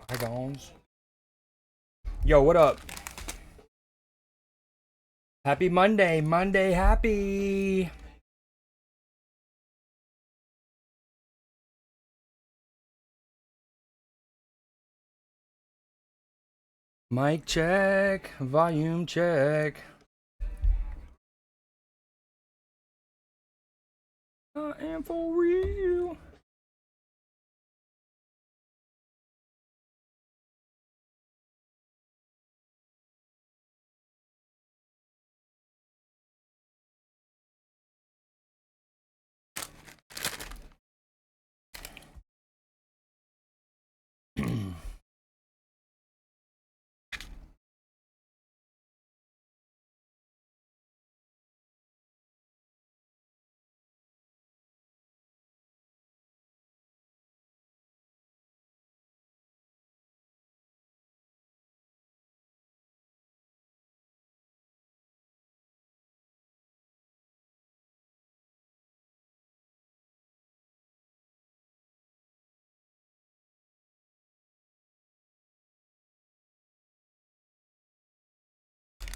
Bygones. Yo, what up? Happy Monday. Monday happy. Mic check. Volume check. I am for real.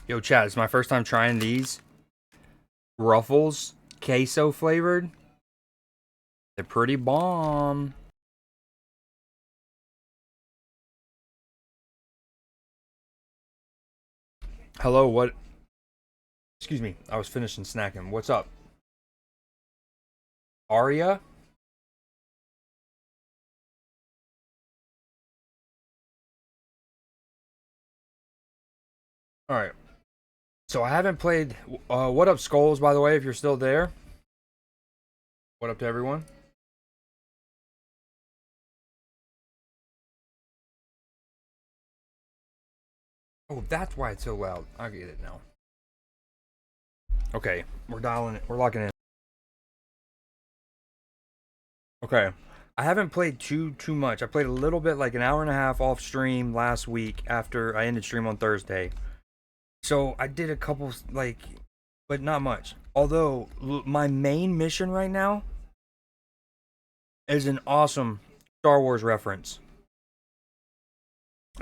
Yo, chat, it's my first time trying these Ruffles queso flavored. They're pretty bomb. Hello, what? Excuse me, I was finishing snacking. What's up? Aria? Alright. So I haven't played. What up, Skulls, by the way, if you're still there? What up to everyone? Oh, that's why it's so loud. I get it now. Okay, we're dialing it. We're locking in. Okay. I haven't played too much. I played a little bit, like an hour and a half off stream last week after I ended stream on Thursday. So I did a couple, like, but not much. Although my main mission right now is an awesome Star Wars reference.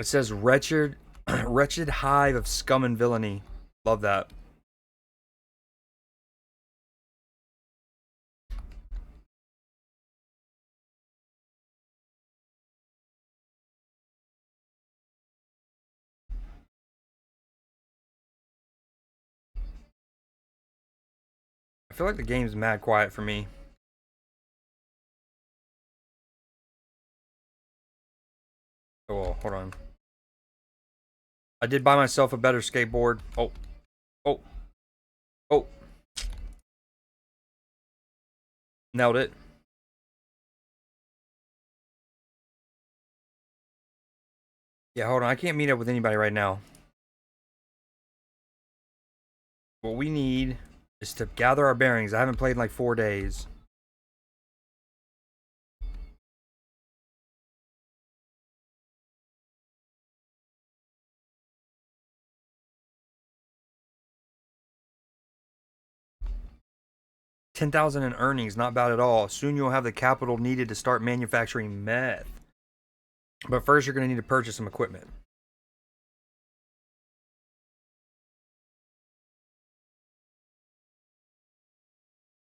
It says wretched, wretched hive of scum and villainy. Love that. I feel like the game's mad quiet for me. Oh, hold on. I did buy myself a better skateboard. Oh, oh, oh. Nailed it. Yeah, hold on. I can't meet up with anybody right now. What we need is to gather our bearings. I haven't played in like 4 days. $10,000 in earnings, not bad at all. Soon you'll have the capital needed to start manufacturing meth. But first, you're going to need to purchase some equipment.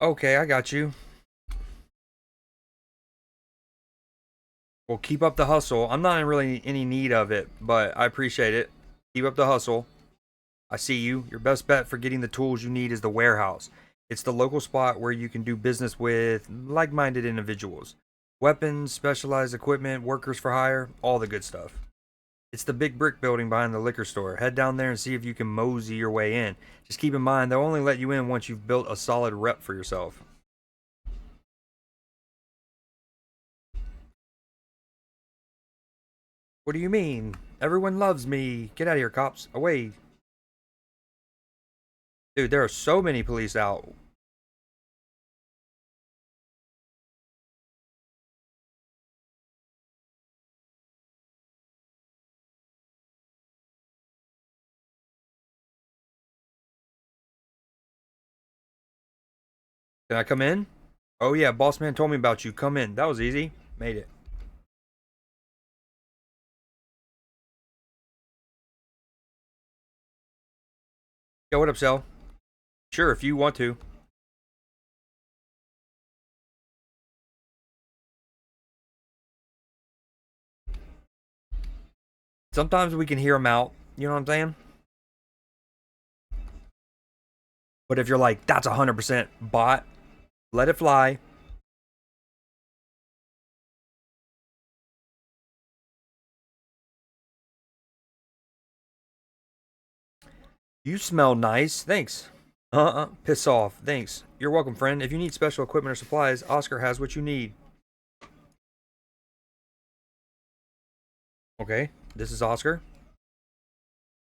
Okay, I got you. Well, keep up the hustle. I'm not in really any need of it, but I appreciate it. Keep up the hustle. I see you. Your best bet for getting the tools you need is the warehouse. It's the local spot where you can do business with like minded individuals. Weapons, specialized equipment, workers for hire, all the good stuff. It's the big brick building behind the liquor store. Head down there and see if you can mosey your way in. Just keep in mind, they'll only let you in once you've built a solid rep for yourself. What do you mean? Everyone loves me. Get out of here, cops. Away. Dude, there are so many police out. Can I come in? Oh yeah, boss man told me about you. Come in. That was easy. Made it. Yo, what up, Sal? Sure, if you want to. Sometimes we can hear them out. You know what I'm saying? But if you're like, that's 100% bot, let it fly. You smell nice. Thanks. Piss off. Thanks. You're welcome, friend. If you need special equipment or supplies, Oscar has what you need. Okay, this is Oscar.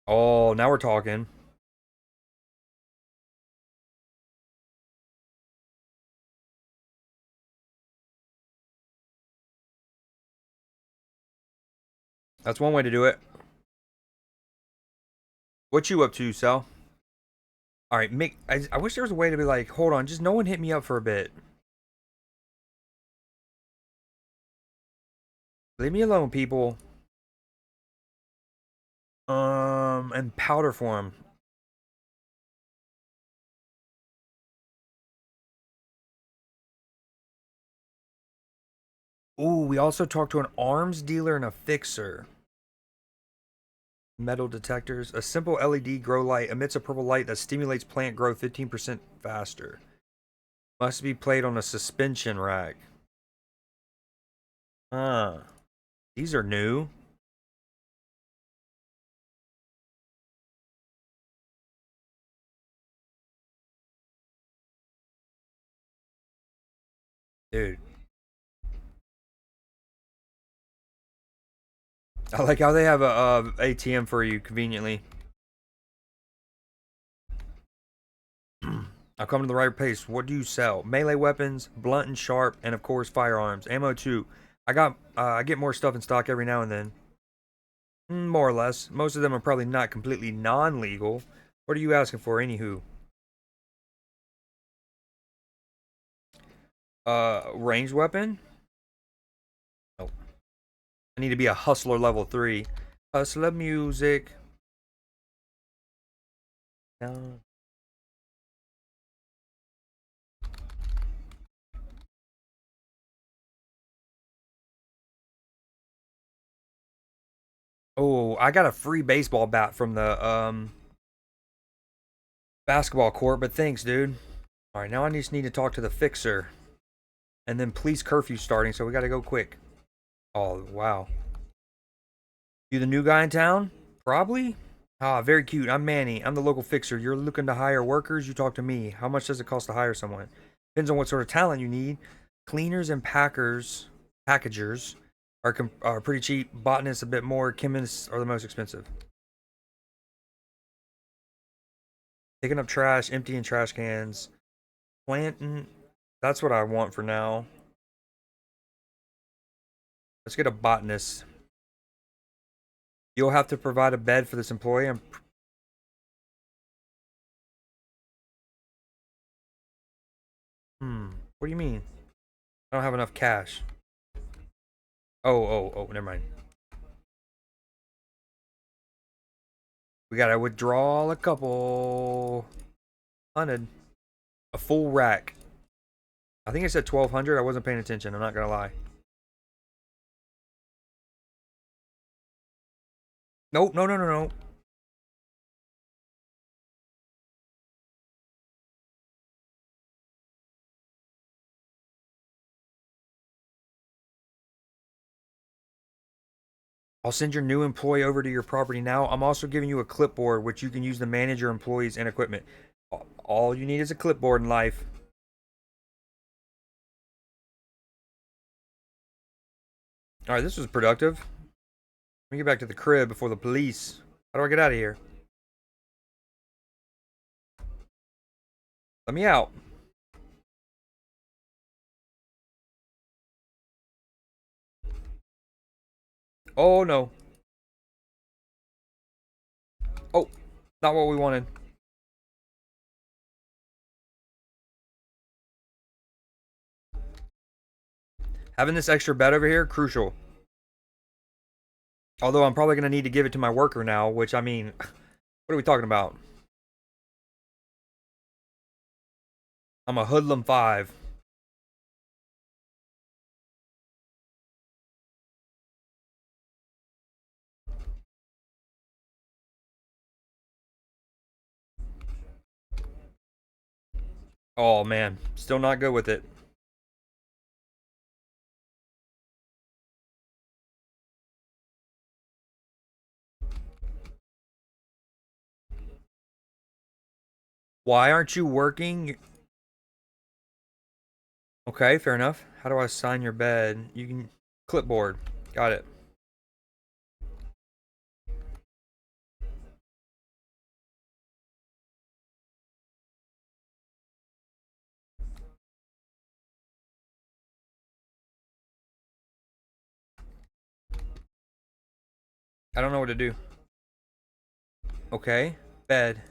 Oh, now we're talking. That's one way to do it. What you up to, Sal? All right, Mick. I wish there was a way to be like, hold on, just no one hit me up for a bit. Leave me alone, people. And powder form. Ooh, we also talked to an arms dealer and a fixer. Metal detectors. A simple LED grow light emits a purple light that stimulates plant growth 15% faster. Must be played on a suspension rack. Huh. These are new. Dude. I like how they have a ATM for you conveniently. I've come to the right place. What do you sell? Melee weapons, blunt and sharp, and of course firearms. Ammo too. I get more stuff in stock every now and then. More or less. Most of them are probably not completely non-legal. What are you asking for, anywho? Ranged weapon? Oh, I need to be a hustler level 3. Hustler music. No. Oh, I got a free baseball bat from the basketball court, but thanks, dude. All right, now I just need to talk to the fixer. And then police curfew starting, so we gotta go quick. Oh, wow. You the new guy in town? Probably. Ah, very cute. I'm Manny. I'm the local fixer. You're looking to hire workers? You talk to me. How much does it cost to hire someone? Depends on what sort of talent you need. Cleaners and packagers are pretty cheap. Botanists a bit more. Chemists are the most expensive. Picking up trash, emptying trash cans, planting. That's what I want for now. Let's get a botanist. You'll have to provide a bed for this employee. What do you mean? I don't have enough cash. Oh, never mind. We gotta withdraw a couple hundred. A full rack. I think it said 1,200. I wasn't paying attention. I'm not gonna lie. Nope, no. I'll send your new employee over to your property now. I'm also giving you a clipboard, which you can use to manage your employees and equipment. All you need is a clipboard in life. All right, this was productive. Let me get back to the crib before the police. How do I get out of here? Let me out. Oh, no. Oh, not what we wanted. Having this extra bed over here, crucial. Although I'm probably going to need to give it to my worker now, which, I mean, what are we talking about? I'm a hoodlum 5. Oh man, still not good with it. Why aren't you working? Okay, fair enough. How do I sign your bed? You can clipboard. Got it. I don't know what to do. Okay. Bed.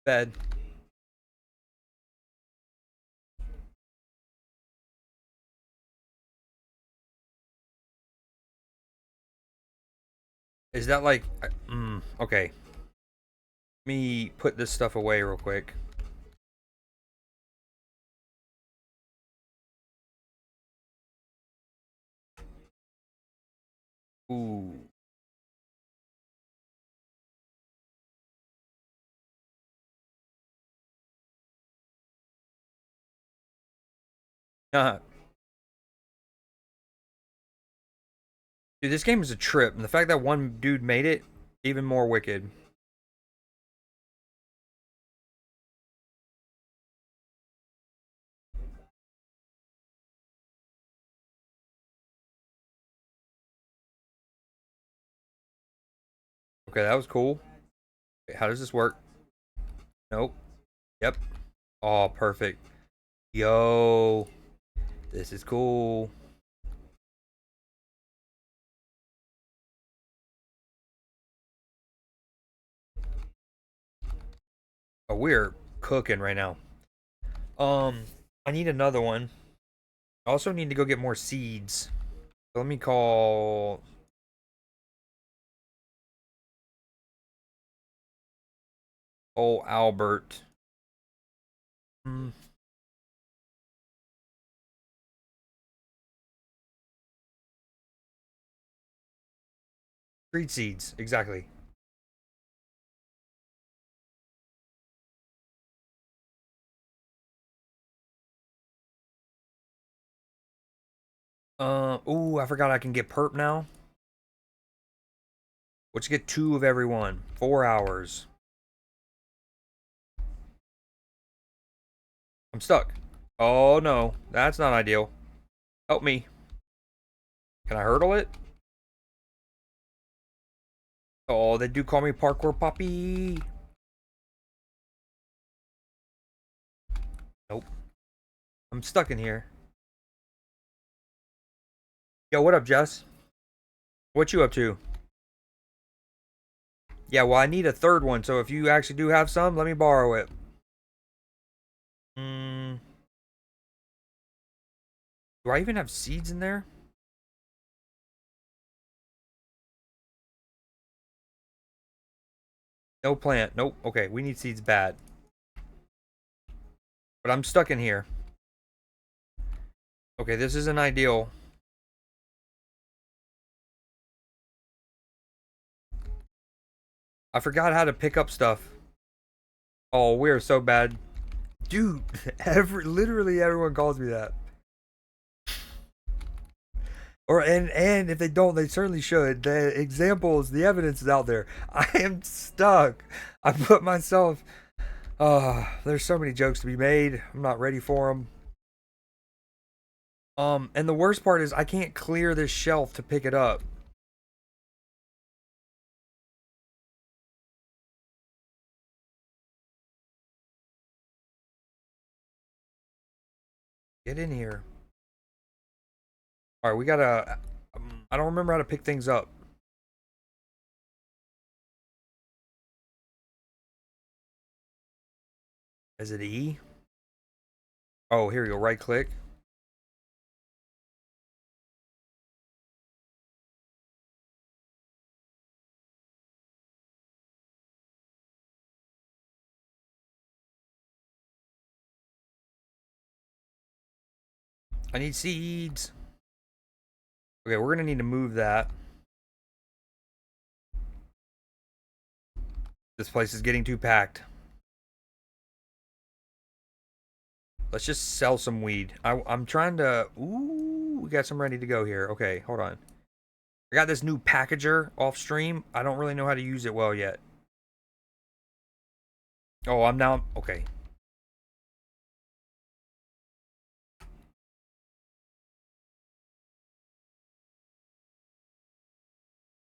Bed. Is that like okay. Let me put this stuff away real quick. Ooh. Dude, this game is a trip, and the fact that one dude made it, even more wicked. Okay, that was cool. Wait, how does this work? Nope. Yep. Oh, perfect. Yo, this is cool. Oh, we're cooking right now. Um, I need another one. I also need to go get more seeds. So let me call. Oh, Albert. Hmm. Street seeds, exactly. Ooh, I forgot I can get perp now. Let's get 2 of every one. 4 hours. I'm stuck. Oh no, that's not ideal. Help me. Can I hurdle it? Oh, they do call me parkour poppy. Nope. I'm stuck in here. Yo, what up, Jess? What you up to? Yeah, well, I need a third one, so if you actually do have some, let me borrow it. Hmm. Do I even have seeds in there? No plant. Nope. Okay, we need seeds bad. But I'm stuck in here. Okay, this isn't ideal. I forgot how to pick up stuff. Oh, we're so bad. Dude, literally everyone calls me that. Or and if they don't, they certainly should. The examples, the evidence is out there. I am stuck. I put myself. There's so many jokes to be made. I'm not ready for them. And the worst part is I can't clear this shelf to pick it up. Get in here. All right, we gotta. I don't remember how to pick things up. Is it E? Oh, here you go. Right click. I need seeds. Okay, we're gonna need to move that. This place is getting too packed. Let's just sell some weed. I'm trying to... Ooh, we got some ready to go here. Okay, hold on. I got this new packager off stream. I don't really know how to use it well yet. Oh, I'm now... Okay.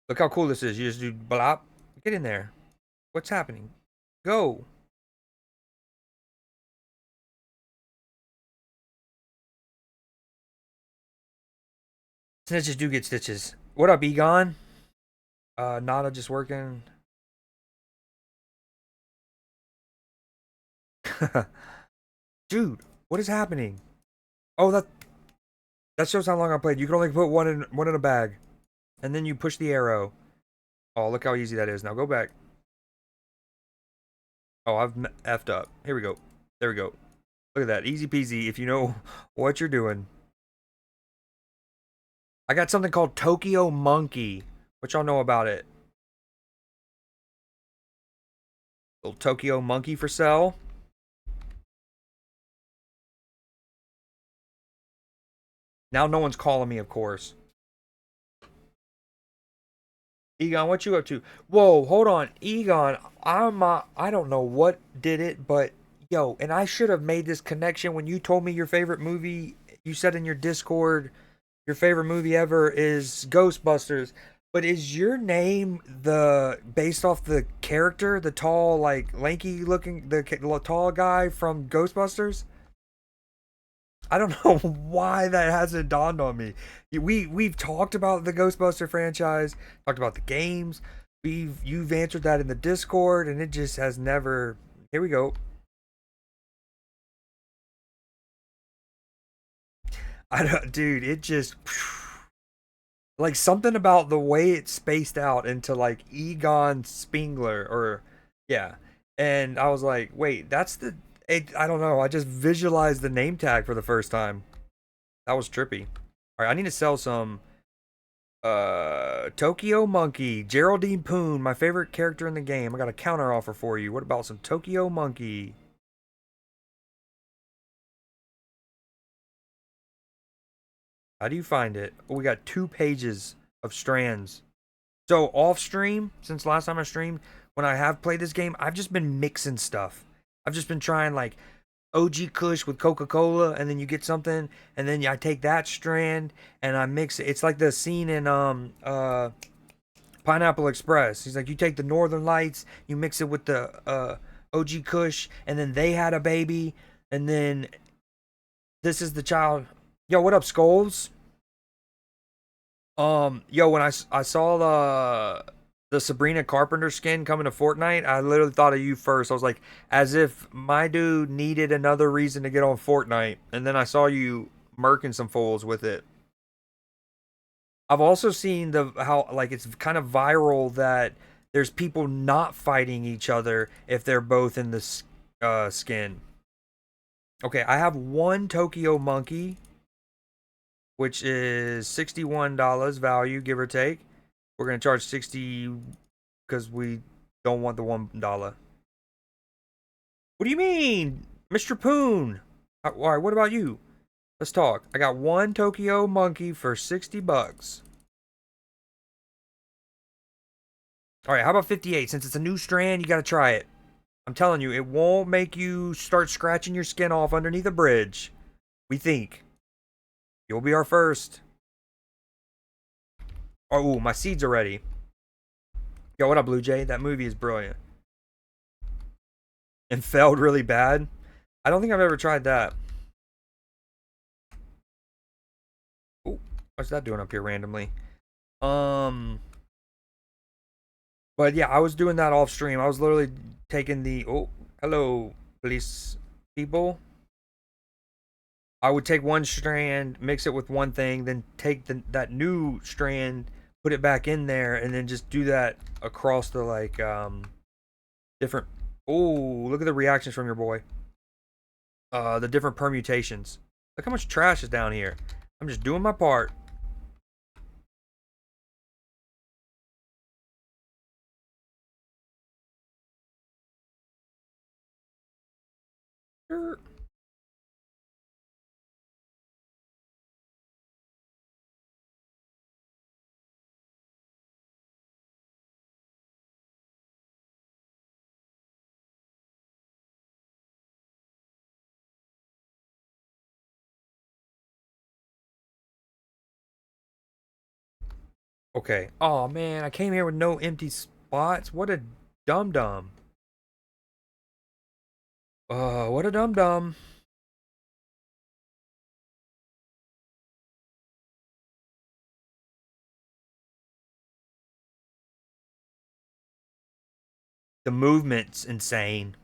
Look how cool this is. You just do blop. Get in there. What's happening? Go. Snitches do get stitches. What up, Egon? Nada just working. Dude, what is happening? Oh, that shows how long I played. You can only put one in a bag. And then you push the arrow. Oh, look how easy that is. Now go back. Oh, I've effed up. Here we go. There we go. Look at that. Easy peasy if you know what you're doing. I got something called Tokyo Monkey. What y'all know about it? Little Tokyo Monkey for sale. Now no one's calling me, of course. Egon, what you up to? Whoa, hold on. Egon, I don't know what did it, but yo, and I should have made this connection when you told me your favorite movie. You said in your Discord your favorite movie ever is Ghostbusters. But is your name the based off the character, the tall, like lanky looking, the tall guy from Ghostbusters? I don't know why that hasn't dawned on me. We've talked about the Ghostbuster franchise, talked about the games. You've answered that in the Discord, and it just has never. Here we go. I don't, dude. It just like something about the way it's spaced out into like Egon Spengler or yeah, and I was like, wait, that's the. I don't know. I just visualized the name tag for the first time. That was trippy. All right, I need to sell some Tokyo Monkey, Geraldine Poon, my favorite character in the game. I got a counter offer for you. What about some Tokyo Monkey? How do you find it? Oh, we got 2 pages of strands. So off stream, since last time I streamed, when I have played this game, I've just been mixing stuff. I've just been trying like OG Kush with Coca-Cola, and then you get something, and then I take that strand and I mix it. It's like the scene in Pineapple Express. He's like, you take the Northern Lights, you mix it with the OG Kush, and then they had a baby, and then this is the child. Yo, what up, Skulls? Yo, when I saw the Sabrina Carpenter skin coming to Fortnite, I literally thought of you first. I was like, as if my dude needed another reason to get on Fortnite, and then I saw you murking some fools with it. I've also seen the how like it's kind of viral that there's people not fighting each other if they're both in the skin. Okay, I have one Tokyo Monkey, which is $61 value, give or take. We're gonna charge 60 because we don't want the $1. What do you mean, Mr. Poon? All right, what about you? Let's talk. I got one Tokyo Monkey for $60. All right, how about 58? Since it's a new strand, you gotta try it. I'm telling you, it won't make you start scratching your skin off underneath a bridge. We think. You'll be our first. Oh, my seeds are ready. Yo, what up, Blue Jay? That movie is brilliant. And failed really bad. I don't think I've ever tried that. Oh, what's that doing up here randomly? But yeah, I was doing that off stream. I was literally taking the hello, police people. I would take one strand, mix it with one thing, then take that new strand, put it back in there, and then just do that across the like different. Oh, look at the reactions from your boy. The different permutations. Look how much trash is down here. I'm just doing my part. Okay. Oh man, I came here with no empty spots. What a dum dum. What a dum dum. The movement's insane.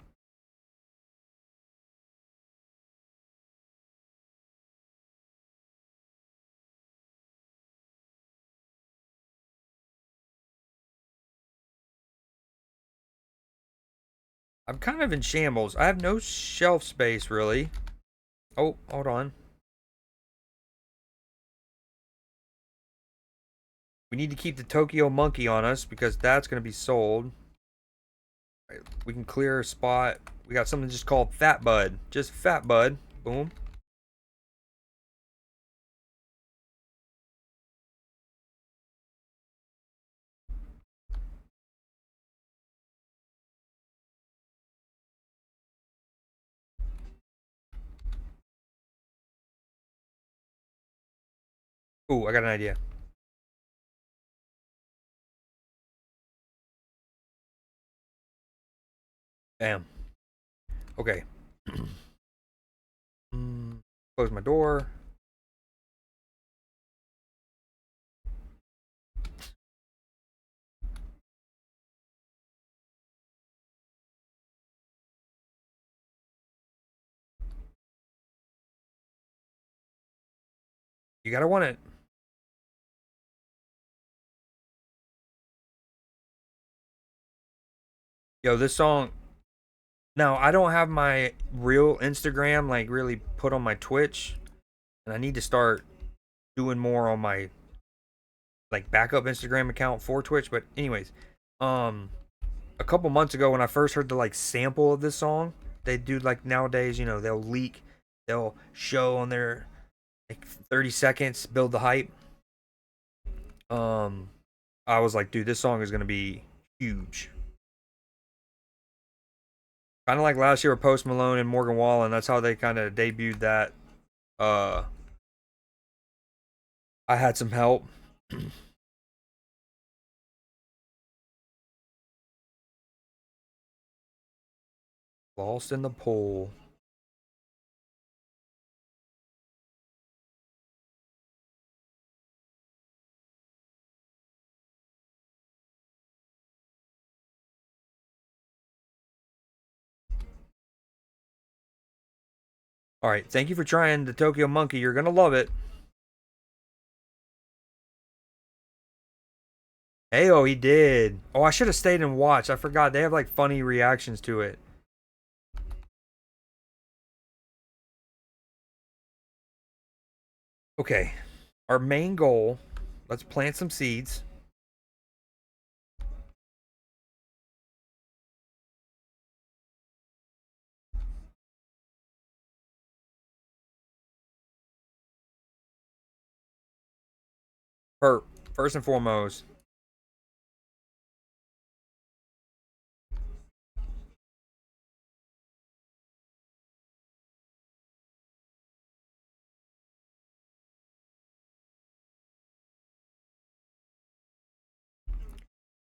I'm kind of in shambles. I have no shelf space really. Oh, hold on. We need to keep the Tokyo monkey on us because that's going to be sold. Right, we can clear a spot. We got something just called Fat Bud. Just Fat Bud. Boom. Ooh, I got an idea. Bam. Okay. Close my door. You gotta want it. Yo, this song. Now, I don't have my real Instagram like really put on my Twitch, and I need to start doing more on my like backup Instagram account for Twitch. But anyways, um, a couple months ago when I first heard the like sample of this song, they do like nowadays, they'll leak, they'll show on their like 30 seconds, build the hype. Um, I was like, dude, this song is gonna be huge. Kind of like last year with Post Malone and Morgan Wallen. That's how they kind of debuted that. Uh, I had some help. Lost in the pool. All right, thank you for trying the Tokyo Monkey. You're gonna love it. Hey, oh, he did. Oh, I should have stayed and watched. I forgot they have like funny reactions to it. Okay, our main goal. Let's plant some seeds. First and foremost.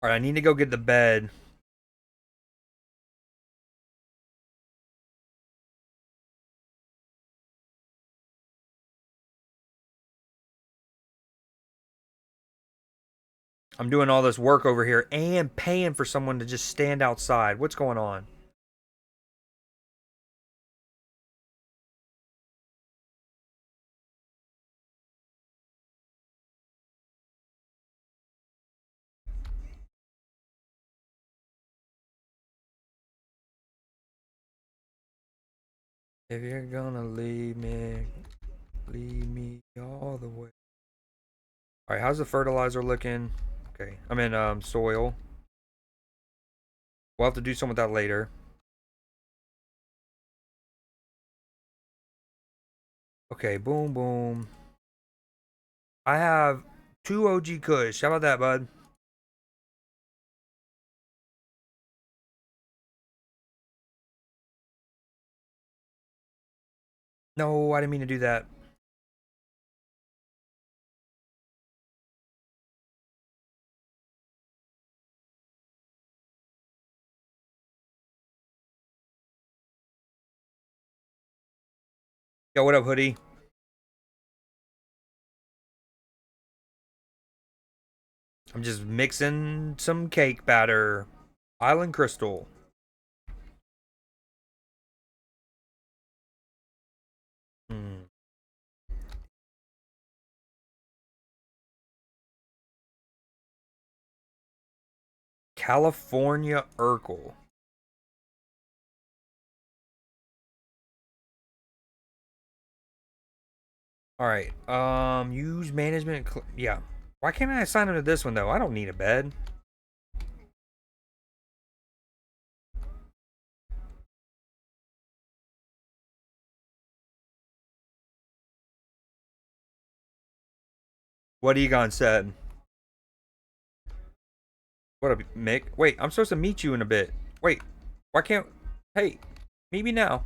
All right, I need to go get the bed. I'm doing all this work over here and paying for someone to just stand outside. What's going on? If you're gonna leave me. lead me all the way. All right, how's the fertilizer looking? Okay, I'm in soil. We'll have to do some with that later. Okay, boom, boom. I have 2 OG Kush. How about that, bud? No, I didn't mean to do that. Yo, what up, hoodie? I'm just mixing some cake batter. Island Crystal. Hmm. California Urkel. All right. Use management. Yeah. Why can't I assign him to this one though? I don't need a bed. What Egon said. What up, Mick? Wait, I'm supposed to meet you in a bit. Wait, why can't? Hey, meet me now.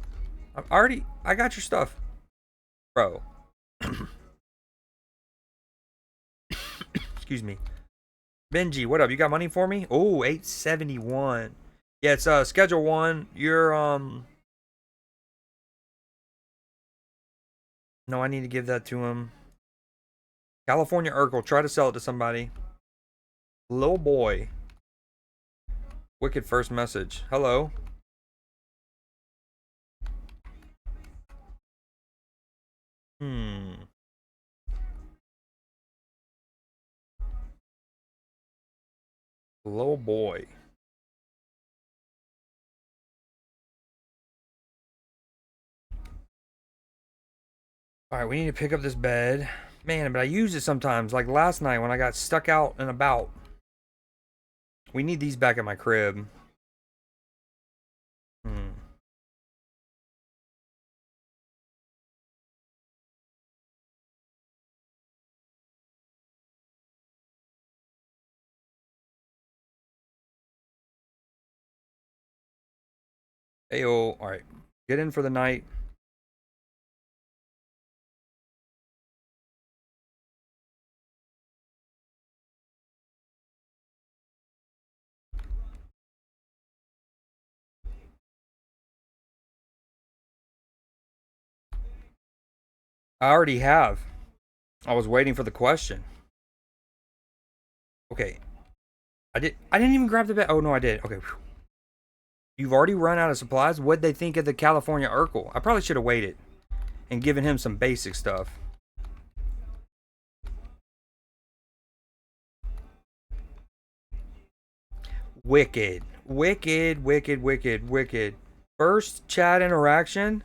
I got your stuff, bro. Excuse me. Benji, what up? You got money for me? Oh, 871. Yeah, it's schedule 1. You're no, I need to give that to him. California Urkel, try to sell it to somebody. Little boy. Wicked first message. Hello. Hmm. Little boy. Alright, we need to pick up this bed. Man, but I use it sometimes. Like last night when I got stuck out and about. We need these back at my crib. Hmm. Ayo. Alright. Get in for the night. I already have. I was waiting for the question. Okay. I didn't even grab the bed. Oh no, I did. Okay. Whew. You've already run out of supplies? What'd they think of the California Urkel? I probably should have waited and given him some basic stuff. Wicked. Wicked, wicked, wicked, wicked. First chat interaction?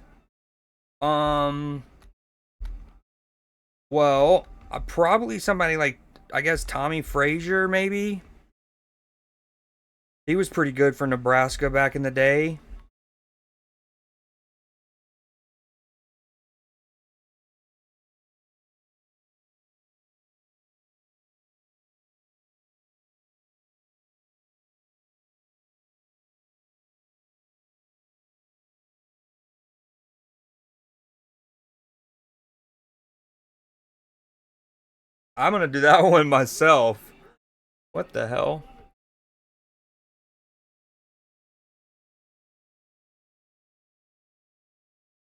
Um, well, probably somebody like, I guess Tommy Frazier, maybe? He was pretty good for Nebraska back in the day. I'm gonna do that one myself. What the hell?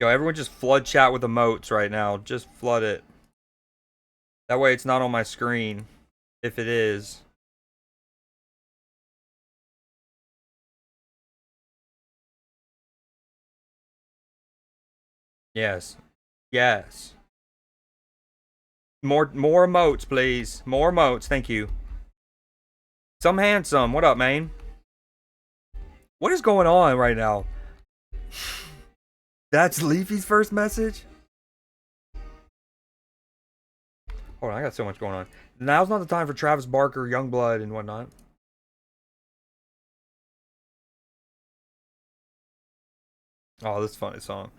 Yo, everyone just flood chat with emotes right now. Just flood it. That way it's not on my screen. If it is. Yes. Yes. More emotes, please. More emotes, thank you. Some handsome. What up, man? What is going on right now? That's Leafy's first message? Hold on, I got so much going on. Now's not the time for Travis Barker, Youngblood, and whatnot. Oh, this is a funny song.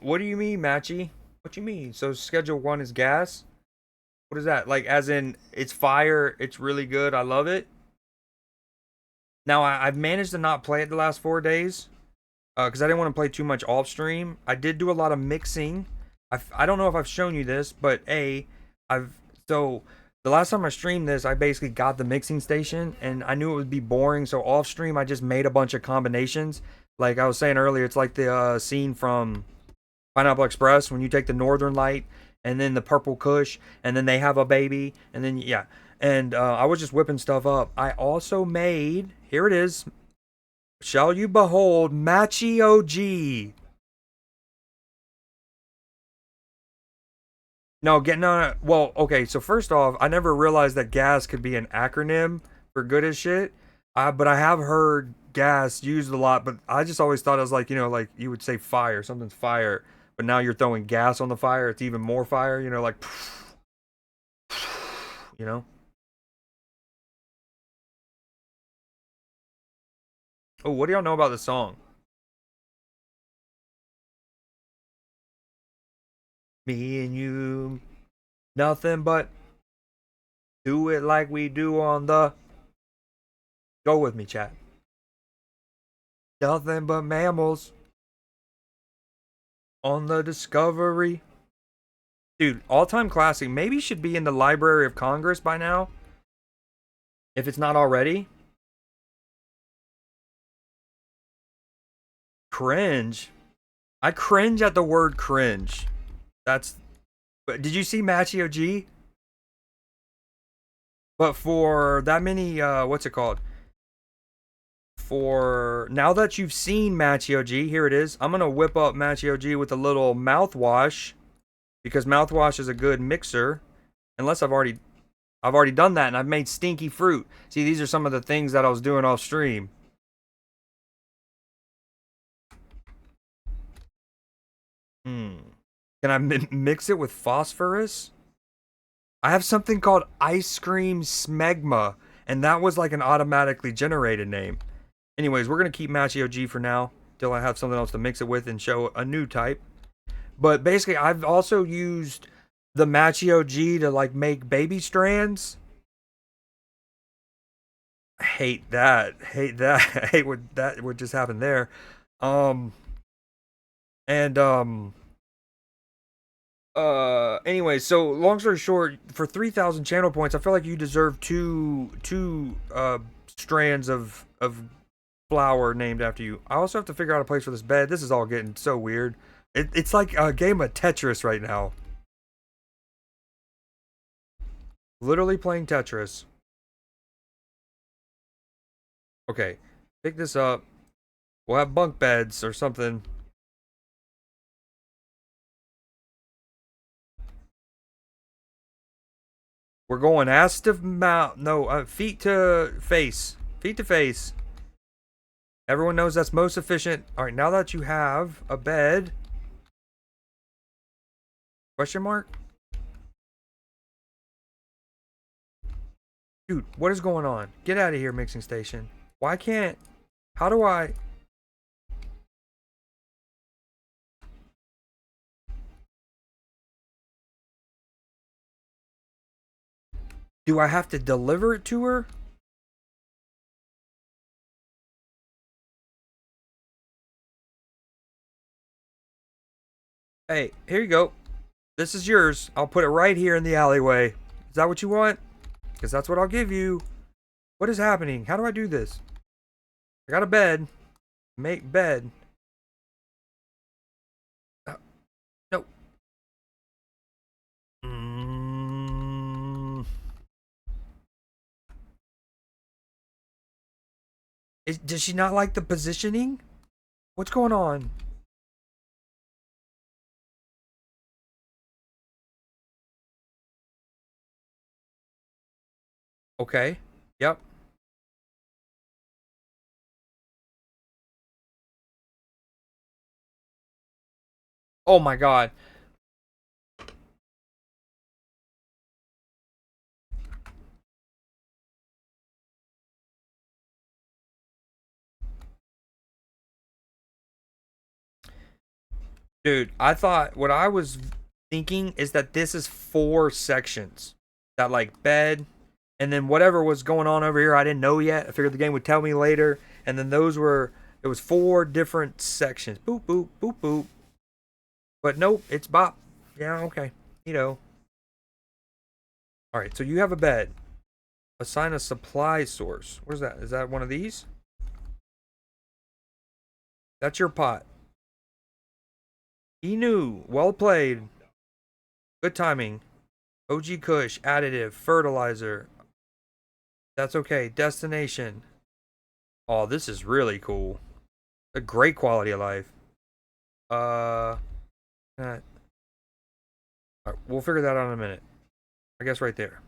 What do you mean, Matchy? What you mean? So schedule one is gas? What is that? Like, as in, it's fire, it's really good, I love it. Now, I've managed to not play it the last 4 days, because I didn't want to play too much off stream. I did do a lot of mixing. I don't know if I've shown you this, but I've so the last time I streamed this, I basically got the mixing station, and I knew it would be boring. So off stream, I just made a bunch of combinations. Like I was saying earlier, it's like the scene from Pineapple Express when you take the Northern Light and then the Purple Kush, and then they have a baby, and then yeah. And I was just whipping stuff up. I also made, here it is. Shall you behold Matchy OG? No, get no. Well, okay. So first off, I never realized that gas could be an acronym for good as shit. But I have heard gas used a lot. But I just always thought it was like like you would say fire, something's fire. But now you're throwing gas on the fire. It's even more fire. Like you know. Oh, what do y'all know about the song? Me and you, nothing but do it like we do on the. Go with me, chat. Nothing but mammals on the Discovery. Dude, all time classic. Maybe should be in the Library of Congress by now. If it's not already. Cringe. I cringe at the word cringe. That's. But did you see Matchy OG? But for that many, what's it called? For now that you've seen Matchy OG, here it is. I'm gonna whip up Matchy OG with a little mouthwash because mouthwash is a good mixer. Unless I've already done that and I've made stinky fruit. See, these are some of the things that I was doing off stream. Hmm. Can I mix it with phosphorus? I have something called ice cream smegma, and that was like an automatically generated name. Anyways, we're gonna keep Matchy OG for now till I have something else to mix it with and show a new type. But basically, I've also used the Matchy OG to like make baby strands. Hate that. Hate that. I hate what just happened there. Um and anyway, so long story short, for 3,000 channel points, I feel like you deserve two strands of flower named after you. I also have to figure out a place for this bed. This is all getting so weird. It's like a game of Tetris right now. Literally playing Tetris. Okay, pick this up. We'll have bunk beds or something. We're going ass to mouth. No, feet to face. Feet to face. Everyone knows that's most efficient. All right, now that you have a bed, question mark? Dude, what is going on? Get out of here, mixing station. Why can't? How do I? Do I have to deliver it to her? Hey, here you go. This is yours. I'll put it right here in the alleyway. Is that what you want? Because that's what I'll give you. What is happening? How do I do this? I got a bed. Make bed. No. Mm, does she not like the positioning? What's going on? Okay. Yep. Oh my god. Dude, I thought what I was thinking is that this is 4 sections. That like bed, and then whatever was going on over here, I didn't know yet. I figured the game would tell me later. And then it was 4 different sections. Boop, boop, boop, boop. But nope, it's bop. Yeah, okay. You know. All right, so you have a bed. Assign a supply source. What is that? Is that one of these? That's your pot. Inu, well played. Good timing. OG Kush, additive, fertilizer. That's okay. Destination. Oh, this is really cool. A great quality of life. Uh, all right, we'll figure that out in a minute. I guess right there.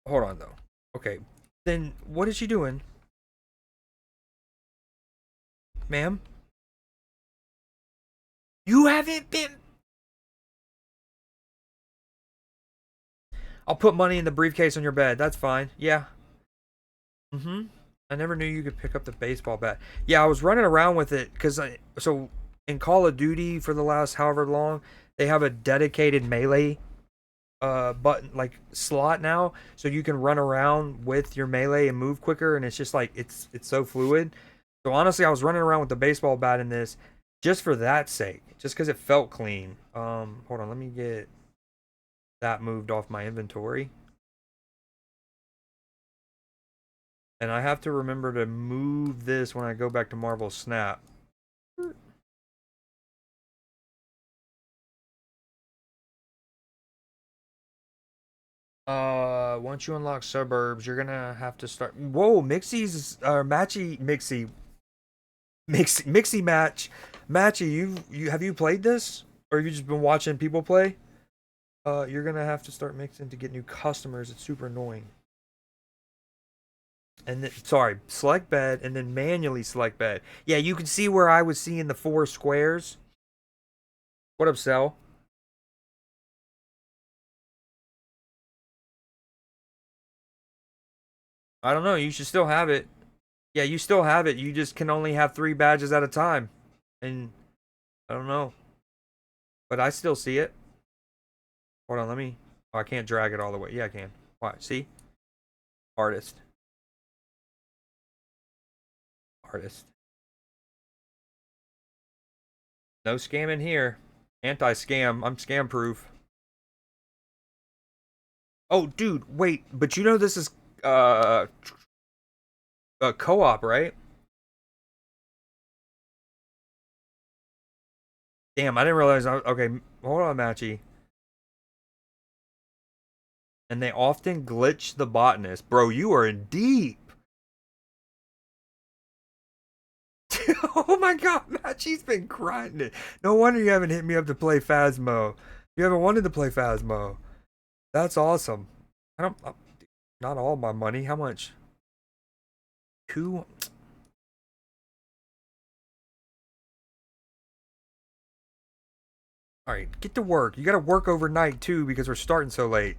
Hold on though. Okay. Then what is she doing? Ma'am? You haven't been. I'll put money in the briefcase on your bed. That's fine. Yeah. Mm-hmm. I never knew you could pick up the baseball bat. Yeah, I was running around with it because so in Call of Duty for the last however long, they have a dedicated melee button like slot now, so you can run around with your melee and move quicker, and it's just like it's so fluid. So honestly, I was running around with the baseball bat in this just for that sake, just because it felt clean. Hold on, let me get that moved off my inventory. And I have to remember to move this when I go back to Marvel Snap. Once you unlock suburbs, you're gonna have to start. Whoa, Mixie's Mixie match, Matchy. You have you played this, or have you just been watching people play? You're gonna have to start mixing to get new customers. It's super annoying. And then, sorry, select bed and then manually select bed. Yeah, you can see where I was seeing the 4 squares. What up, Cell? I don't know. You should still have it. Yeah, you still have it. You just can only have 3 badges at a time. And I don't know. But I still see it. Hold on, let me. Oh, I can't drag it all the way. Yeah, I can. Why? See? Artist. Artist. No scamming here. Anti-scam. I'm scam proof. Oh, dude, wait. But you know this is a co-op, right? Damn, I didn't realize. Okay, hold on, Matchy. And they often glitch the botanist. Bro, you are in deep. Oh my god, Matchy's been grinding it. No wonder you haven't hit me up to play Phasmo. You haven't wanted to play Phasmo. That's awesome. I don't. Not all my money. How much? Two. All right, get to work. You got to work overnight too because we're starting so late.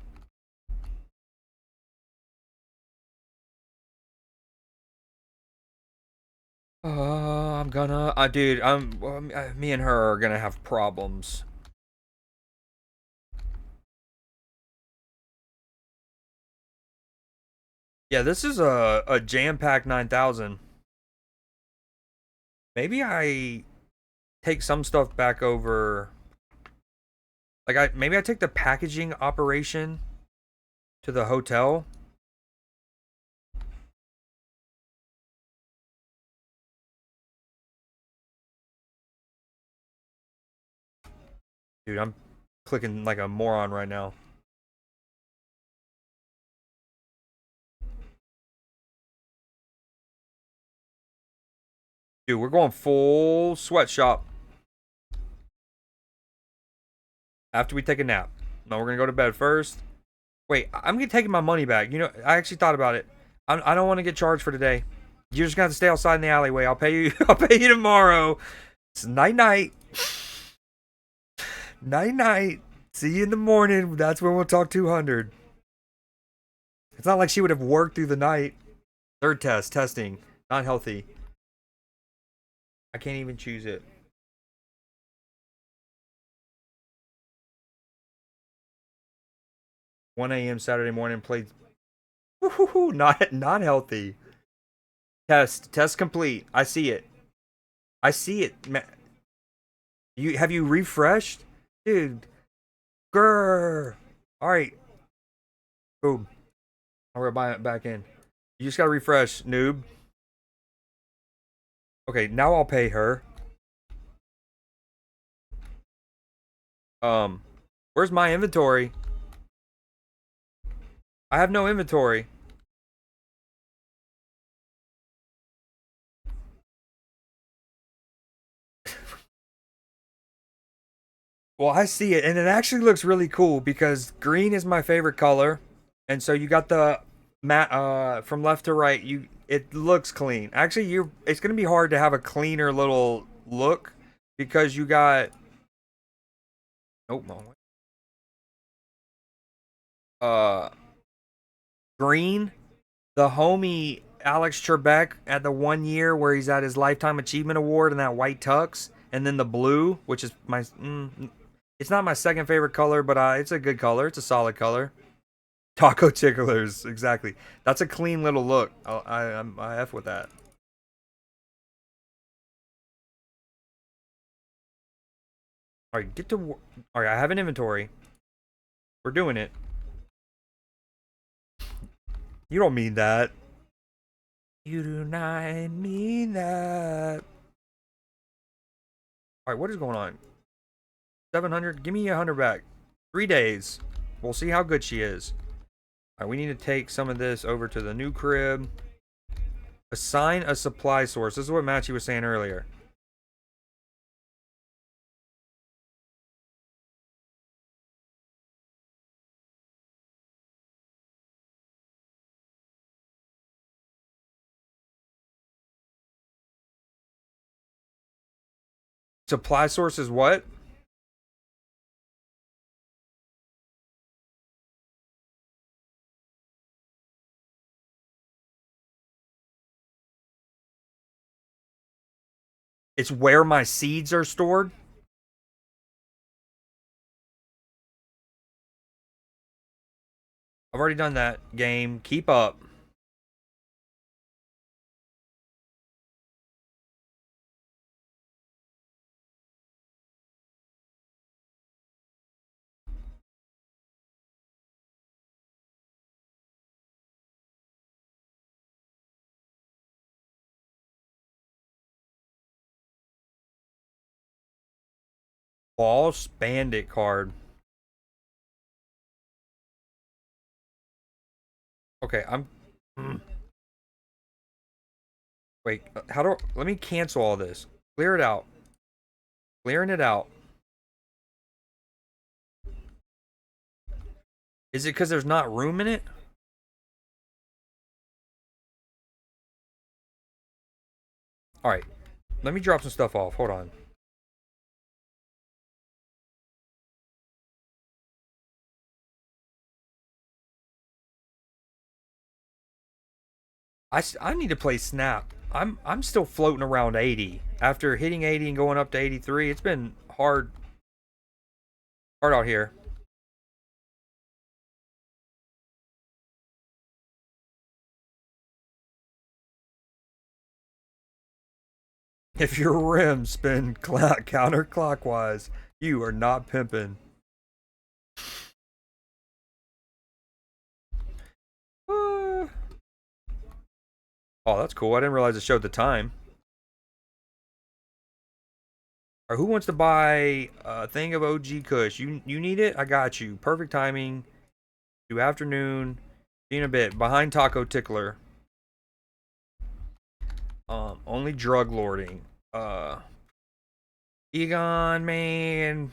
I'm gonna, dude, me and her are gonna have problems. Yeah, this is a jam-packed 9,000. Maybe I take some stuff back over. Like maybe I take the packaging operation to the hotel. Dude, I'm clicking like a moron right now. Dude, we're going full sweatshop after we take a nap. No, we're gonna go to bed first. Wait, I'm gonna take my money back. You know, I actually thought about it. I don't want to get charged for today. You're just gonna have to stay outside in the alleyway. I'll pay you. I'll pay you tomorrow. It's night night. Night night. See you in the morning. That's when we'll talk 200. It's not like she would have worked through the night. Third test, testing. Not healthy. I can't even choose it. 1 a.m. Saturday morning. Played. Woohoo! Not healthy. Test complete. I see it. I see it. You refreshed, dude? Grr. All right. Boom. I'll buy it back in. You just gotta refresh, noob. Okay, now I'll pay her. Where's my inventory? I have no inventory. Well, I see it, and it actually looks really cool because green is my favorite color, and so you got the matte from left to right. It looks clean. Actually, it's gonna be hard to have a cleaner little look because you got. Nope, wrong way. Uh, Green, the homie Alex Trebek at the 1 year where he's at his lifetime achievement award in that white tux, and then the blue, which is it's not my second favorite color, but it's a good color. It's a solid color. Taco ticklers, exactly. That's a clean little look. I f with that. All right, all right. I have an inventory. We're doing it. You don't mean that. You do not mean that. All right, what is going on? 700. Give me 100 back. 3 days. We'll see how good she is. All right, we need to take some of this over to the new crib. Assign a supply source. This is what Matchy was saying earlier. Supply source is what? It's where my seeds are stored. I've already done that. Game. Keep up. Boss Bandit card. Okay, Wait, let me cancel all this. Clear it out. Clearing it out. Is it because there's not room in it? Alright. Let me drop some stuff off. Hold on. I need to play Snap. I'm still floating around 80. After hitting 80 and going up to 83, it's been hard out here. If your rims spin counterclockwise, you are not pimping. Oh, that's cool. I didn't realize it showed the time. Or who wants to buy a thing of OG Kush? You need it? I got you. Perfect timing. Do afternoon. See in a bit. Behind Taco Tickler. Only drug lording. Egon, man.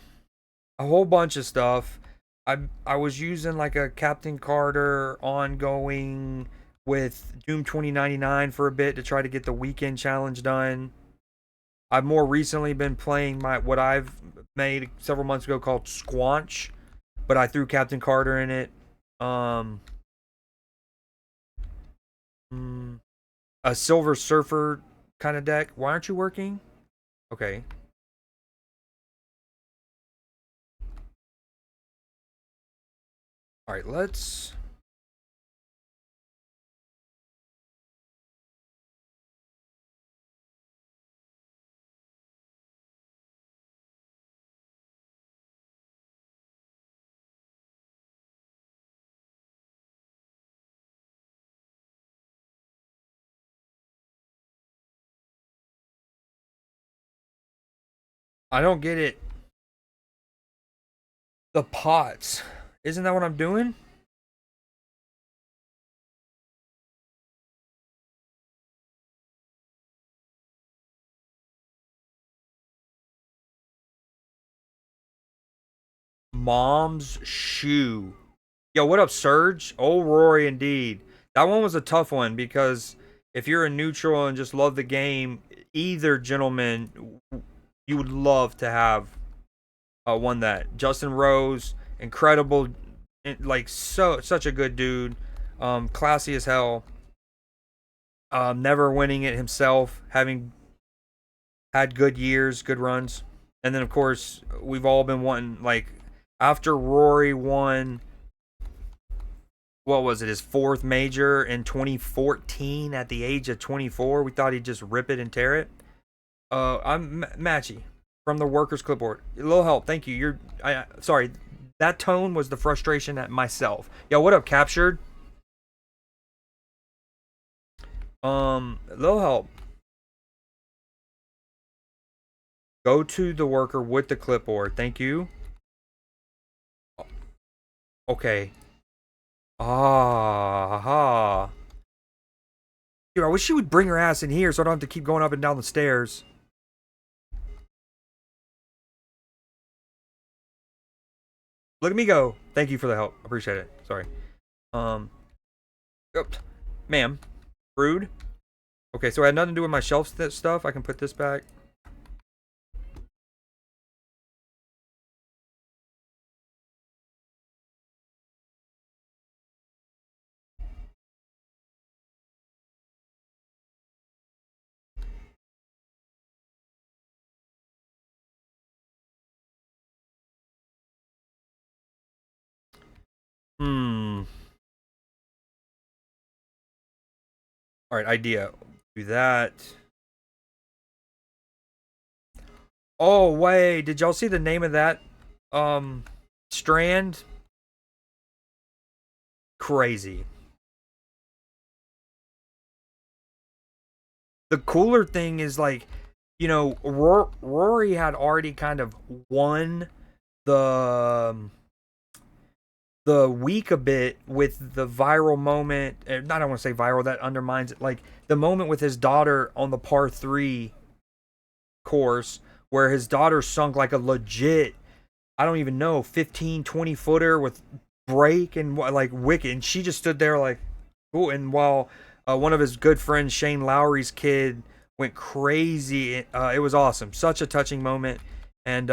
A whole bunch of stuff. I was using like a Captain Carter ongoing with Doom 2099 for a bit to try to get the weekend challenge done. I've more recently been playing what I've made several months ago called Squanch, but I threw Captain Carter in it. Um, mm, a Silver Surfer kind of deck. Why aren't you working? Okay. All right, let's. I don't get it. The pots. Isn't that what I'm doing? Mom's shoe. Yo, what up, Surge? Oh, Rory, indeed. That one was a tough one because if you're a neutral and just love the game, either gentleman, you would love to have won that. Justin Rose, incredible, like such a good dude, classy as hell. Never winning it himself, having had good years, good runs, and then of course we've all been wanting like after Rory won what was it, his fourth major in 2014 at the age of 24. We thought he'd just rip it and tear it. I'm Matchy from the Workers Clipboard. A little help, thank you. Sorry, that tone was the frustration at myself. Yo, what up, Captured? A little help. Go to the worker with the clipboard. Thank you. Okay. Ah, dude, I wish she would bring her ass in here so I don't have to keep going up and down the stairs. Look at me go. Thank you for the help. Appreciate it. Sorry. Um, oops. Ma'am. Rude. Okay, so I had nothing to do with my shelf stuff. I can put this back. Hmm. All right, idea. Do that. Oh, wait. Did y'all see the name of that strand? Crazy. The cooler thing is like, Rory had already kind of won the the week a bit with the viral moment. Not I don't want to say viral, that undermines it. Like the moment with his daughter on the par 3 course where his daughter sunk like a legit, I don't even know, 15-20 footer with break and like wicket, and she just stood there like cool. And while one of his good friends, Shane Lowry's kid, went crazy, it was awesome. Such a touching moment. And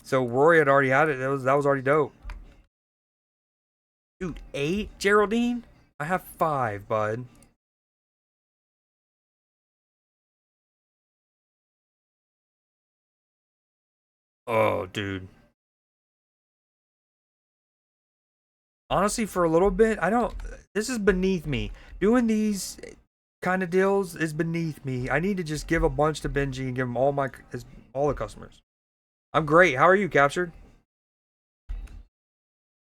so Rory had already had it. That was already dope. Dude, 8, Geraldine? I have 5, bud. Oh, dude. Honestly, for a little bit, I don't. This is beneath me. Doing these kind of deals is beneath me. I need to just give a bunch to Benji and give him all the customers. I'm great. How are you, Captured?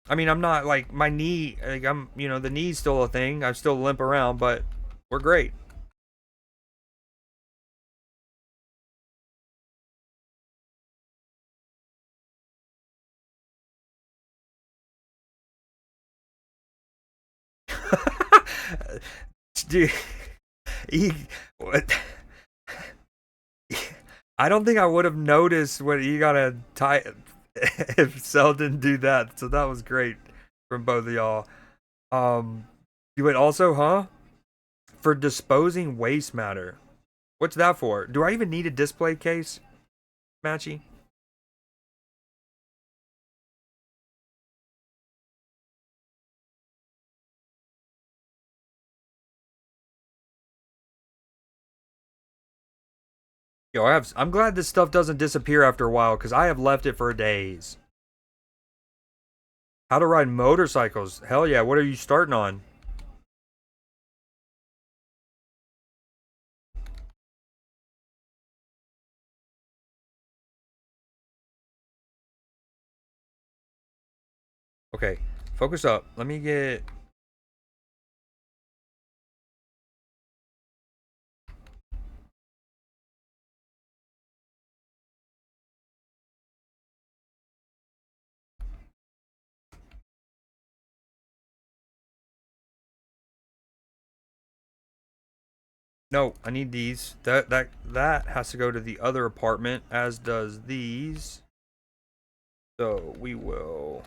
I mean, I'm not like my knee. Like the knee's still a thing. I still limp around, but we're great. Dude, he, what? I don't think I would have noticed when you gotta tie if Cell didn't do that. So that was great from both of y'all. You would also, huh? For disposing waste matter. What's that for? Do I even need a display case, Matchy? Yo, I'm glad this stuff doesn't disappear after a while because I have left it for days. How to ride motorcycles? Hell yeah! What are you starting on? Okay, focus up. Let me get. No, I need these. That has to go to the other apartment, as does these. So we will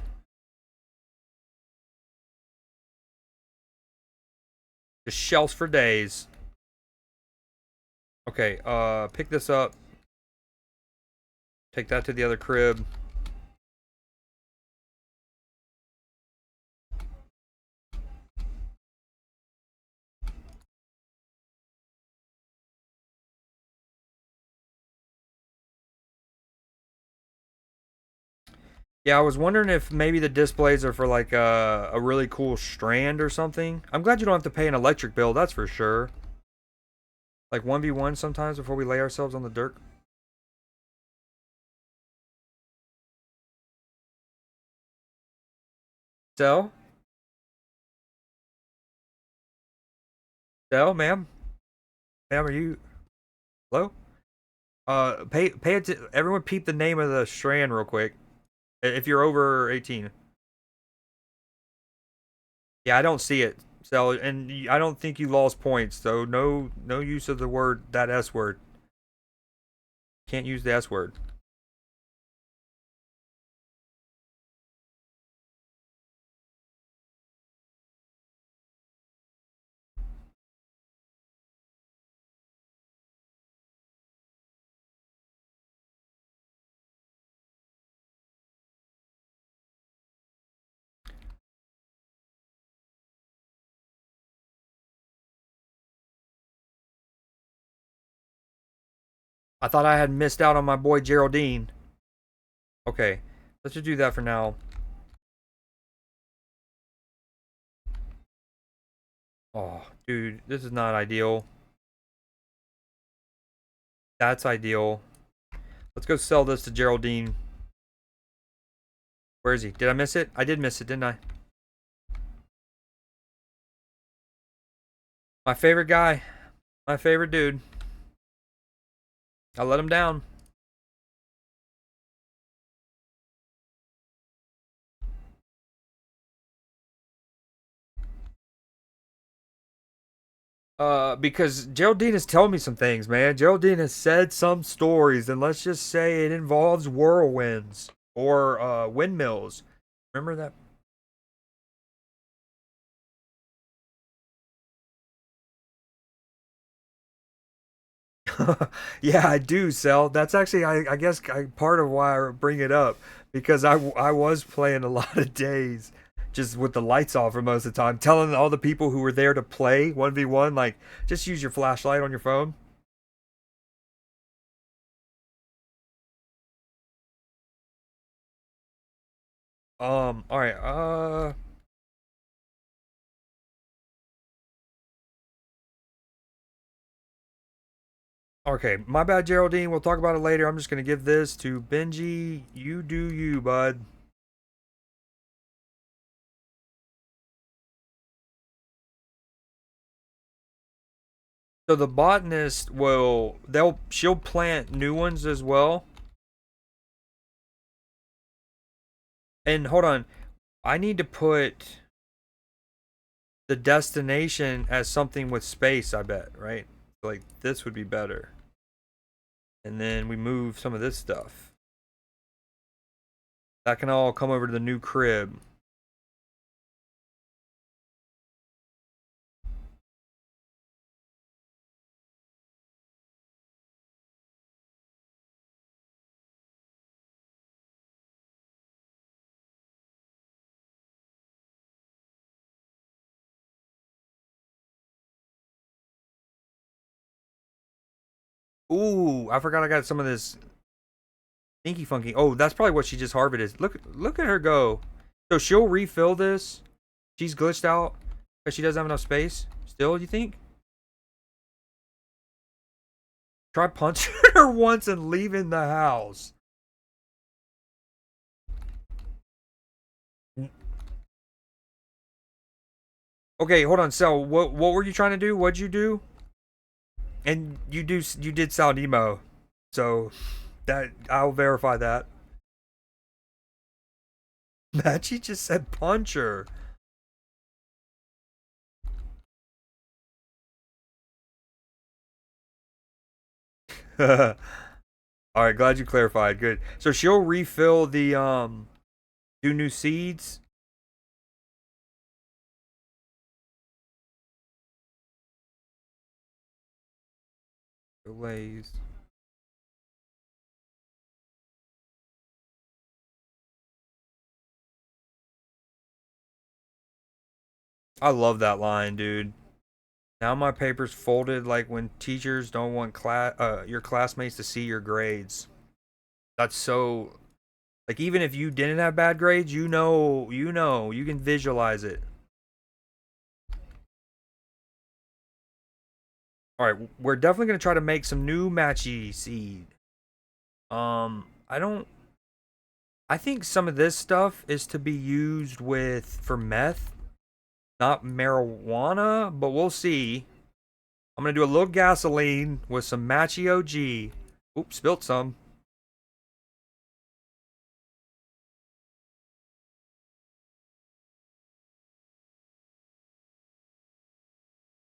just shelves for days. Okay, pick this up. Take that to the other crib. Yeah, I was wondering if maybe the displays are for like a really cool strand or something. I'm glad you don't have to pay an electric bill, that's for sure. Like 1v1 sometimes before we lay ourselves on the dirt. Sell? Sell, ma'am? Ma'am, are you hello? Pay it to everyone peep the name of the strand real quick. If you're over 18. Yeah, I don't see it. So, and I don't think you lost points. So no use of the word that S word. Can't use the S word. I thought I had missed out on my boy Geraldine. Okay, let's just do that for now. Oh, dude, this is not ideal. That's ideal. Let's go sell this to Geraldine. Where is he? Did I miss it? I did miss it, didn't I? My favorite guy. My favorite dude. I let him down. Because Geraldine has told me some things, man. Geraldine has said some stories, and let's just say it involves whirlwinds or windmills. Remember that? Yeah, I do, Sel. That's actually, I guess, part of why I bring it up because I was playing a lot of days just with the lights off for most of the time, telling all the people who were there to play 1v1, like, just use your flashlight on your phone. All right, okay, my bad, Geraldine. We'll talk about it later. I'm just gonna give this to Benji. You do you, bud. So the botanist she'll plant new ones as well. And hold on, I need to put the destination as something with space, I bet, right? Like this would be better. And then we move some of this stuff. That can all come over to the new crib. Ooh, I forgot I got some of this Stinky Funky. Oh, that's probably what she just harvested. Look at her go. So she'll refill this. She's glitched out because she doesn't have enough space. Still, you think? Try punching her once and leaving the house. Okay, hold on. So, what were you trying to do? What'd you do? And you did sound emo. So, that I'll verify that. Matchy just said punch her. All right, glad you clarified. Good. So she'll refill the do new seeds. Delays. I love that line, dude. Now my paper's folded like when teachers don't want your classmates to see your grades. That's so like even if you didn't have bad grades, you can visualize it. All right, we're definitely gonna try to make some new matchy seed. I don't. I think some of this stuff is to be used with for meth, not marijuana, but we'll see. I'm gonna do a little gasoline with some matchy OG. Oops, spilt some.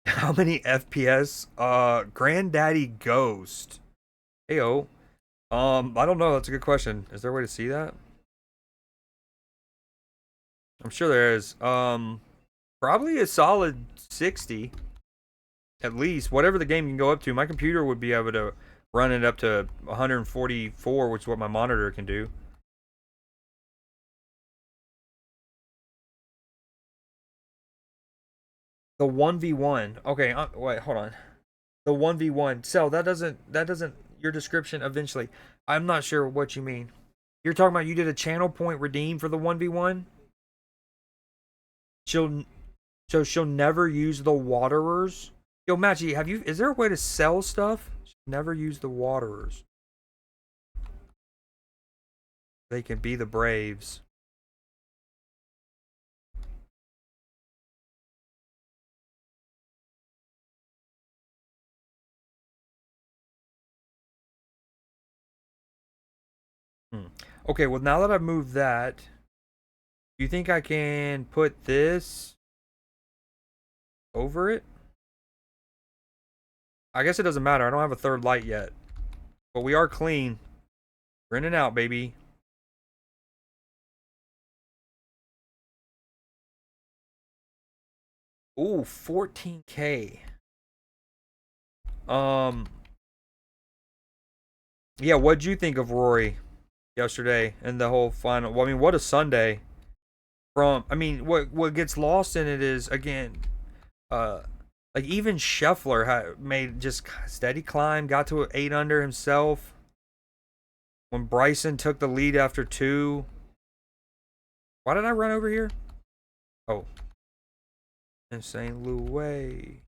How many FPS? Granddaddy Ghost. Heyo. I don't know. That's a good question. Is there a way to see that? I'm sure there is. Probably a solid 60 at least. Whatever the game can go up to. My computer would be able to run it up to 144, which is what my monitor can do. The 1v1. Okay, wait, hold on. The 1v1. So that doesn't your description eventually. I'm not sure what you mean. You're talking about you did a channel point redeem for the 1v1? She'll so she'll never use the waterers? Yo, Matchy, is there a way to sell stuff? She'll never use the waterers. They can be the Braves. Hmm. Okay, well now that I've moved that, do you think I can put this over it? I guess it doesn't matter. I don't have a third light yet. But we are clean. We're in and out, baby. Ooh, 14K. Um, yeah, what'd you think of Rory yesterday and the whole final? Well, I mean, what a Sunday. What gets lost in it is again, uh, like even Scheffler made just steady climb, got to an 8 under himself. When Bryson took the lead after two. Why did I run over here? Oh, in St. Louis.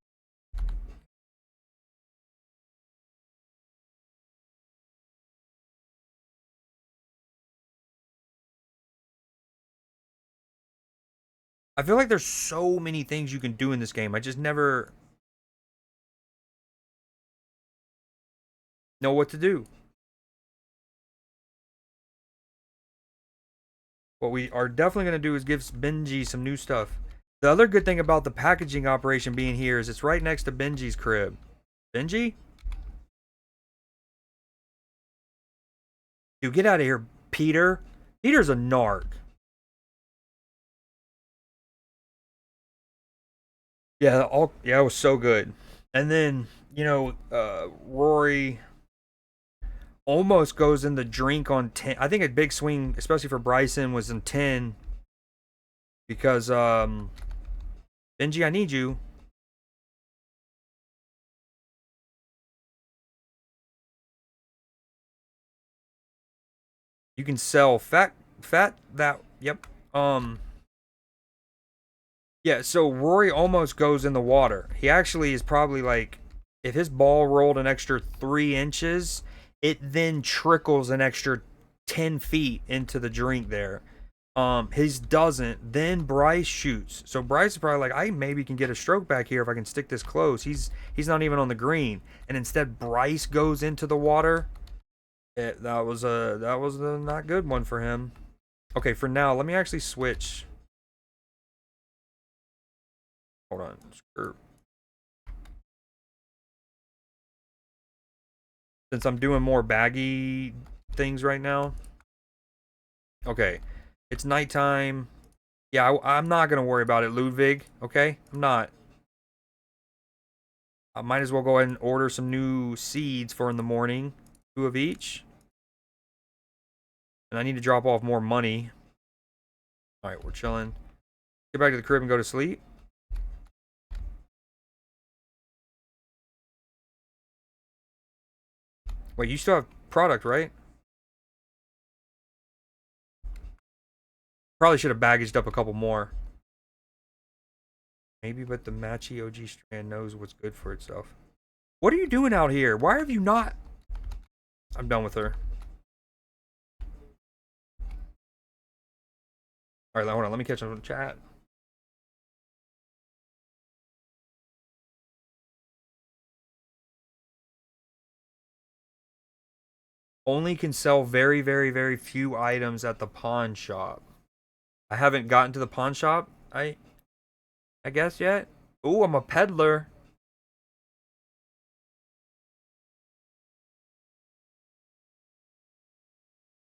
I feel like there's so many things you can do in this game. I just never know what to do. What we are definitely going to do is give Benji some new stuff. The other good thing about the packaging operation being here is it's right next to Benji's crib. Benji? Dude, get out of here, Peter. Peter's a narc. Yeah, it was so good. And then, Rory almost goes in the drink on 10. I think a big swing, especially for Bryson, was in 10 because Benji, I need you. You can sell fat that. Yep. Yeah. So Rory almost goes in the water. He actually is probably like, if his ball rolled an extra 3 inches, it then trickles an extra 10 feet into the drink there. His doesn't. Then Bryce shoots. So Bryce is probably like, I maybe can get a stroke back here if I can stick this close. He's not even on the green, and instead Bryce goes into the water. That was a not good one for him. Okay, for now, let me actually switch. Hold on. Since I'm doing more baggy things right now. Okay, it's nighttime. Yeah, I'm not gonna worry about it, Ludwig. Okay, I'm not. I might as well go ahead and order some new seeds for in the morning, 2 of each. And I need to drop off more money. All right, we're chilling. Get back to the crib and go to sleep. Wait, you still have product, right? Probably should have baggaged up a couple more. Maybe, but the Matchy OG strand knows what's good for itself. What are you doing out here? Why have you not? I'm done with her. All right, hold on. Let me catch up on the chat. Only can sell very, very, very few items at the pawn shop. I haven't gotten to the pawn shop, I guess yet. Ooh, I'm a peddler.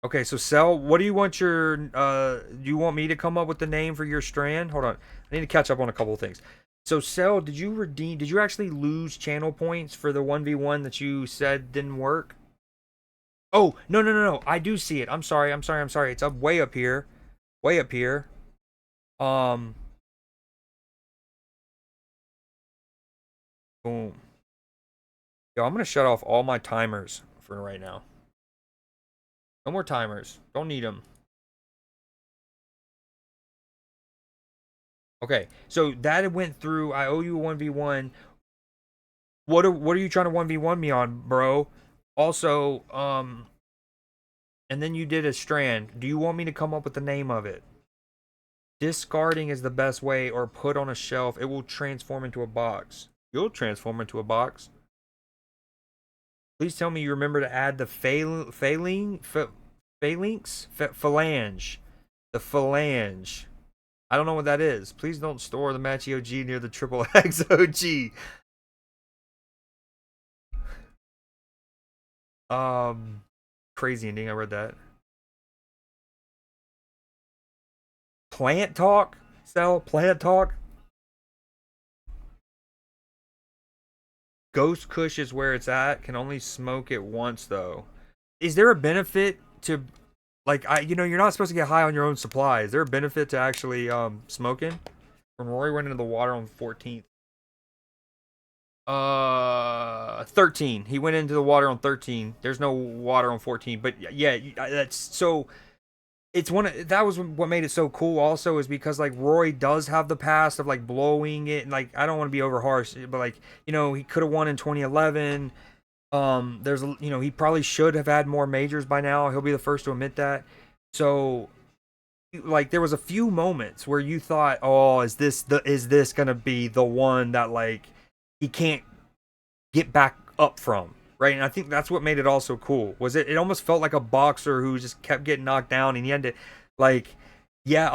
Okay, so sell. What do you want your? Do you want me to come up with the name for your strand? Hold on, I need to catch up on a couple of things. So sell. Did you redeem? Did you actually lose channel points for the 1v1 that you said didn't work? Oh, no, no, no, no. I do see it. I'm sorry. I'm sorry. I'm sorry. It's up way up here. Way up here. Um. Boom. Yo, I'm gonna shut off all my timers for right now. No more timers. Don't need them. Okay, so that went through. I owe you a 1v1. What are you trying to 1v1 me on, bro? Also, and then you did a strand. Do you want me to come up with the name of it? Discarding is the best way, or put on a shelf. It will transform into a box. You'll transform into a box. Please tell me you remember to add the phalanx. The phalange. I don't know what that is. Please don't store the Matchy OG near the triple X OG. Crazy ending. I read that. Plant talk? Sell plant talk? Ghost Kush is where it's at. Can only smoke it once though. Is there a benefit to, like, you're not supposed to get high on your own supply. Is there a benefit to actually smoking? When Rory went into the water on 14th. 13. He went into the water on 13. There's no water on 14, but yeah, that's so. It's that was what made it so cool. Also, is because like Rory does have the past of like blowing it, and like I don't want to be over harsh, but like he could have won in 2011. He probably should have had more majors by now. He'll be the first to admit that. So like there was a few moments where you thought, oh, is this gonna be the one that like he can't get back up from, right? And I think that's what made it all so cool. Was it almost felt like a boxer who just kept getting knocked down, and he had to, like, yeah,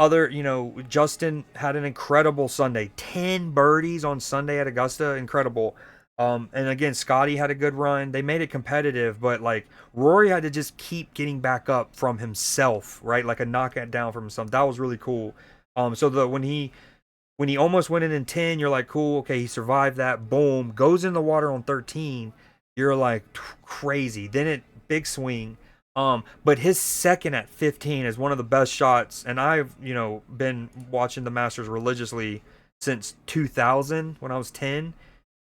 Justin had an incredible Sunday. 10 birdies on Sunday at Augusta, incredible. And again, Scotty had a good run. They made it competitive, but like Rory had to just keep getting back up from himself, right? Like a knockout down from himself. That was really cool. So when he almost went in 10, you're like, cool, okay, he survived that. Boom, goes in the water on 13. You're like, crazy. Then big swing. But his second at 15 is one of the best shots, and I've been watching the Masters religiously since 2000 when I was 10.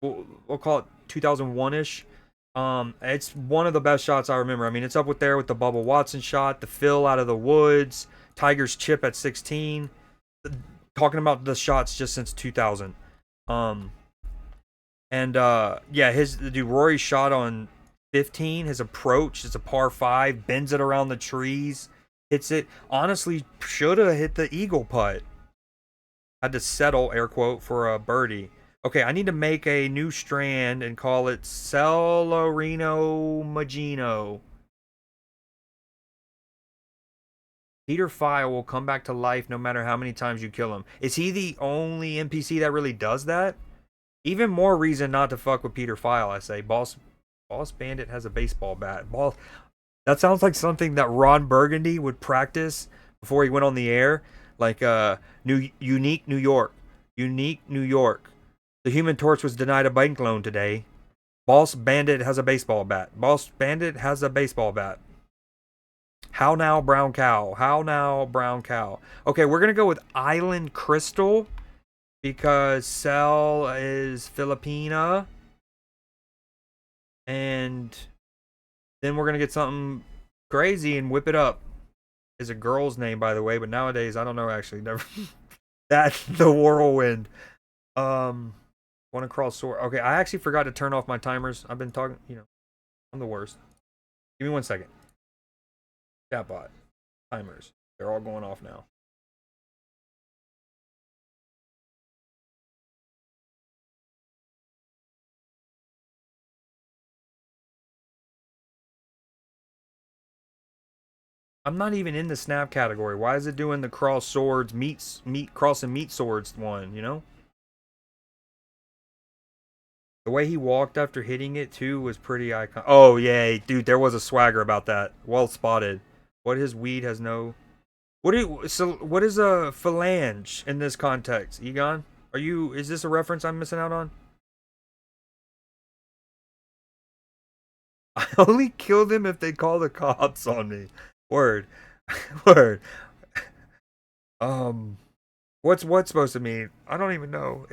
We'll call it 2001 ish. It's one of the best shots I remember. I mean, it's up with there with the Bubba Watson shot, the Phil out of the woods, Tiger's chip at 16. Talking about the shots just since 2000. Um, and yeah, his dude Rory's shot on 15, his approach is a par five, bends it around the trees, hits it. Honestly, should have hit the eagle putt. Had to settle air quote for a birdie. Okay, I need to make a new strand and call it Celerino Magino. Peter File will come back to life no matter how many times you kill him. Is he the only NPC that really does that? Even more reason not to fuck with Peter File, I say. Boss Bandit has a baseball bat. That sounds like something that Ron Burgundy would practice before he went on the air. Like Unique New York. Unique New York. The Human Torch was denied a bank loan today. Boss Bandit has a baseball bat. Boss Bandit has a baseball bat. How now, brown cow? How now, brown cow? Okay, we're gonna go with Island Crystal because Cell is Filipina, and then we're gonna get something crazy and whip it up. Is a girl's name, by the way, but nowadays I don't know actually. Never. That's the whirlwind. Want to crawl sword? Okay, I actually forgot to turn off my timers. I've been talking. I'm the worst. Give me 1 second. Chatbot timers. They're all going off now. I'm not even in the snap category. Why is it doing the cross swords, cross and meat swords one, The way he walked after hitting it too was pretty iconic. Oh yeah, dude, there was a swagger about that. Well spotted. What his weed has no. What is a phalange in this context, Egon? Is this a reference I'm missing out on? I only kill them if they call the cops on me. Word. Word. Um what's supposed to mean? I don't even know.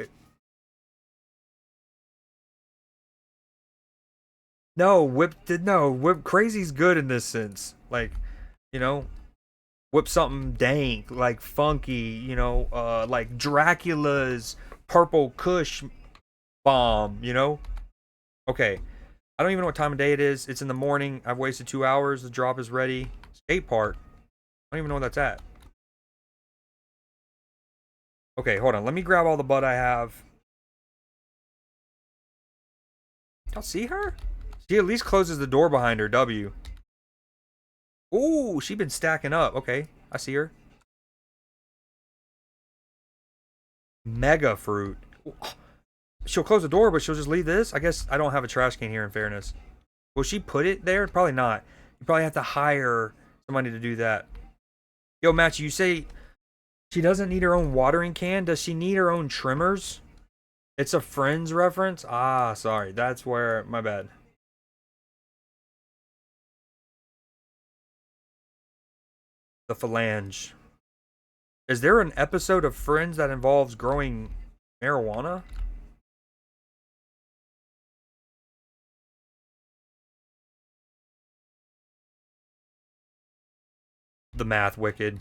Whip crazy's good in this sense. Like, you know, whip something dank, like funky, like Dracula's purple kush bomb. Okay. I don't even know what time of day it is. It's in the morning. I've wasted 2 hours. The drop is ready. Skate park. I don't even know where that's at. Okay, hold on. Let me grab all the butt I have. Y'all see her? She at least closes the door behind her. W. Ooh, she been stacking up. Okay, I see her. Mega fruit. She'll close the door, but she'll just leave this. I guess I don't have a trash can here, in fairness. Will she put it there? Probably not. You probably have to hire somebody to do that. Yo, Matt, you say she doesn't need her own watering can? Does she need her own trimmers? It's a Friends reference? Ah, sorry. That's where... My bad. The phalange. Is there an episode of Friends that involves growing marijuana? The math wicked.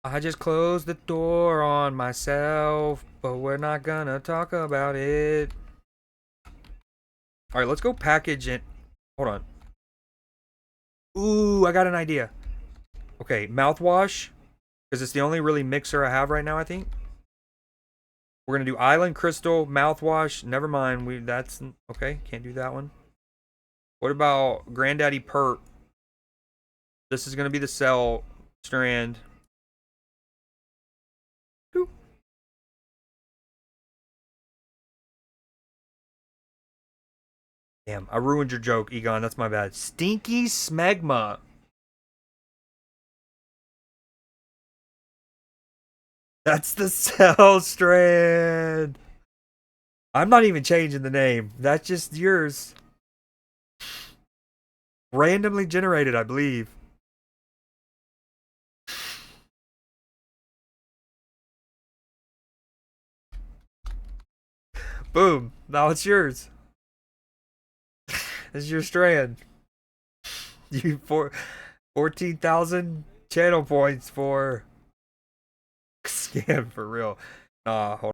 I just closed the door on myself, but we're not gonna talk about it. Alright, let's go package it. Hold on. Ooh, I got an idea. Okay, mouthwash. Because it's the only really mixer I have right now, I think. We're gonna do Island Crystal, mouthwash. Never mind. That's okay, can't do that one. What about Granddaddy Perp? This is gonna be the cell strand. Damn, I ruined your joke, Egon. That's my bad. Stinky Smegma. That's the cell strand. I'm not even changing the name. That's just yours. Randomly generated, I believe. Boom. Now it's yours. It's your strand. You 14,000 channel points for scam for real. Hold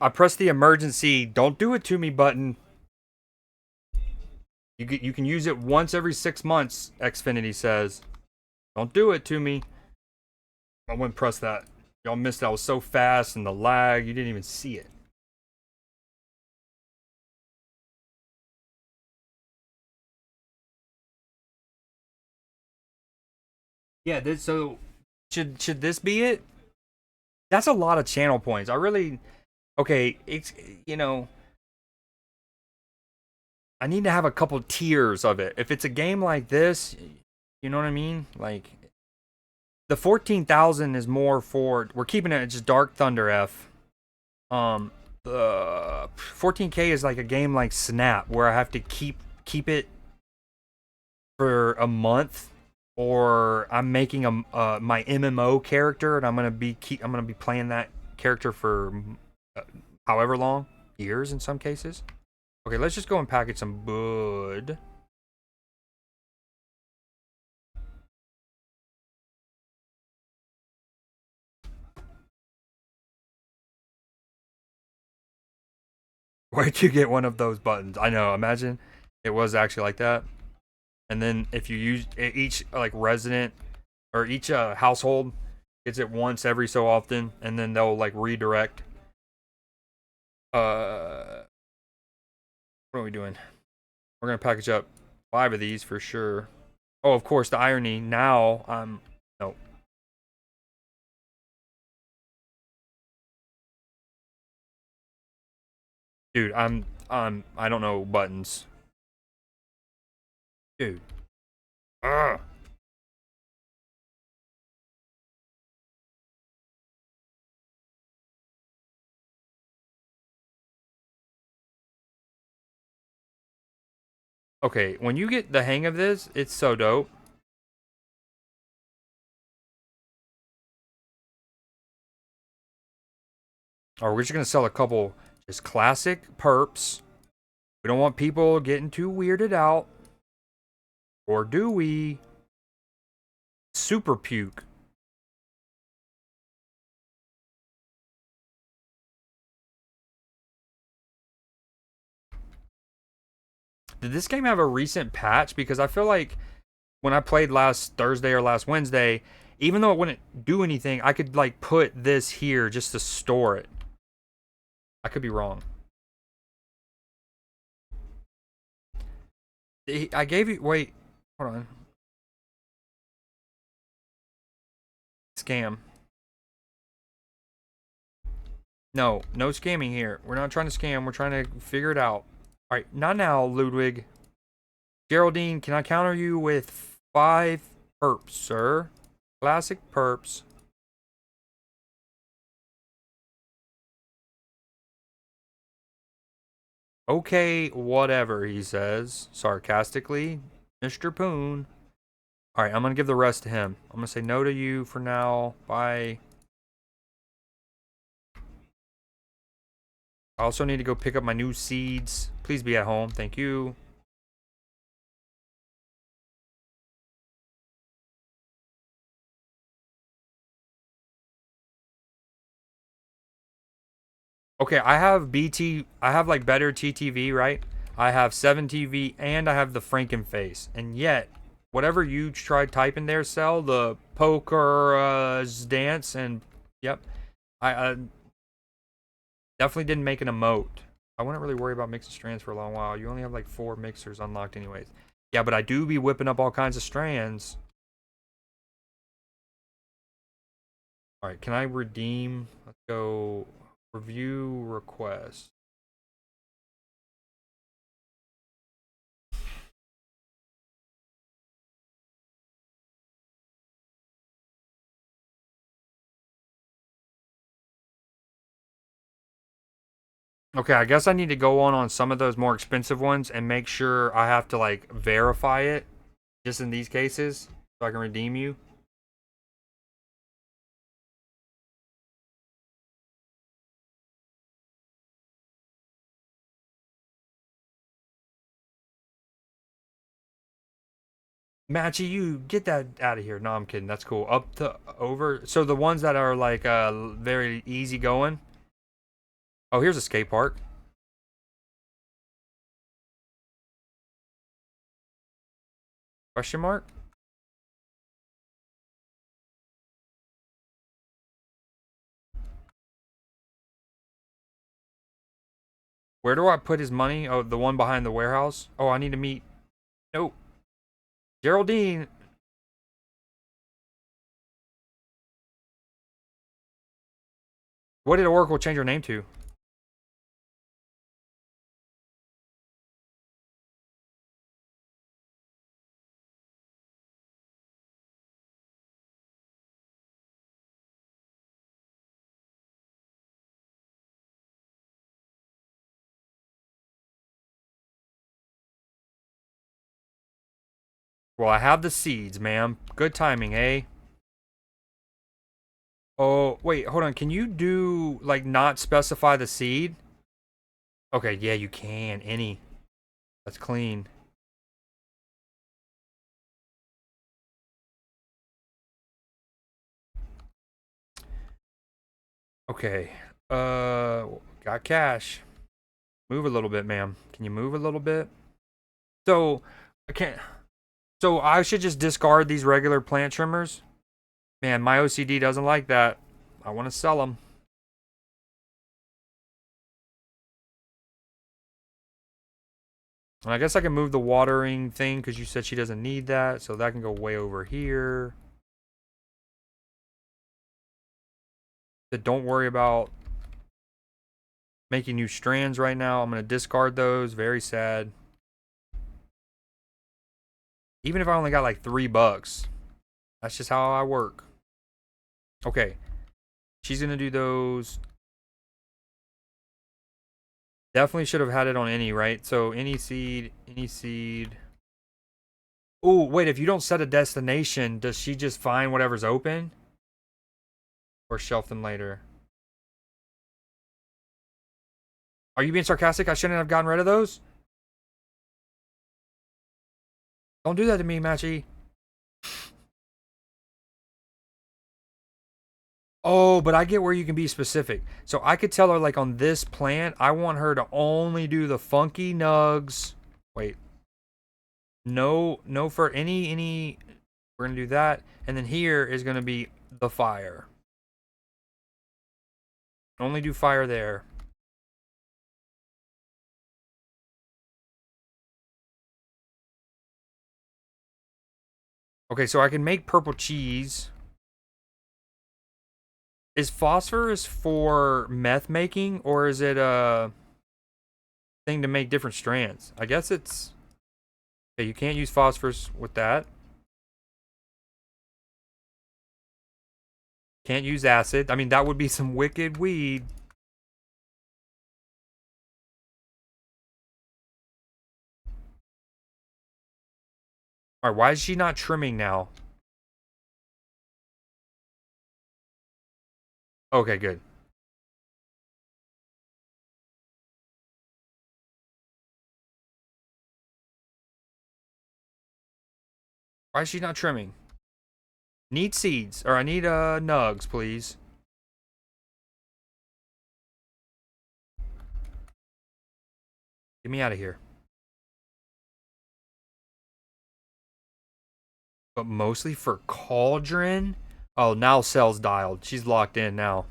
I pressed the emergency don't do it to me button. You can use it once every 6 months, Xfinity says. Don't do it to me. I wouldn't press that. Y'all missed it. I was so fast and the lag, you didn't even see it. Yeah, so should this be it? That's a lot of channel points. I really okay, it's I need to have a couple tiers of it. If it's a game like this, you know what I mean? Like the 14,000 is more for we're keeping it just Dark Thunder F. The 14K is like a game like Snap where I have to keep it for a month, or I'm making my MMO character and I'm gonna be playing that character for however long, years in some cases. Okay, let's just go and package some bud. Where'd you get one of those buttons? I know, imagine it was actually like that. And then if you use each like resident or each household gets it once every so often, and then they'll like redirect. What are we doing? We're gonna package up 5 of these for sure. Oh, of course, the irony. Now I'm no. Dude, I don't know buttons. Dude. Ugh. Okay, when you get the hang of this, it's so dope. Or we're just gonna sell a couple just classic perps. We don't want people getting too weirded out. Or do we? Super puke. Did this game have a recent patch? Because I feel like when I played last Thursday or last Wednesday, even though it wouldn't do anything, I could like put this here just to store it. I could be wrong. I gave you. Wait, hold on. Scam. No, no scamming here. We're not trying to scam. We're trying to figure it out. All right, not now, Ludwig. Geraldine, can I counter you with 5 perps, sir? Classic perps. Okay, whatever, he says, sarcastically. Mr. Poon. Alright, I'm gonna give the rest to him. I'm gonna say no to you for now. Bye. I also need to go pick up my new seeds. Please be at home. Thank you. Okay, I have I have like better TTV, right? I have 7TV and I have the Frankenface. And yet, whatever you tried typing there, Cell, the poker dance and yep. I definitely didn't make an emote. I wouldn't really worry about mixing strands for a long while. You only have like 4 mixers unlocked anyways. Yeah, but I do be whipping up all kinds of strands. All right, can I redeem? Let's go review request. Okay, I guess I need to go on some of those more expensive ones and make sure I have to like verify it just in these cases so I can redeem you. Matchy, you get that out of here. No, I'm kidding. That's cool. Up to over. So the ones that are like very easy going. Oh, here's a skate park. Question mark? Where do I put his money? Oh, the one behind the warehouse. Oh, I need to meet. Nope. Geraldine. What did Oracle change her name to? Well, I have the seeds, ma'am. Good timing, eh? Oh, wait, hold on. Can you do, like, not specify the seed? Okay, yeah, you can. Any. That's clean. Okay. Got cash. Move a little bit, ma'am. Can you move a little bit? So, I can't. So, I should just discard these regular plant trimmers? Man, my OCD doesn't like that. I want to sell them. And I guess I can move the watering thing because you said she doesn't need that. So that can go way over here. But don't worry about making new strands right now. I'm going to discard those. Very sad. Even if I only got like $3. That's just how I work. Okay. She's going to do those. Definitely should have had it on any, right? So any seed, any seed. Oh, wait, if you don't set a destination, does she just find whatever's open? Or shelf them later? Are you being sarcastic? I shouldn't have gotten rid of those? Don't do that to me, Matchy. Oh, but I get where you can be specific. So I could tell her, like, on this plant, I want her to only do the funky nugs. Wait. No, no for any. We're going to do that. And then here is going to be the fire. Only do fire there. Okay, so I can make purple cheese. Is phosphorus for meth making, or is it a thing to make different strands? I guess it's... Okay, you can't use phosphorus with that. Can't use acid. I mean, that would be some wicked weed. Alright, why is she not trimming now? Okay, good. Why is she not trimming? Need seeds. Or I need nugs, please. Get me out of here. But mostly for cauldron? Oh, now cell's dialed. She's locked in now.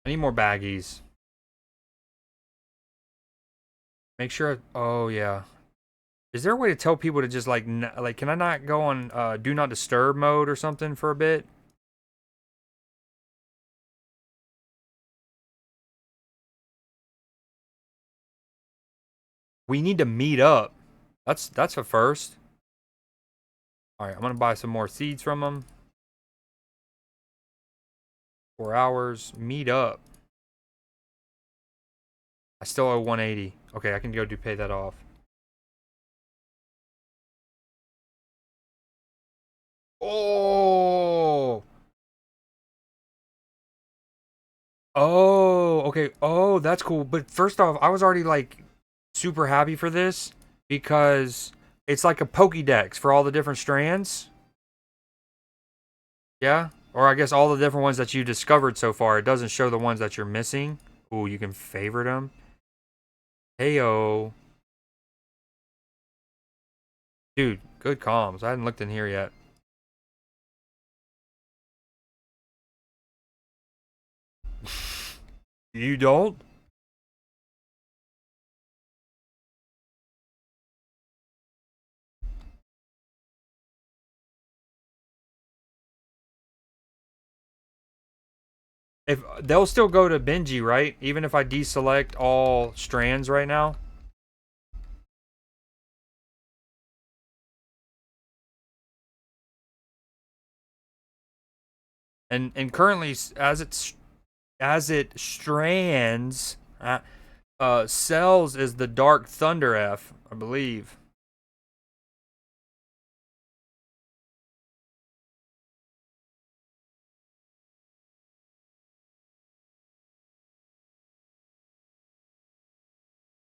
I need more baggies. Make sure. Oh yeah. Is there a way to tell people to just like can I not go on do not disturb mode or something for a bit? We need to meet up. That's a first. All right, I'm gonna buy some more seeds from them. 4 hours. Meet up. I still owe 180. Okay, I can go pay that off. Oh. Oh, okay. Oh, that's cool. But first off, I was already like super happy for this because it's like a Pokédex for all the different strands. Yeah? Or I guess all the different ones that you discovered so far. It doesn't show the ones that you're missing. Ooh, you can favorite them. Heyo. Dude, good comms. I hadn't looked in here yet. You don't? If they'll still go to Benji, right? Even if I deselect all strands right now. And currently as it strands, cells is the Dark Thunder F, I believe.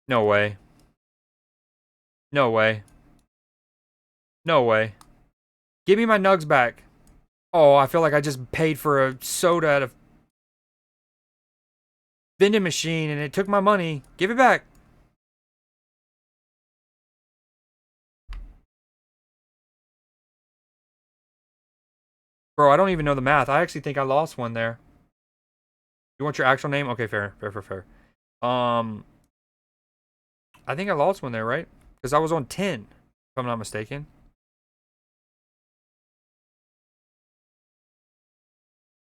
No way. No way. No way. Give me my nugs back. Oh, I feel like I just paid for a soda at a vending machine and it took my money. Give it back. Bro, I don't even know the math. I actually think I lost one there. You want your actual name? Okay, fair, fair, fair, fair. Um, I think I lost one there, right? Because I was on 10, if I'm not mistaken.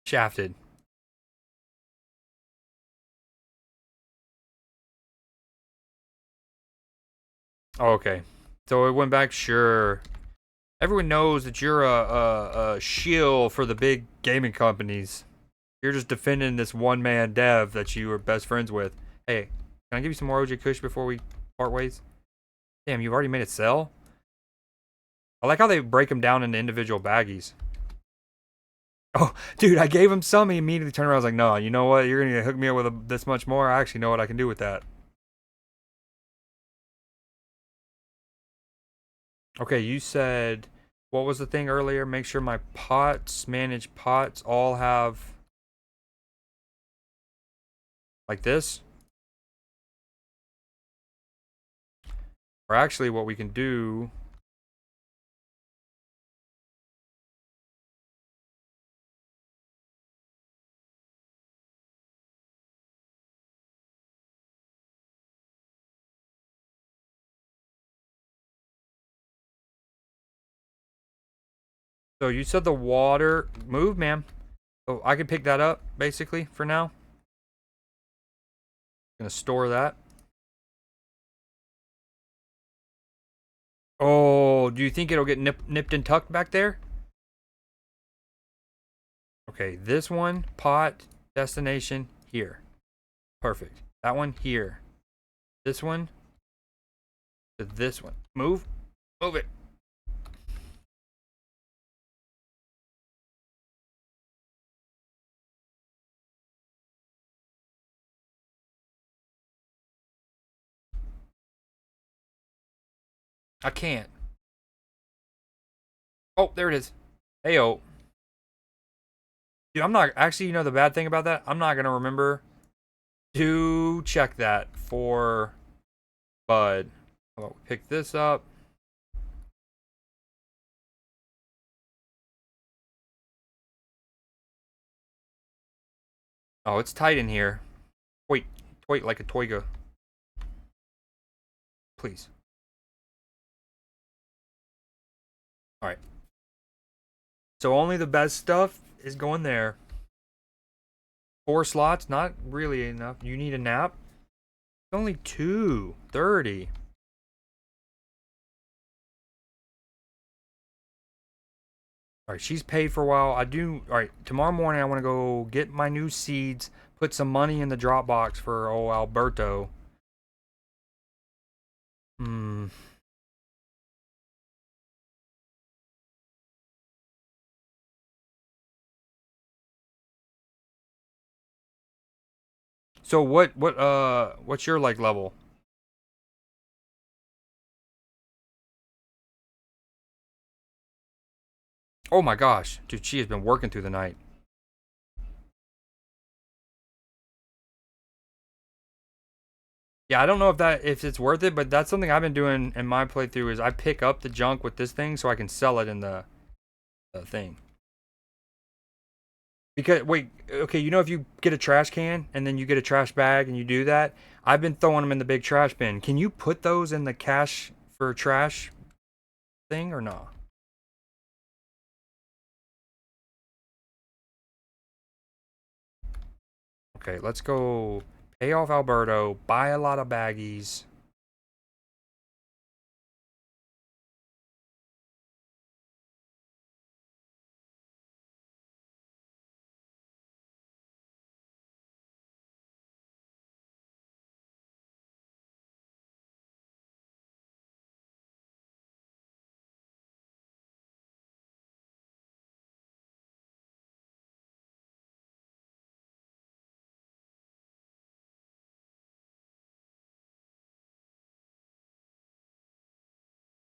Shafted. Oh, okay. So it went back. Sure. Everyone knows that you're a shill for the big gaming companies. You're just defending this one man dev that you were best friends with. Hey, can I give you some more OJ Kush before we part ways? Damn, you've already made it sell? I like how they break them down into individual baggies. Oh, dude, I gave him some. He immediately turned around. I was like, no, you know what? You're going to hook me up with this much more? I actually know what I can do with that. Okay, you said, what was the thing earlier? Make sure my pots, manage pots, all have like this. Or actually, what we can do. So you said the water. Move, ma'am. So I can pick that up, basically, for now. Gonna store that. Oh, do you think it'll get nipped and tucked back there? Okay, this one, pot, destination, here. Perfect. That one, here. This one, to this one. Move. Move it. I can't. Oh, there it is. Heyo. Dude, I'm not, actually, you know the bad thing about that? I'm not gonna remember to check that for Bud. How about we pick this up? Oh, it's tight in here. Wait, wait, like a toiga. Please. All right. So only the best stuff is going there. 4 slots, not really enough. You need a nap? Only 2:30. All right, she's paid for a while. I do. All right, tomorrow morning I want to go get my new seeds, put some money in the Dropbox for old Alberto. Hmm. So what's your like level? Oh my gosh, dude, she has been working through the night. Yeah, I don't know if it's worth it, but that's something I've been doing in my playthrough is I pick up the junk with this thing so I can sell it in the thing. Because wait, okay, you know if you get a trash can and then you get a trash bag and you do that, I've been throwing them in the big trash bin. Can you put those in the cash for trash thing or not? Okay, let's go pay off Alberto, buy a lot of baggies.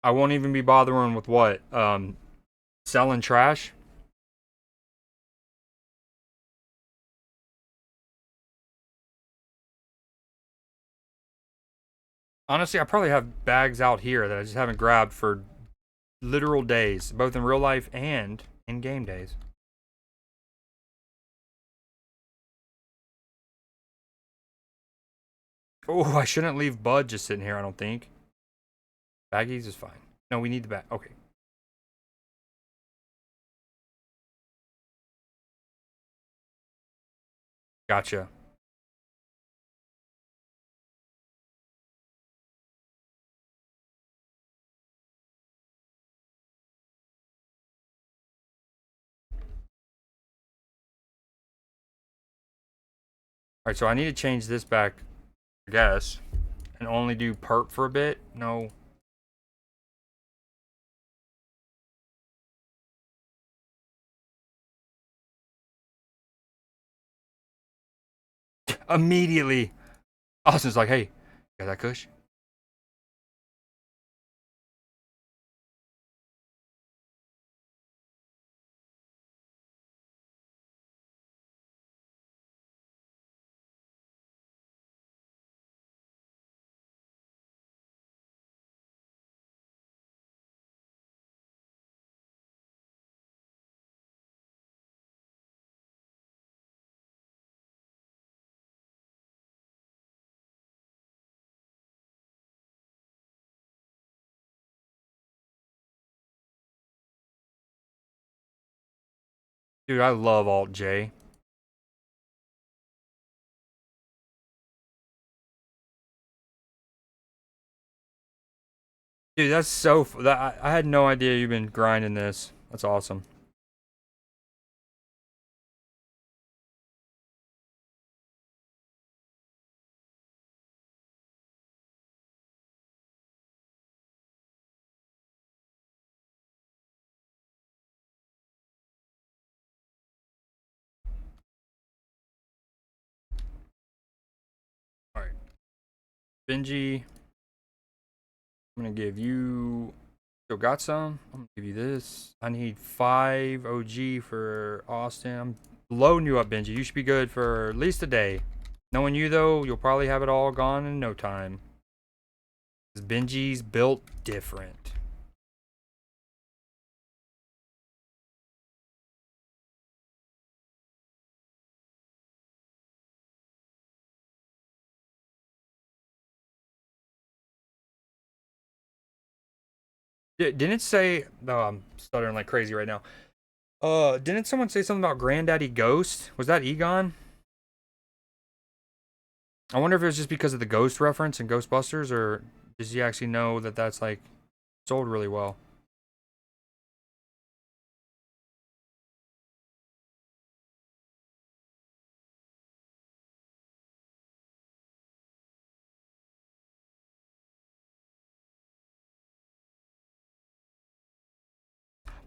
I won't even be bothering with what? Selling trash? Honestly, I probably have bags out here that I just haven't grabbed for literal days, both in real life and in game days. Oh, I shouldn't leave Bud just sitting here, I don't think. Baggies is fine. No, we need the bag. Okay. Gotcha. Alright, so I need to change this back, I guess, and only do perp for a bit. No. Immediately. Austin's like, hey, got that kush? Dude, I love Alt J. Dude, that's so. I had no idea you've been grinding this. That's awesome. Alright. Benji, I'm gonna give you. Yo, got some? I'm gonna give you this. I need 5 OG for Austin. I'm loading you up, Benji. You should be good for at least a day. Knowing you, though, you'll probably have it all gone in no time. 'Cause Benji's built different. Didn't it say? Oh, I'm stuttering like crazy right now. Didn't someone say something about Granddaddy Ghost? Was that Egon? I wonder if it was just because of the ghost reference in Ghostbusters, or does he actually know that that's like sold really well?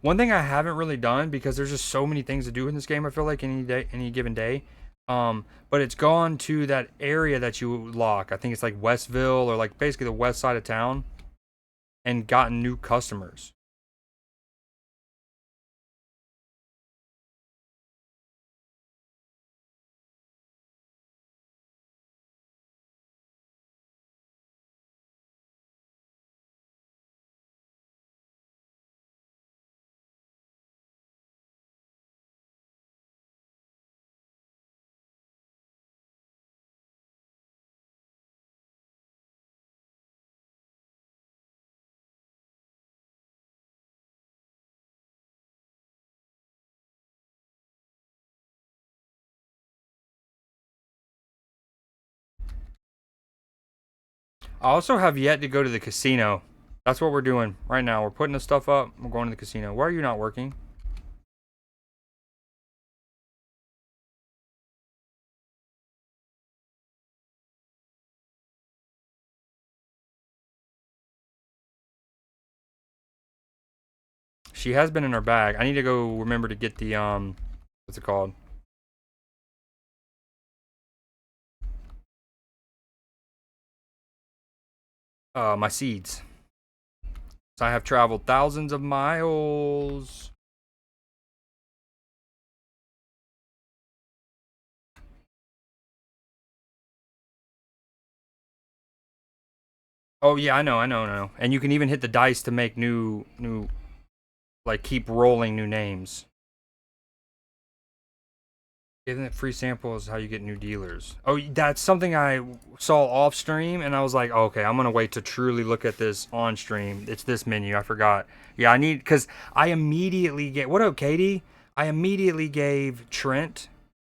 One thing I haven't really done because there's just so many things to do in this game. I feel like any day, any given day. But it's gone to that area that you lock. I think it's like Westville or like basically the west side of town, and gotten new customers. I also have yet to go to the casino. That's what we're doing right now. We're putting the stuff up. We're going to the casino. Why are you not working? She has been in her bag. I need to go remember to get the what's it called? My seeds. So I have traveled thousands of miles. Oh yeah, I know. And you can even hit the dice to make new like keep rolling new names. Giving it free samples is how you get new dealers. Oh, that's something I saw off stream, and I was like, okay, I'm gonna wait to truly look at this on stream. It's this menu. I forgot. Yeah, I need because I immediately get what up, Katie? I immediately gave Trent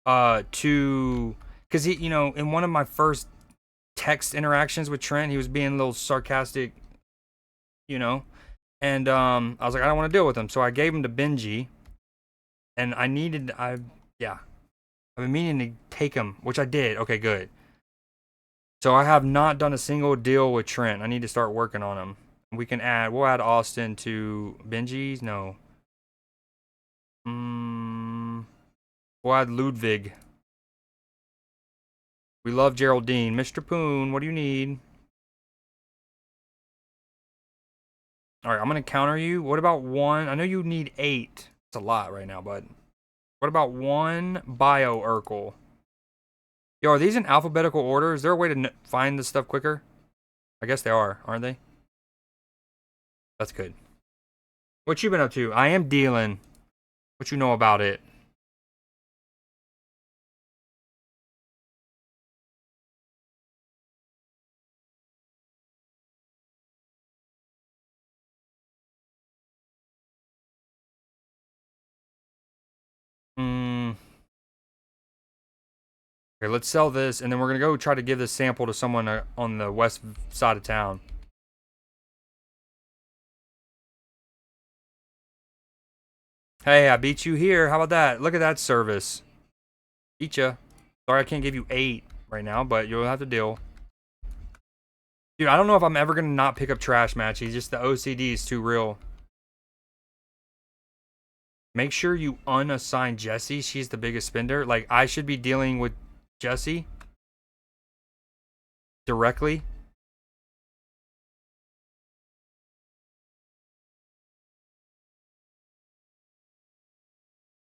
to because he, in one of my first text interactions with Trent, he was being a little sarcastic, you know, and I was like, I don't want to deal with him, so I gave him to Benji, and yeah, I've been meaning to take him, which I did. Okay, good. So I have not done a single deal with Trent. I need to start working on him. We'll add Austin to Benji's. No. Mm, we'll add Ludwig. We love Geraldine. Mr. Poon, what do you need? All right, I'm going to counter you. What about one? I know you need 8. It's a lot right now, bud. What about one Bio Urkel? Yo, are these in alphabetical order? Is there a way to find this stuff quicker? I guess they are, aren't they? That's good. What you been up to? I am dealing. What you know about it? Hmm. Okay, let's sell this, and then we're gonna go try to give this sample to someone on the west side of town. Hey, I beat you here. How about that? Look at that service. Beat ya. Sorry, I can't give you 8 right now, but you'll have to deal. Dude, I don't know if I'm ever gonna not pick up trash matches. Just the OCD is too real. Make sure you unassign Jessie. She's the biggest spender. Like, I should be dealing with Jessie directly.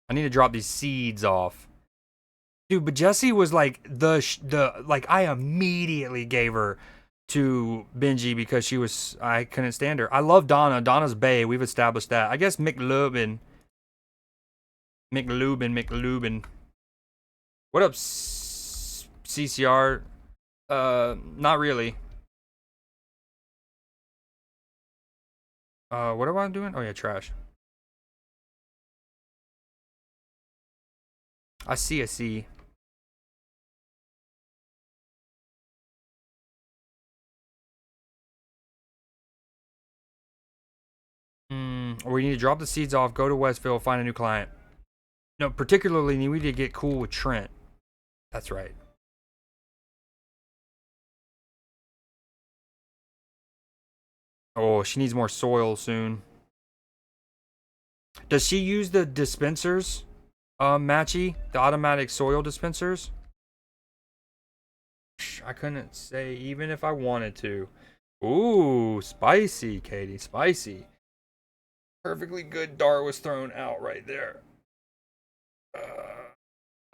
I need to drop these seeds off. Dude, but Jessie was like the like I immediately gave her to Benji because I couldn't stand her. I love Donna. Donna's bae. We've established that. I guess McLubin. What up, CCR? Not really. What am I doing? Oh yeah, trash. I see, I see. We need to drop the seeds off, go to Westville, find a new client. No, particularly we need to get cool with Trent. That's right. Oh, she needs more soil soon. Does she use the dispensers, Matchy? The automatic soil dispensers? I couldn't say even if I wanted to. Ooh, spicy, Katie, spicy. Perfectly good dart was thrown out right there.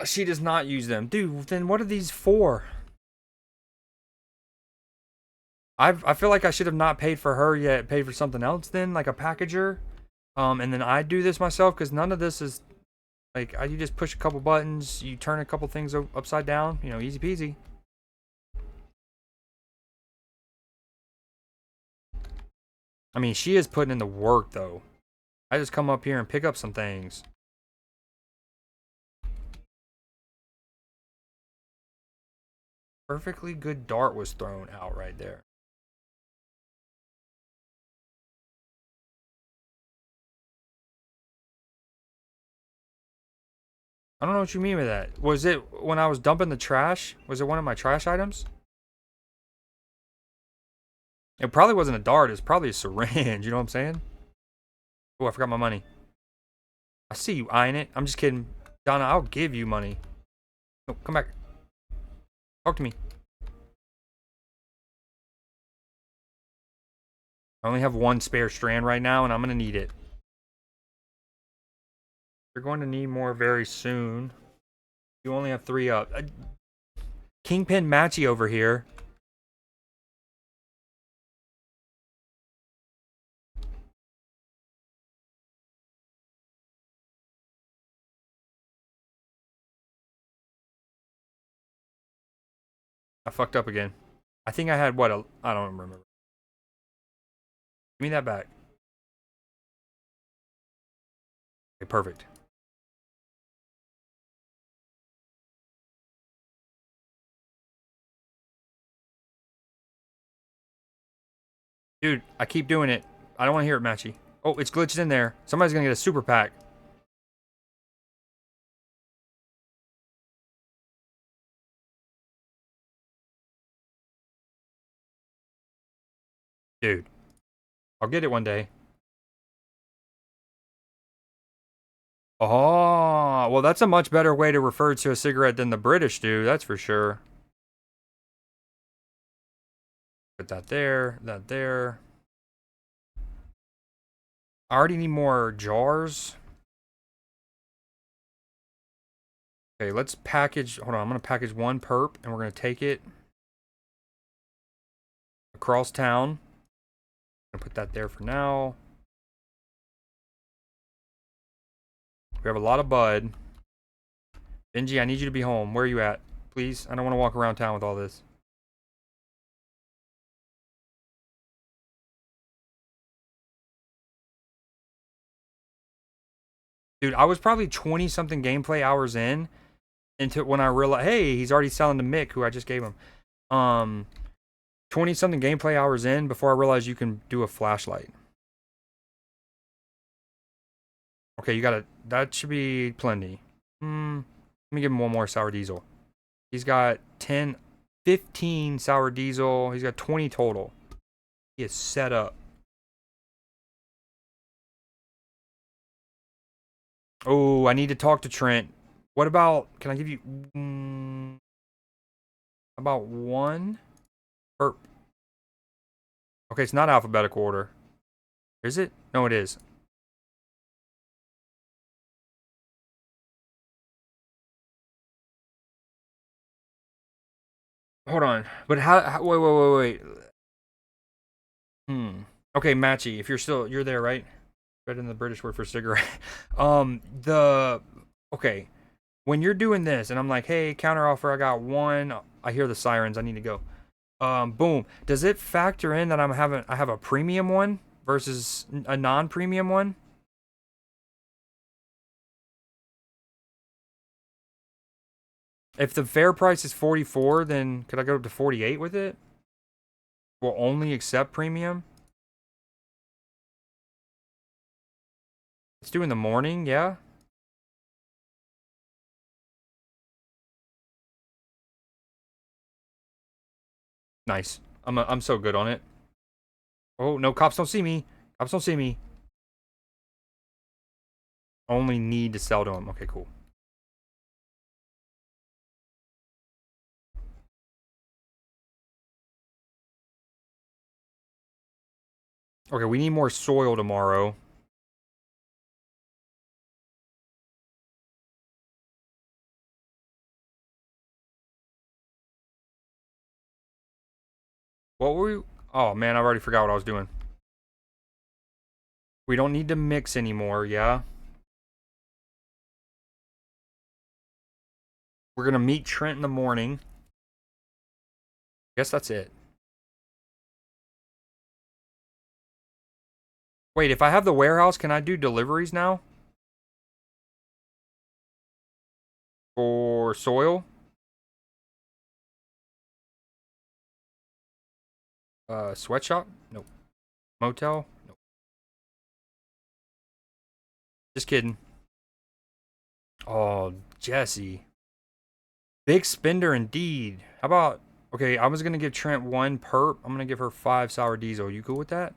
She does not use them. Dude, then what are these for? I feel like I should have not paid for her yet, paid for something else then, like a packager. And then I do this myself because none of this is like you just push a couple buttons, you turn a couple things upside down, you know, easy peasy. I mean, she is putting in the work though. I just come up here and pick up some things. Perfectly good dart was thrown out right there. I don't know what you mean by that. Was it when I was dumping the trash? Was it one of my trash items? It probably wasn't a dart. It's probably a syringe. You know what I'm saying? Oh, I forgot my money. I see you eyeing it. I'm just kidding. Donna, I'll give you money. No, come back. Talk to me. I only have one spare strand right now, and I'm going to need it. You're going to need more very soon. You only have 3 up. Kingpin Matchy over here. I fucked up again. I think I had what? I don't remember. Give me that back. Okay, perfect. Dude, I keep doing it. I don't want to hear it, Matchy. Oh, it's glitched in there. Somebody's going to get a super pack. Dude, I'll get it one day. Oh, well, that's a much better way to refer to a cigarette than the British do. That's for sure. Put that there, that there. I already need more jars. Okay, let's package. Hold on, I'm going to package 1 perp, and we're going to take it across town. I'm going to put that there for now. We have a lot of bud. Benji, I need you to be home. Where are you at? Please, I don't want to walk around town with all this. Dude, I was probably 20-something gameplay hours in into when I realized, hey, he's already selling to Mick, who I just gave him. 20-something gameplay hours in before I realized you can do a flashlight. Okay, you got it. That should be plenty. Let me give him 1 more sour diesel. He's got 10, 15 sour diesel. He's got 20 total. He is set up. Oh, I need to talk to Trent. What about, can I give you, about 1? Or, okay, it's not alphabetical order. Is it? No, it is. Hold on. But wait. Okay, Matchy, if you're there, right? Better than the British word for cigarette. Okay. When you're doing this and I'm like, hey, counter offer, I got 1. I hear the sirens, I need to go. Boom. Does it factor in that I have a premium one? versus a non-premium one? If the fair price is 44, then could I go up to 48 with it? Will only accept premium? Let's do in the morning, yeah? Nice. I'm so good on it. Oh, no, cops don't see me. Cops don't see me. Only need to sell to them. Okay, cool. Okay, we need more soil tomorrow. What were we... Oh, man, I already forgot what I was doing. We don't need to mix anymore, yeah? We're gonna meet Trent in the morning. Guess that's it. Wait, if I have the warehouse, can I do deliveries now? For soil? Sweatshop? Nope. Motel? Nope. Just kidding. Oh, Jesse. Big spender indeed. How about... Okay, I was gonna give Trent 1 perp. I'm gonna give her 5 sour diesel. You cool with that?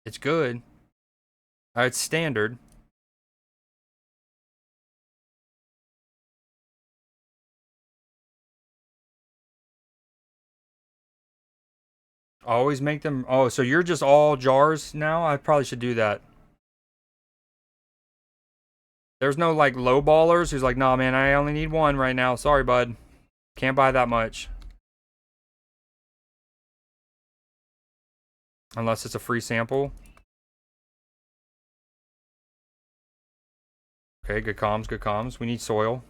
It's good. It's standard. Always make them... Oh, so you're just all jars now? I probably should do that. There's no, like, low ballers who's like, nah, man, I only need 1 right now. Sorry, bud. Can't buy that much. Unless it's a free sample. Okay, good comms, good comms. We need soil.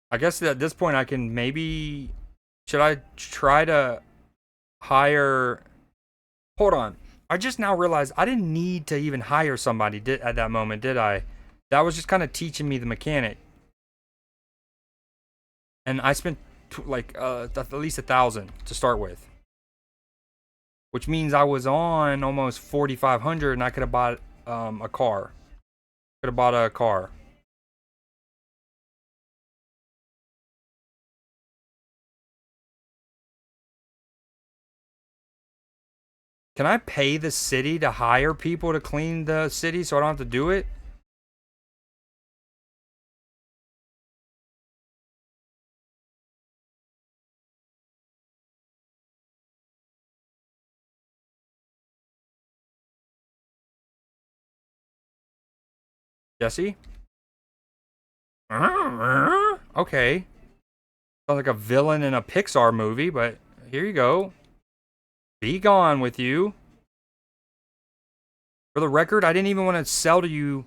I guess at this point I can maybe... Should I try to hire... Hold on. I just now realized I didn't need to even hire somebody at that moment, did I? That was just kind of teaching me the mechanic. And I spent like at least 1,000 to start with. Which means I was on almost 4,500 and I could have bought a car. Could have bought a car. Can I pay the city to hire people to clean the city so I don't have to do it? Jesse? Okay. Sounds like a villain in a Pixar movie, but here you go. Be gone with you. For the record, I didn't even want to sell to you.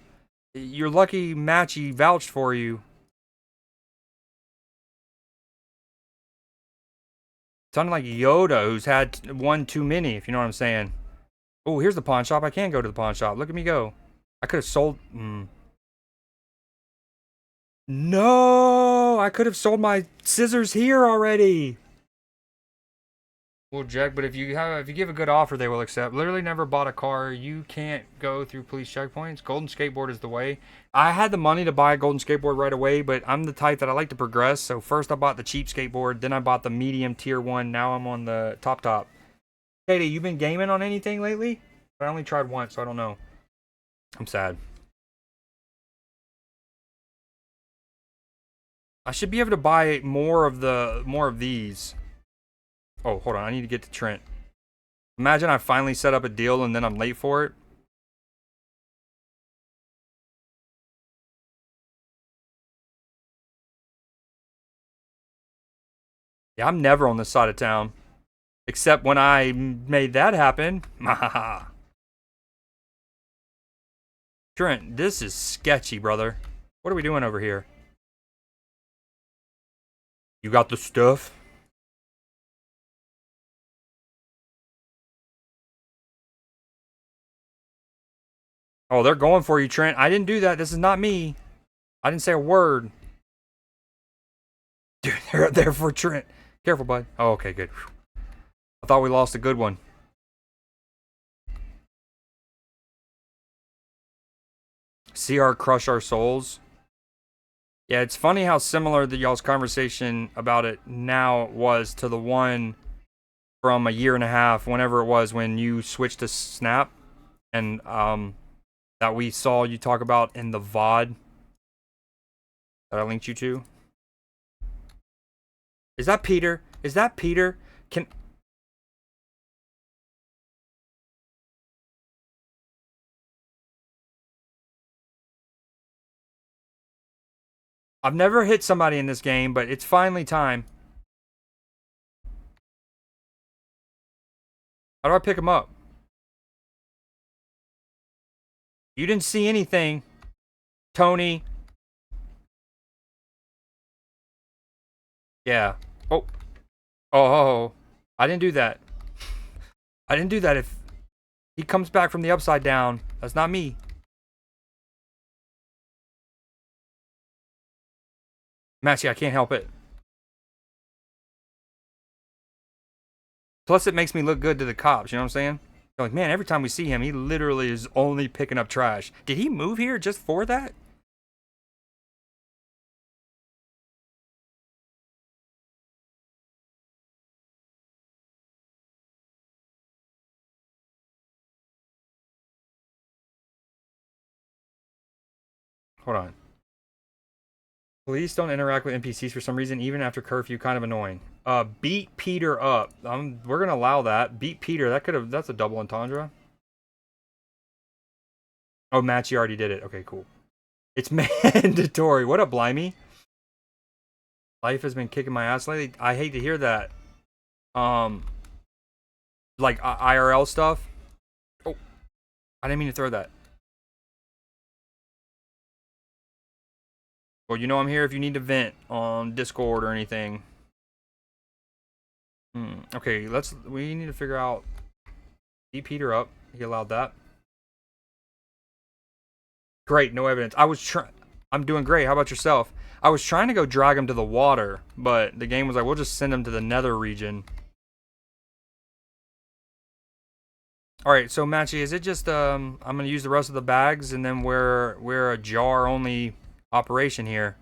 Your lucky Matchy vouched for you. Sounded like Yoda, who's had 1 too many, if you know what I'm saying. Oh, here's the pawn shop. I can go to the pawn shop. Look at me go. I could have sold... No! I could have sold my scissors here already. Well, Jack, but if you give a good offer, they will accept. Literally never bought a car. You can't go through police checkpoints. Golden skateboard is the way. I had the money to buy a golden skateboard right away, but I'm the type that I like to progress. So first I bought the cheap skateboard, then I bought the medium tier 1. Now I'm on the top. Katie, you been gaming on anything lately? I only tried once, so I don't know. I'm sad. I should be able to buy more of these. Oh, hold on. I need to get to Trent. Imagine I finally set up a deal and then I'm late for it. Yeah, I'm never on this side of town. Except when I made that happen. Trent, this is sketchy, brother. What are we doing over here? You got the stuff? Oh, they're going for you, Trent. I didn't do that. This is not me. I didn't say a word. Dude, they're there for Trent. Careful, bud. Oh, okay, good. I thought we lost a good one. See our crush our souls. Yeah, it's funny how similar the y'all's conversation about it now was to the one from a year and a half, whenever it was when you switched to Snap, and that we saw you talk about in the VOD that I linked you to. Is that Peter? Is that Peter? Can I've never hit somebody in this game, but it's finally time. How do I pick him up? You didn't see anything, Tony. Yeah. Oh. Oh. I didn't do that. I didn't do that. If he comes back from the upside down, that's not me. Matchy, I can't help it. Plus, it makes me look good to the cops. You know what I'm saying? They're like, man, every time we see him, he literally is only picking up trash. Did he move here just for that? Hold on. Police don't interact with NPCs for some reason, even after curfew. Kind of annoying. Beat Peter up. We're gonna allow that. Beat Peter. That's a double entendre. Oh, Matchy already did it. Okay, cool. It's mandatory. What up, Blimey? Life has been kicking my ass lately. I hate to hear that. Um, like IRL stuff. Oh, I didn't mean to throw that. Well, you know I'm here if you need to vent on Discord or anything. Okay, we need to figure out. Beat Peter up. He allowed that. Great, no evidence. I'm doing great. How about yourself? I was trying to go drag him to the water, but the game was like, we'll just send him to the nether region. Alright, so Matchy, is it just I'm gonna use the rest of the bags and then we're a jar only operation here?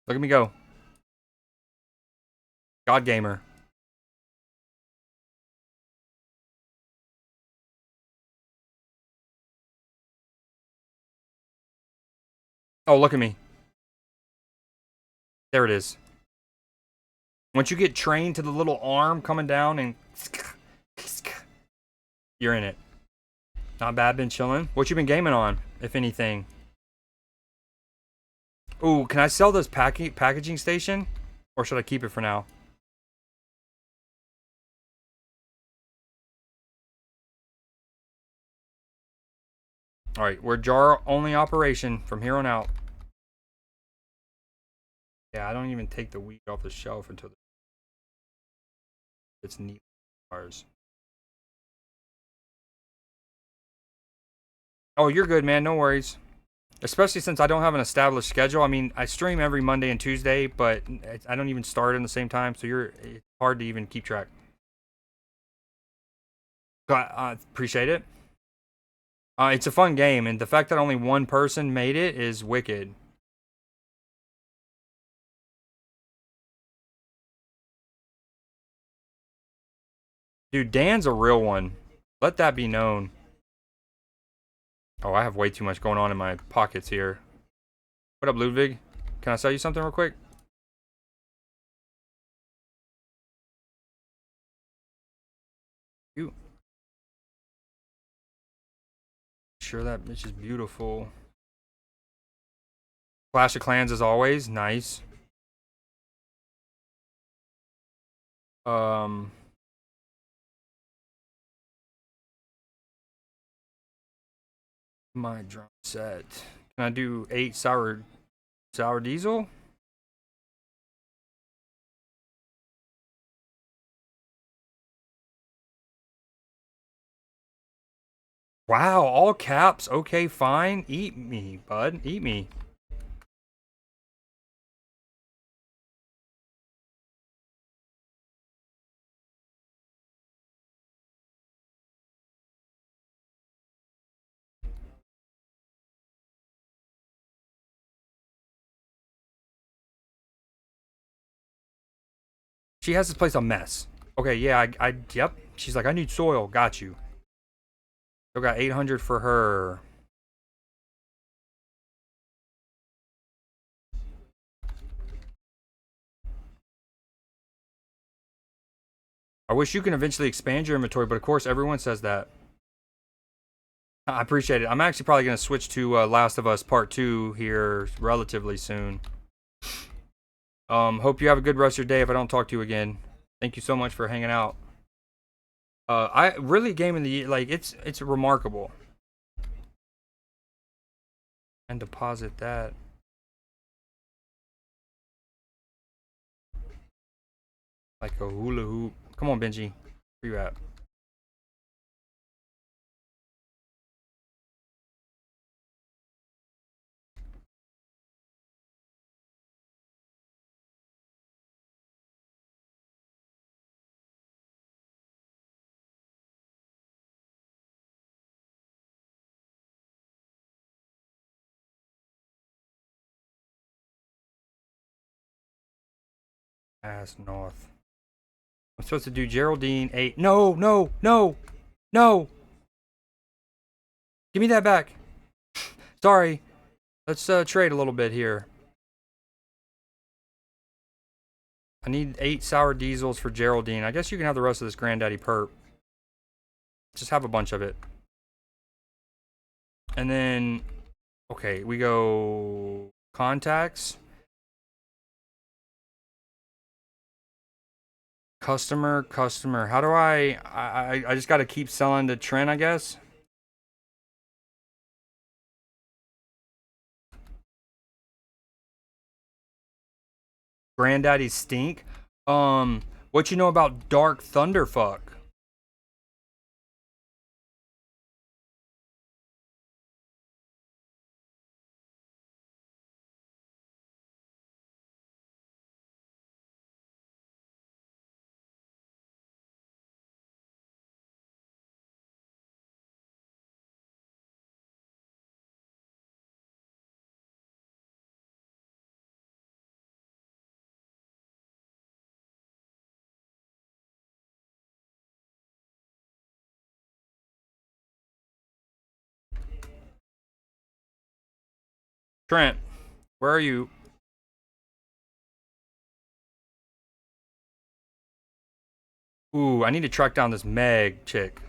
Look at me go. God gamer. Oh, look at me. There it is. Once you get trained to the little arm coming down and you're in it. Not bad, been chilling. What you been gaming on, if anything? Ooh, can I sell this packaging station? Or should I keep it for now? Alright, we're jar only operation from here on out. Yeah, I don't even take the wheat off the shelf until it's neat bars. Oh, you're good, man. No worries. Especially since I don't have an established schedule. I mean, I stream every Monday and Tuesday, but I don't even start in the same time, so it's hard to even keep track. I appreciate it. It's a fun game, and the fact that only one person made it is wicked. Dude, Dan's a real one. Let that be known. Oh, I have way too much going on in my pockets here. What up, Ludwig? Can I sell you something real quick? You sure that bitch is beautiful. Clash of Clans as always, nice. Um, my drum set. Can I do 8 sour diesel? Wow, all caps. Okay, fine. Eat me, bud. Eat me. She has this place a mess. Okay, yeah, yep. She's like, I need soil. Got you. Still got 800 for her. I wish you can eventually expand your inventory, but of course everyone says that. I appreciate it. I'm actually probably going to switch to Last of Us Part 2 here relatively soon. Hope you have a good rest of your day if I don't talk to you again. Thank you so much for hanging out. I really game in the year, like it's remarkable. And deposit that. Like a hula hoop. Come on, Benji. Where you at? Ass north. I'm supposed to do Geraldine 8. No, no, no, no. Give me that back. Sorry. Let's trade a little bit here. I need 8 sour diesels for Geraldine. I guess you can have the rest of this granddaddy perp. Just have a bunch of it. And then, okay, we go contacts. Customer. How do I just got to keep selling to Trent, I guess. Granddaddy stink. What you know about Dark Thunderfuck? Trent, where are you? Ooh, I need to track down this Meg chick.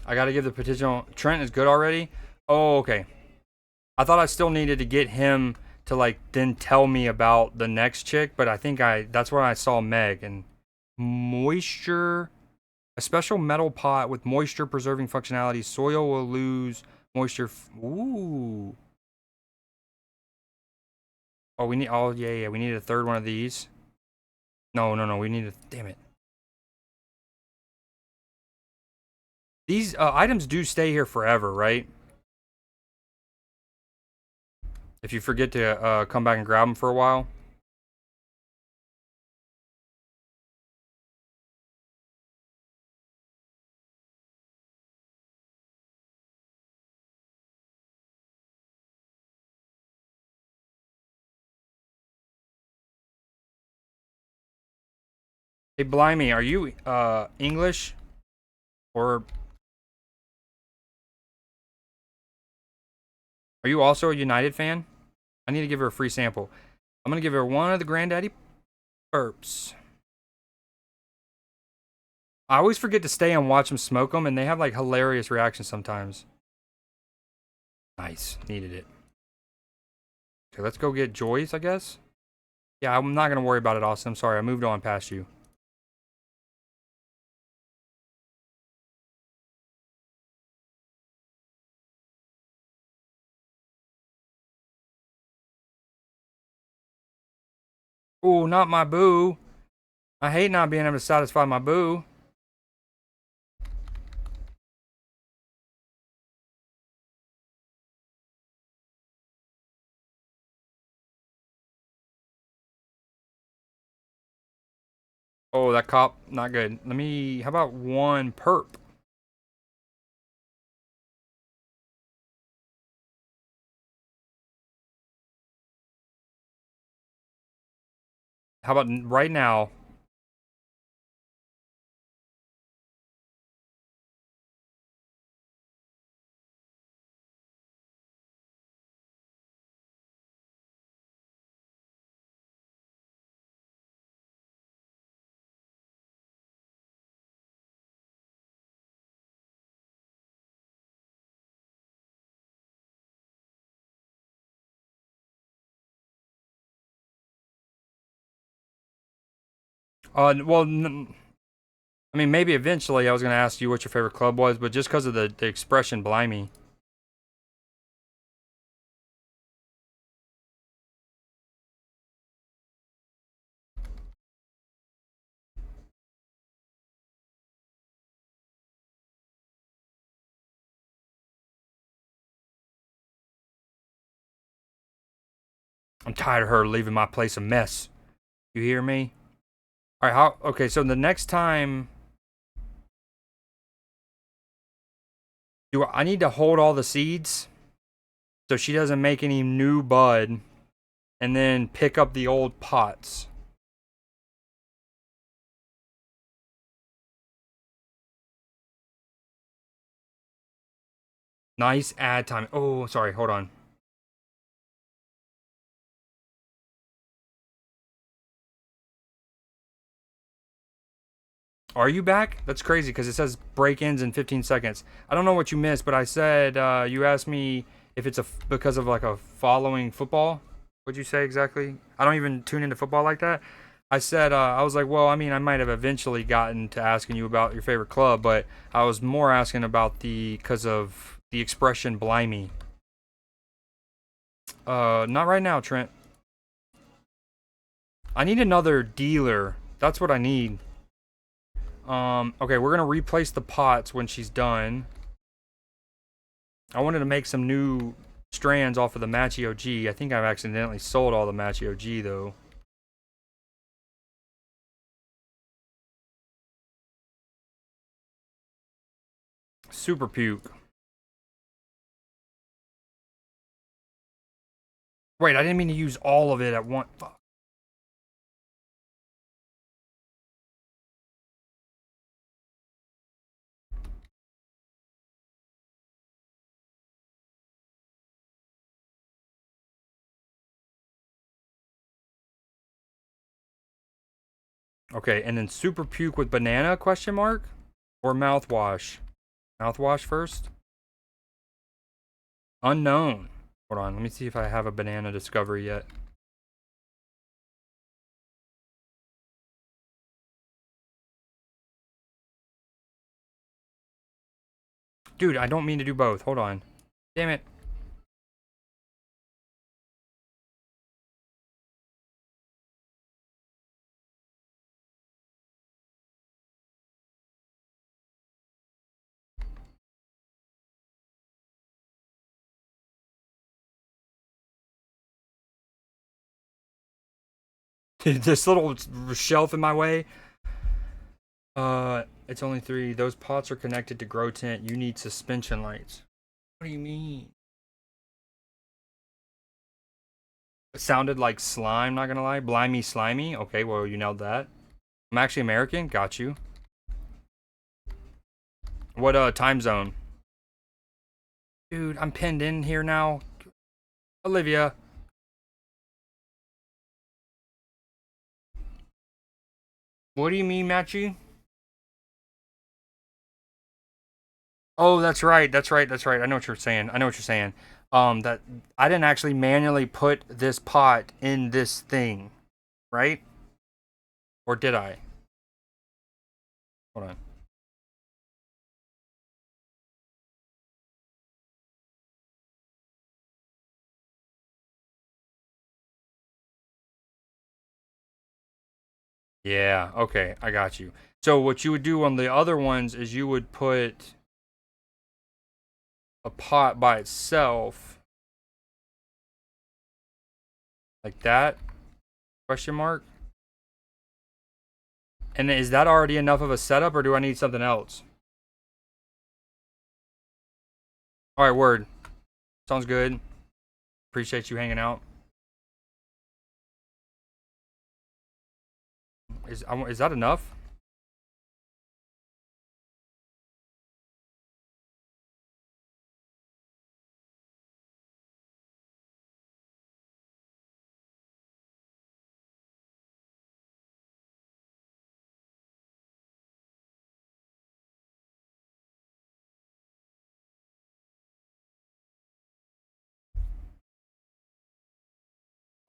I gotta give the petition. Trent is good already? Oh, okay. I thought I still needed to get him to like then tell me about the next chick, but I think that's where I saw Meg and moisture. A special metal pot with moisture preserving functionality. Soil will lose moisture. Ooh. Oh, we need. Oh, yeah. We need a third one of these. No. We need a. Damn it. These items do stay here forever, right? If you forget to come back and grab them for a while. Hey, Blimey, are you English or are you also a United fan? I need to give her a free sample. I'm gonna give her one of the Granddaddy burps. I always forget to stay and watch them smoke them, and they have like hilarious reactions sometimes. Nice, needed it. Okay, let's go get Joy's, I guess. Yeah, I'm not gonna worry about it, Austin. I'm sorry, I moved on past you. Ooh, not my boo. I hate not being able to satisfy my boo. Oh, that cop, not good. Let me, how about one perp? How about right now? Well, I mean, maybe eventually I was gonna ask you what your favorite club was, but just because of the expression "blimey." I'm tired of her leaving my place a mess. You hear me? All right, how? Okay, so the next time, do I need to hold all the seeds so she doesn't make any new bud, and then pick up the old pots. Nice ad time. Oh, sorry. Hold on. Are you back? That's crazy because it says break ends in 15 seconds. I don't know what you missed, but I said you asked me if it's because of like a following football. What'd you say exactly? I don't even tune into football like that. I said I was like, well, I mean, I might have eventually gotten to asking you about your favorite club, but I was more asking about the because of the expression "blimey." Not right now, Trent. I need another dealer. That's what I need. Okay, we're gonna replace the pots when she's done. I wanted to make some new strands off of the Machio G. I think I've accidentally sold all the Machio G though. Super puke. Wait, I didn't mean to use all of it at once. Fuck. Okay, and then super puke with banana question mark? Or mouthwash? Mouthwash first? Unknown. Hold on, let me see if I have a banana discovery yet. Dude, I don't mean to do both. Hold on. Damn it. This little shelf in my way. It's only 3. Those pots are connected to grow tent. You need suspension lights. What do you mean? It sounded like slime, not gonna lie. Blimey slimy. Okay, well, you nailed that. I'm actually American. Got you. What time zone? Dude, I'm pinned in here now. Olivia. What do you mean, Matchy? Oh, that's right. That's right. That's right. I know what you're saying. I know what you're saying. That I didn't actually manually put this pot in this thing, right? Or did I? Hold on. Yeah, okay, I got you. So what you would do on the other ones is you would put a pot by itself like that, question mark. And is that already enough of a setup or do I need something else? All right, word. Sounds good. Appreciate you hanging out. Is that enough?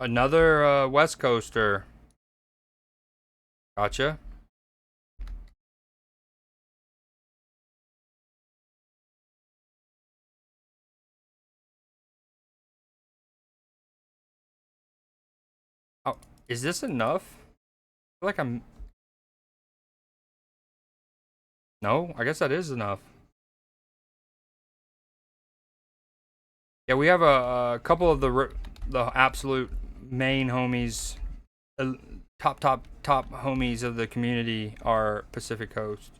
Another West Coaster. Gotcha. Oh, is this enough? I feel like I'm... No, I guess that is enough. Yeah, we have a couple of the absolute main homies, uh, top homies of the community are Pacific Coast.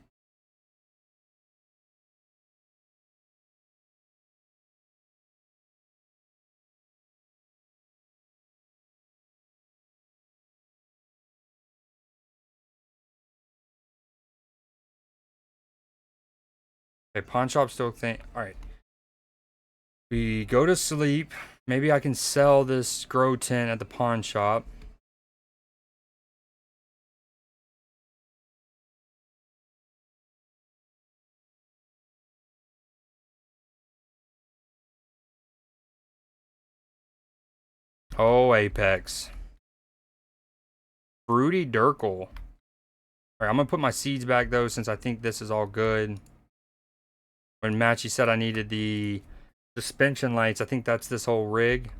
Okay, pawn shop still think. All right, we go to sleep. Maybe I can sell this grow tent at the pawn shop. Oh, Apex. Fruity Durkle. All right, I'm gonna put my seeds back though, since I think this is all good. When Matchy said I needed the suspension lights, I think that's this whole rig.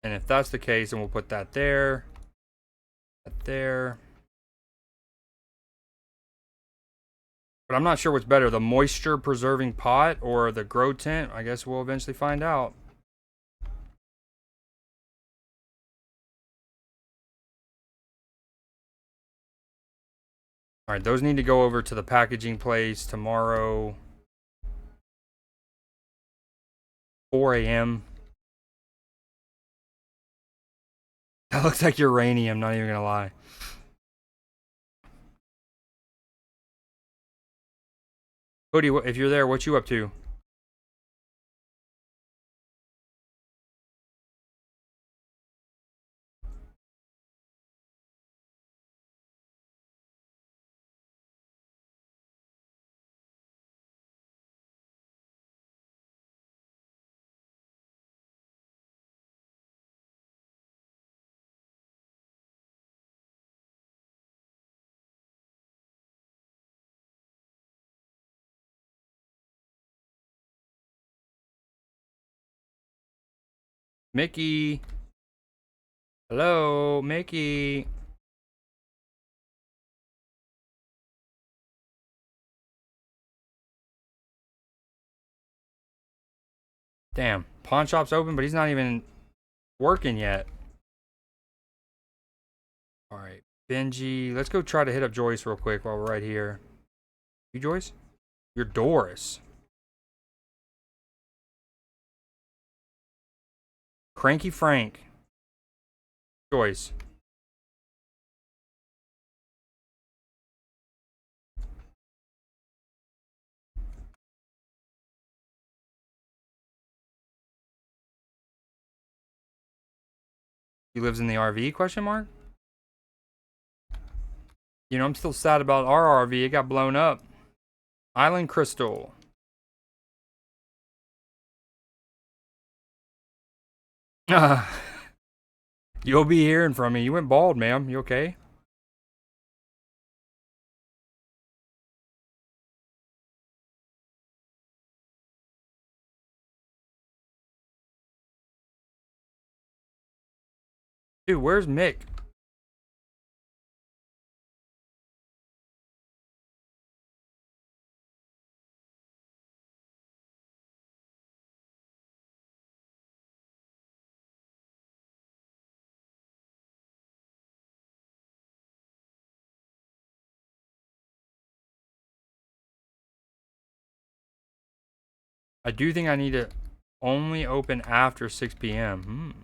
And if that's the case, then we'll put that there. That there. But I'm not sure what's better, the moisture preserving pot or the grow tent. I guess we'll eventually find out. All right, those need to go over to the packaging place tomorrow, 4 a.m. That looks like uranium, not even gonna lie. Cody, if you're there, what you up to? Mickey. Hello, Mickey. Damn, pawn shop's open, but he's not even working yet. All right, Benji. Let's go try to hit up Joyce real quick while we're right here. You, Joyce? You're Doris. Cranky Frank. Choice. He lives in the RV? Question mark. You know, I'm still sad about our RV. It got blown up. Island Crystal. You'll be hearing from me. You went bald, ma'am. You okay? Dude, where's Mick? I do think I need to only open after 6 p.m.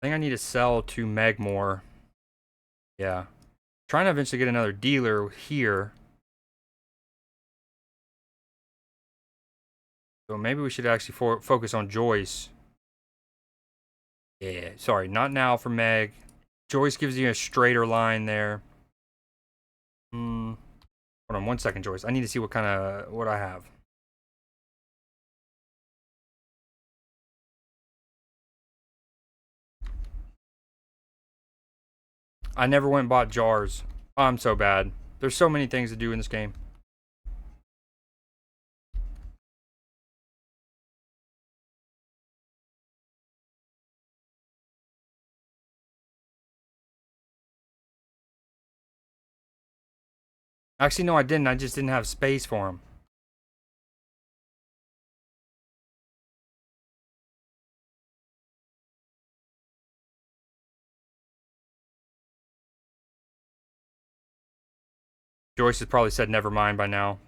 I think I need to sell to Meg more. Yeah. Trying to eventually get another dealer here. So maybe we should actually focus on Joyce. Yeah, sorry, not now for Meg. Joyce gives you a straighter line there. Hold on 1 second, Joyce. I need to see what kind of what I have. I never went and bought jars. Oh, I'm so bad. There's so many things to do in this game. Actually, no, I didn't. I just didn't have space for them. Joyce has probably said never mind by now.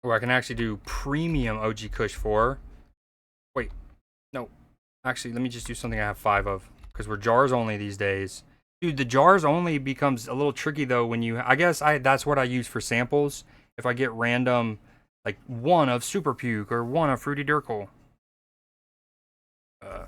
Or I can actually do premium OG Kush for. Wait, no. Actually, let me just do something I have 5 of. Because we're jars only these days. Dude, the jars only becomes a little tricky though when you... I guess that's what I use for samples. If I get random, like 1 of Super Puke or 1 of Fruity Durkle. Uh,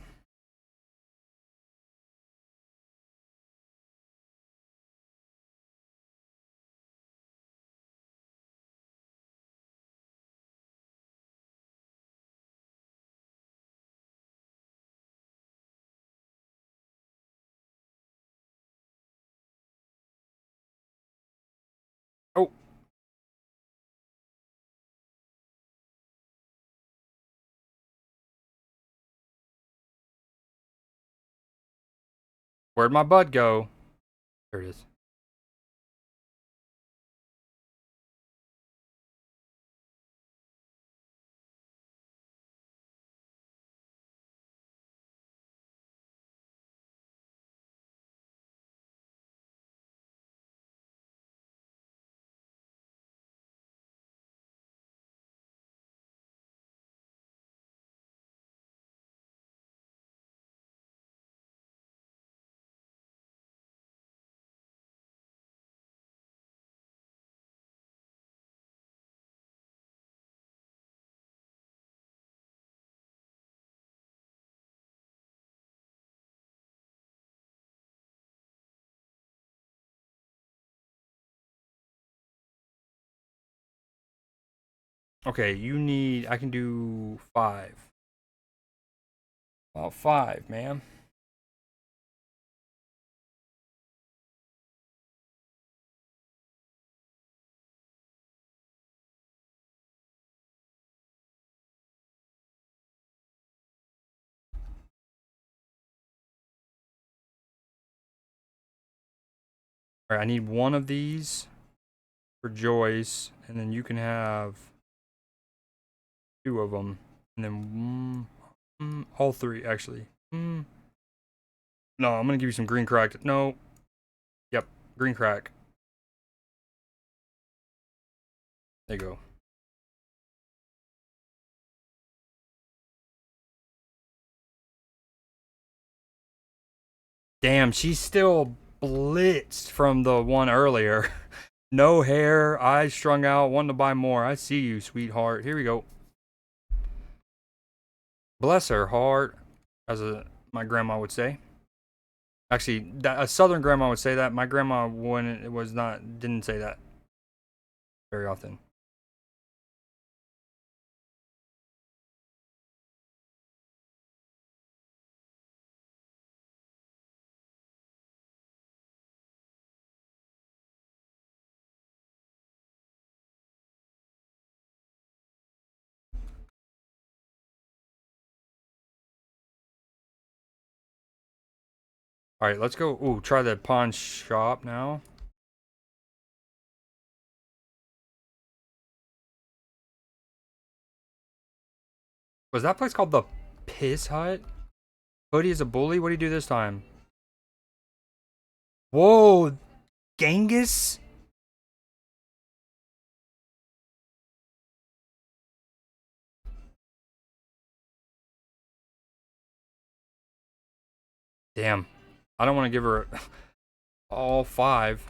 oh, where'd my bud go? There it is. Okay, you need... I can do 5. About 5, man. All right, I need one of these for Joyce, and then you can have two of them, and then all three actually. No, I'm gonna give you some green crack. No, yep, green crack. There you go. Damn, she's still blitzed from the one earlier. No hair, eyes strung out, wanting to buy more. I see you, sweetheart. Here we go. Bless her heart, as my grandma would say. Actually, a southern grandma would say that. My grandma didn't say that very often. All right, let's go. Ooh, try the pawn shop now. Was that place called the Piss Hut? Hoodie is a bully? What do you do this time? Whoa, Genghis? Damn. I don't want to give her all five.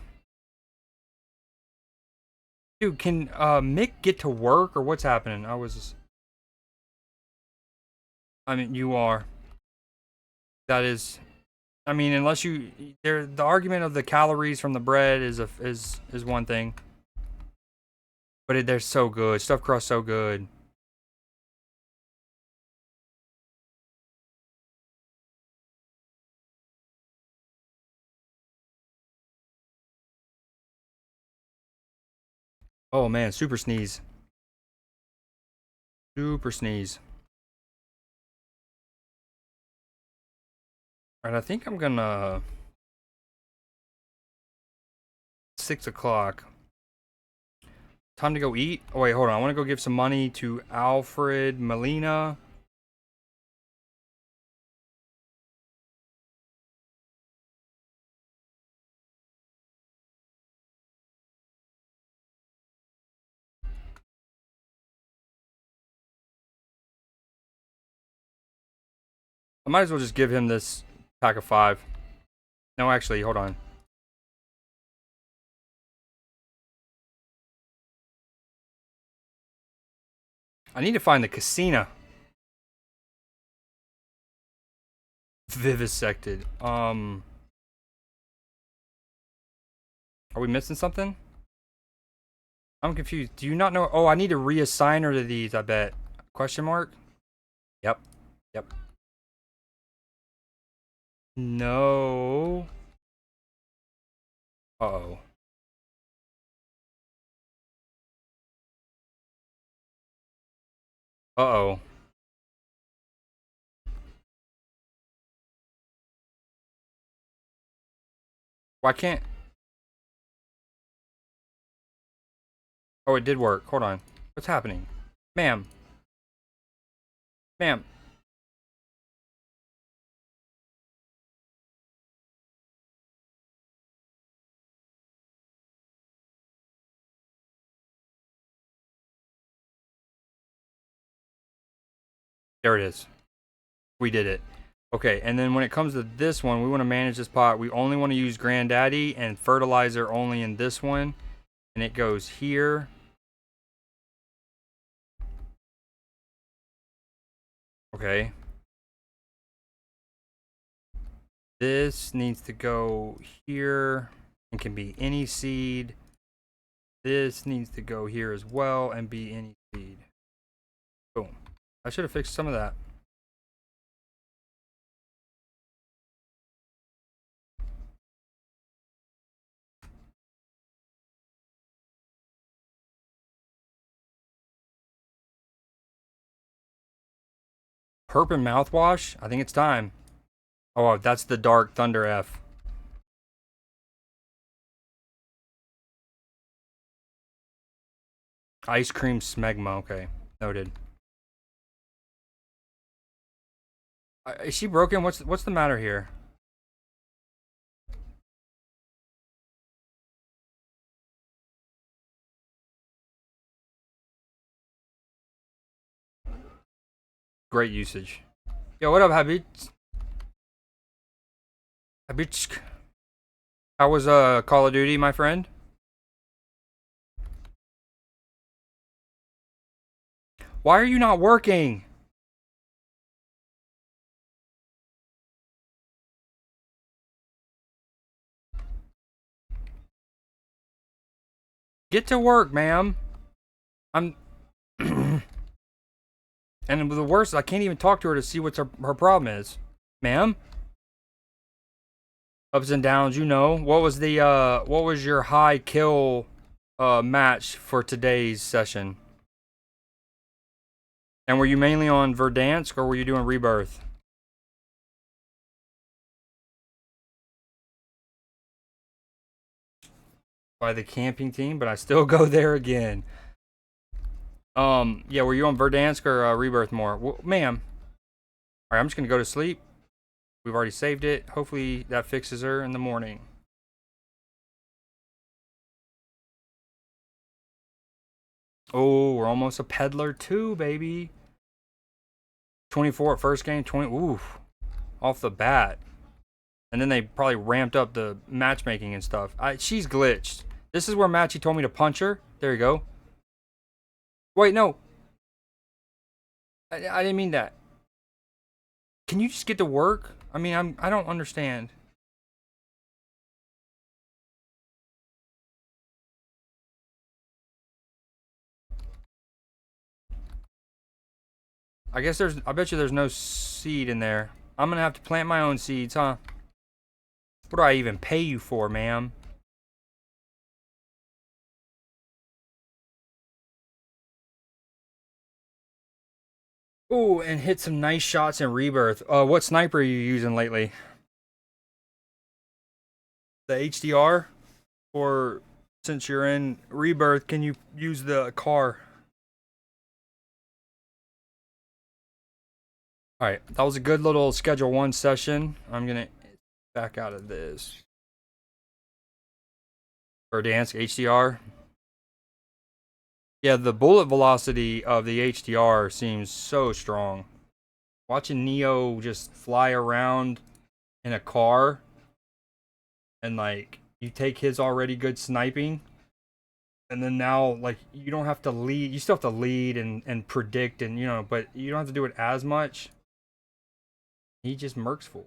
Dude, can Mick get to work or what's happening? I mean, you are. That is. I mean, unless the argument of the calories from the bread is one thing, but they're so good. Stuffed crust so good. Oh man, super sneeze. Super sneeze. All right, I think I'm gonna 6 o'clock. Time to go eat. Oh wait, hold on. I want to go give some money to Alfred Molina. I might as well just give him this pack of 5. No, actually, hold on. I need to find the casino. Vivisected. Are we missing something? I'm confused. Do you not know? Oh, I need to reassign her to these, I bet. Question mark? Yep. Yep. No. Uh-oh. Uh-oh. Why can't... Oh, it did work. Hold on. What's happening? Ma'am. Ma'am. There it is. We did it. Okay, and then when it comes to this one, we want to manage this pot. We only want to use Granddaddy and fertilizer only in this one. And it goes here. Okay. This needs to go here and can be any seed. This needs to go here as well and be any seed. Boom. I should have fixed some of that. Herp and mouthwash? I think it's time. Oh, that's the Dark Thunder F. Ice cream smegma. Okay, noted. Is she broken? What's the matter here? Great usage. Yo, what up, Habit? Habit. How was Call of Duty, my friend? Why are you not working? Get to work, ma'am. I'm and the worst, I can't even talk to her to see what her problem is. Ma'am? Ups and downs, you know. What was your high kill match for today's session? And were you mainly on Verdansk or were you doing Rebirth? By the camping team, but I still go there again. Yeah, were you on Verdansk or Rebirth more? Well, ma'am. Alright, I'm just gonna go to sleep. We've already saved it. Hopefully that fixes her in the morning. Oh, we're almost a peddler too, baby. 24 at first game, 20. Oof. Off the bat. And then they probably ramped up the matchmaking and stuff. She's glitched. This is where Matchy told me to punch her. There you go. Wait, no. I didn't mean that. Can you just get to work? I mean, I don't understand. I bet you there's no seed in there. I'm gonna have to plant my own seeds, huh? What do I even pay you for, ma'am? Ooh, and hit some nice shots in Rebirth. What sniper are you using lately? The HDR? Or since you're in Rebirth, can you use the car? Alright, that was a good little Schedule 1 session. I'm gonna back out of this. Verdansk HDR. Yeah, the bullet velocity of the HDR seems so strong. Watching Neo just fly around in a car and like you take his already good sniping and then now like you don't have to lead, you still have to lead and predict and you know, but you don't have to do it as much. He just mercs full.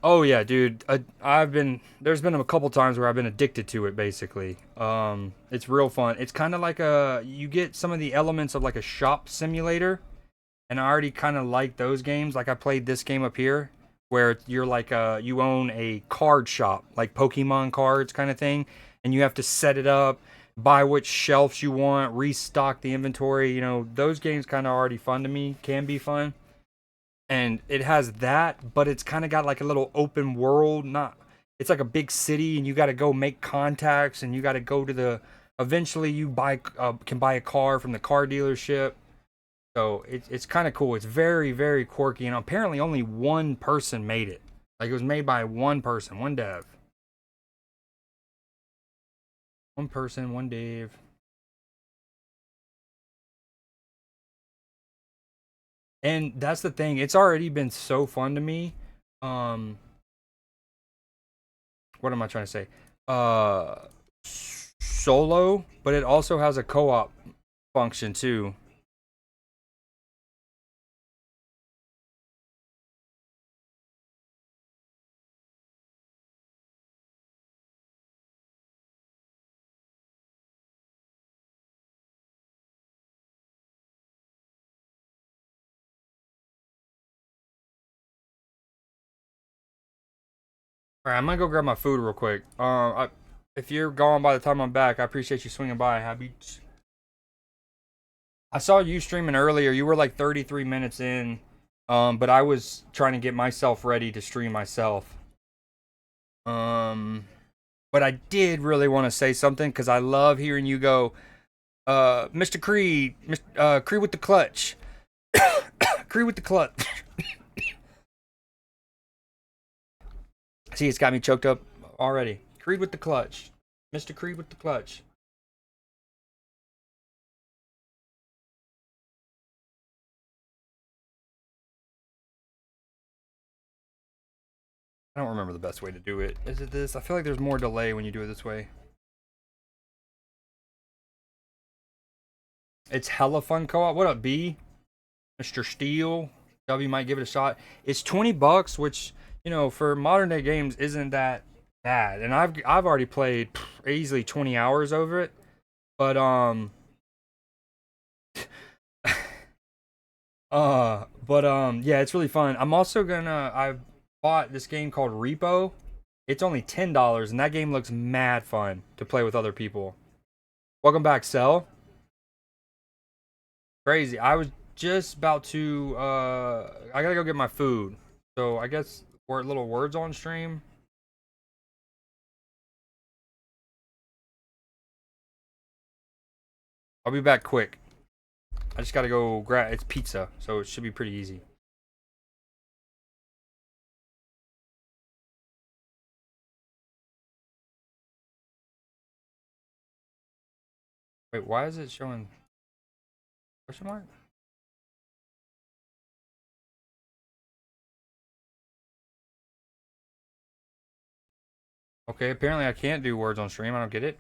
Oh yeah, dude. There's been a couple times where I've been addicted to it basically. It's real fun. It's kind of like you get some of the elements of like a shop simulator, and I already kind of like those games. Like I played this game up here where you're like you own a card shop, like Pokemon cards kind of thing, and you have to set it up, buy which shelves you want, restock the inventory, you know, those games kind of already fun to me, can be fun, and it has that, but it's kind of got like a little open world. Not, it's like a big city, and you got to go make contacts, and you got to go to the. Eventually, you can buy a car from the car dealership. So it's kind of cool. It's very quirky, and apparently only one person made it. Like it was made by one person, one dev, one person, one dev. And that's the thing. It's already been so fun to me. Um, what am I trying to say? Solo, but it also has a co-op function too. All right, I'm gonna go grab my food real quick. If you're gone by the time I'm back, I appreciate you swinging by. Happy. I saw you streaming earlier. You were like 33 minutes in. But I was trying to get myself ready to stream myself. Um, but I did really want to say something because I love hearing you go, Mr. Creed, Creed with the clutch, Creed with the clutch. See, it's got me choked up already. Creed with the clutch, Mr. Creed with the clutch. I don't remember the best way to do it. Is it this? I feel like there's more delay when you do it this way. It's hella fun co-op. What up, B? Mr. Steel. W might give it a shot. It's $20, which, you know, for modern day games isn't that bad. And I've already played easily 20 hours over it. But yeah, it's really fun. I'm also gonna I bought this game called Repo. It's only $10 and that game looks mad fun to play with other people. Welcome back, Cell. Crazy. I was just about to I gotta go get my food. So I guess we're little words on stream. I'll be back quick. I just gotta go grab it's pizza, so it should be pretty easy. Wait, why is it showing question mark? Okay, apparently I can't do words on stream. I don't get it.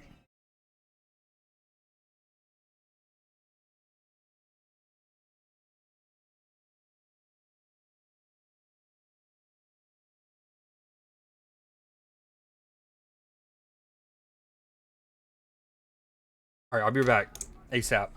Alright, I'll be back. ASAP.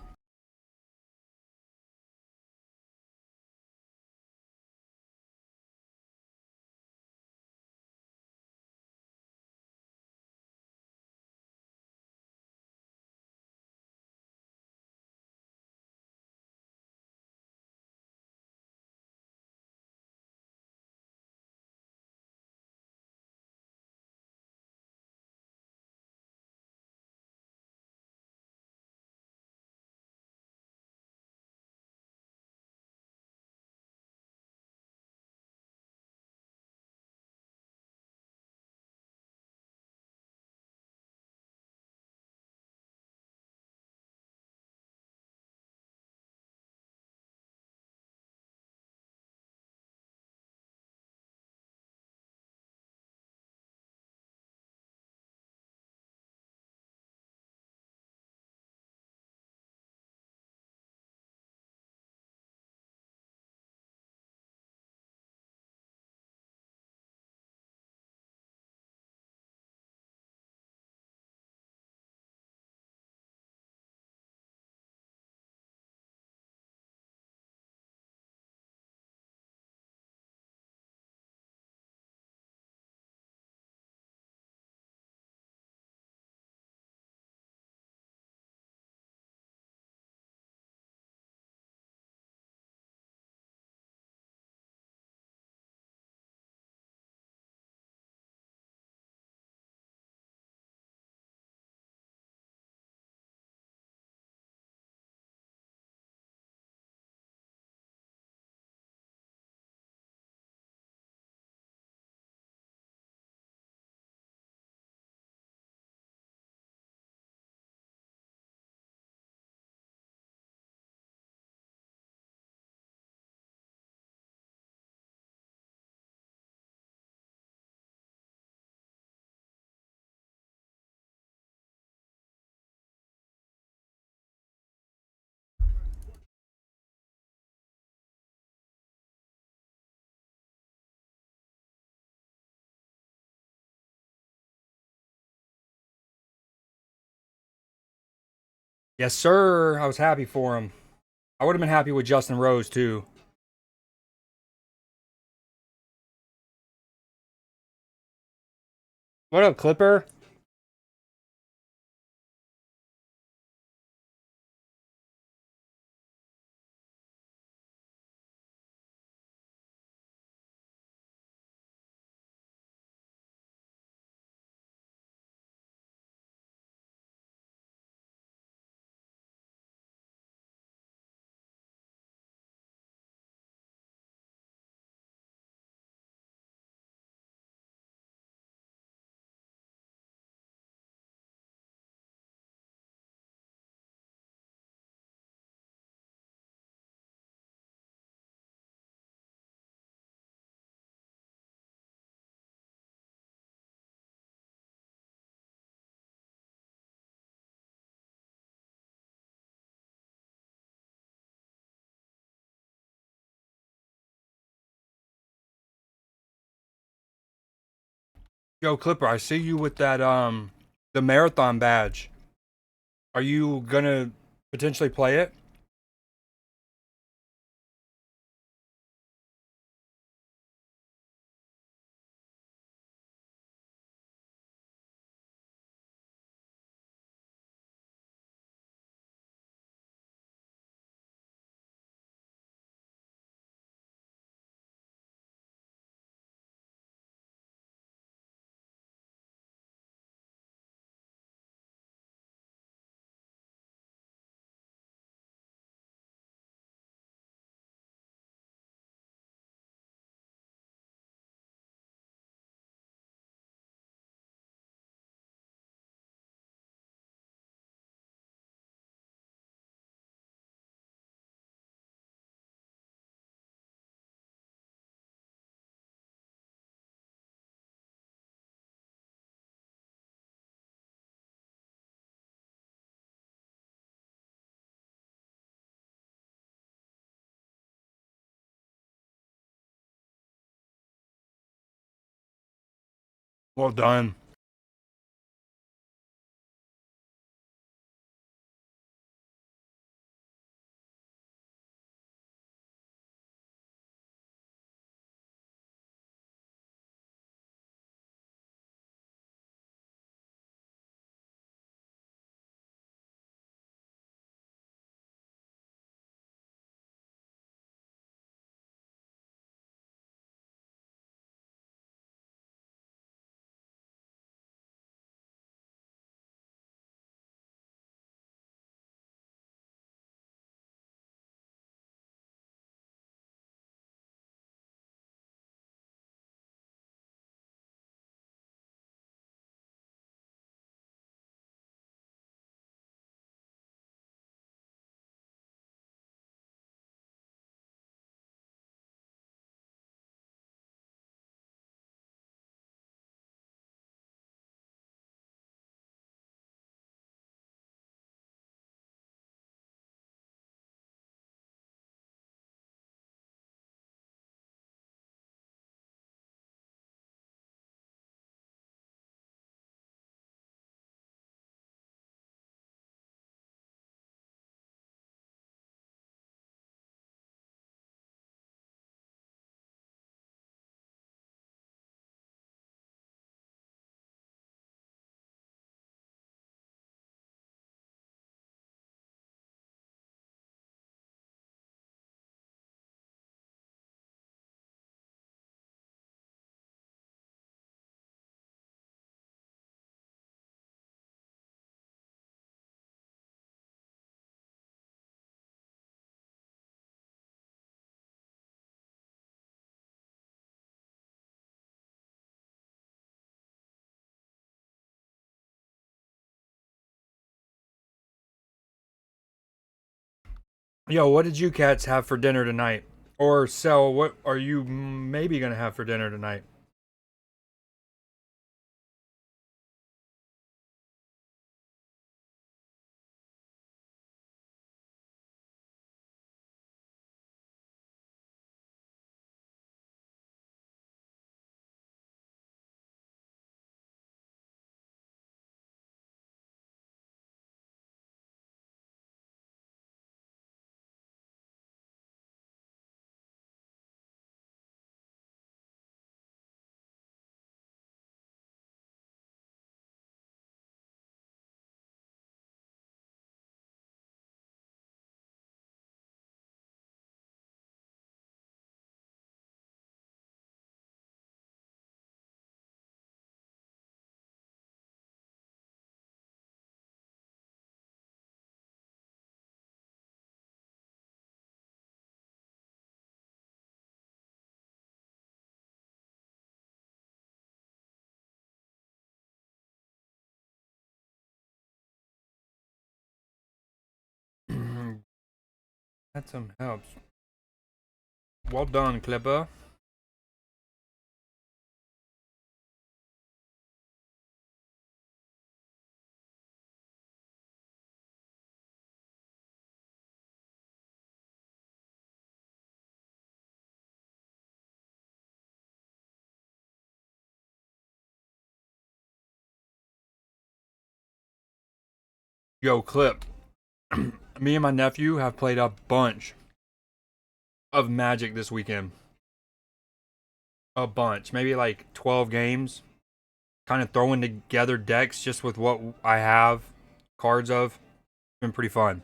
Yes, sir. I was happy for him. I would have been happy with Justin Rose too. What up, Clipper? Yo, Clipper, I see you with that the marathon badge. Are you gonna potentially play it? Well done. Yo, what did you cats have for dinner tonight? Or Sel, what are you maybe gonna have for dinner tonight? Had some helps. Well done, Clipper. Yo, Clip. Me and my nephew have played a bunch of Magic this weekend. A bunch. Maybe like 12 games. Kind of throwing together decks just with what I have cards of. It's been pretty fun.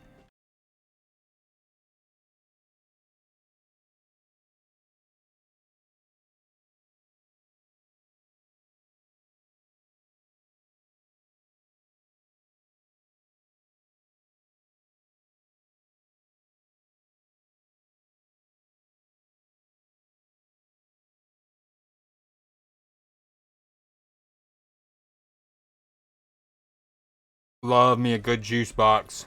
Love me a good juice box.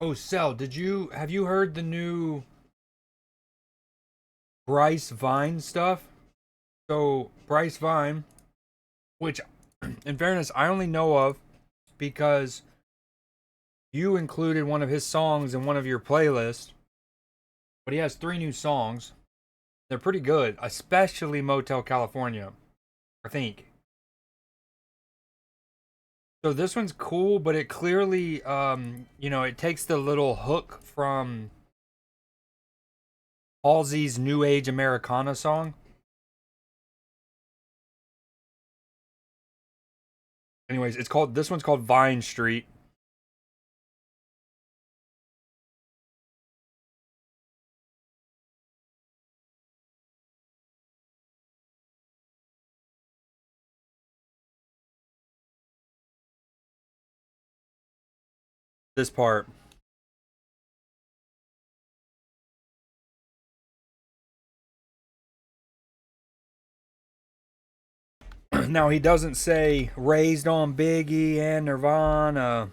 Oh, Cell, have you heard the new Bryce Vine stuff? So, Bryce Vine, which in fairness, I only know of because you included one of his songs in one of your playlists, but he has three new songs. They're pretty good, especially Motel California, I think. So this one's cool, but it clearly, it takes the little hook from Halsey's New Age Americana song. Anyways, this one's called Vine Street. This part. Now he doesn't say raised on Biggie and Nirvana.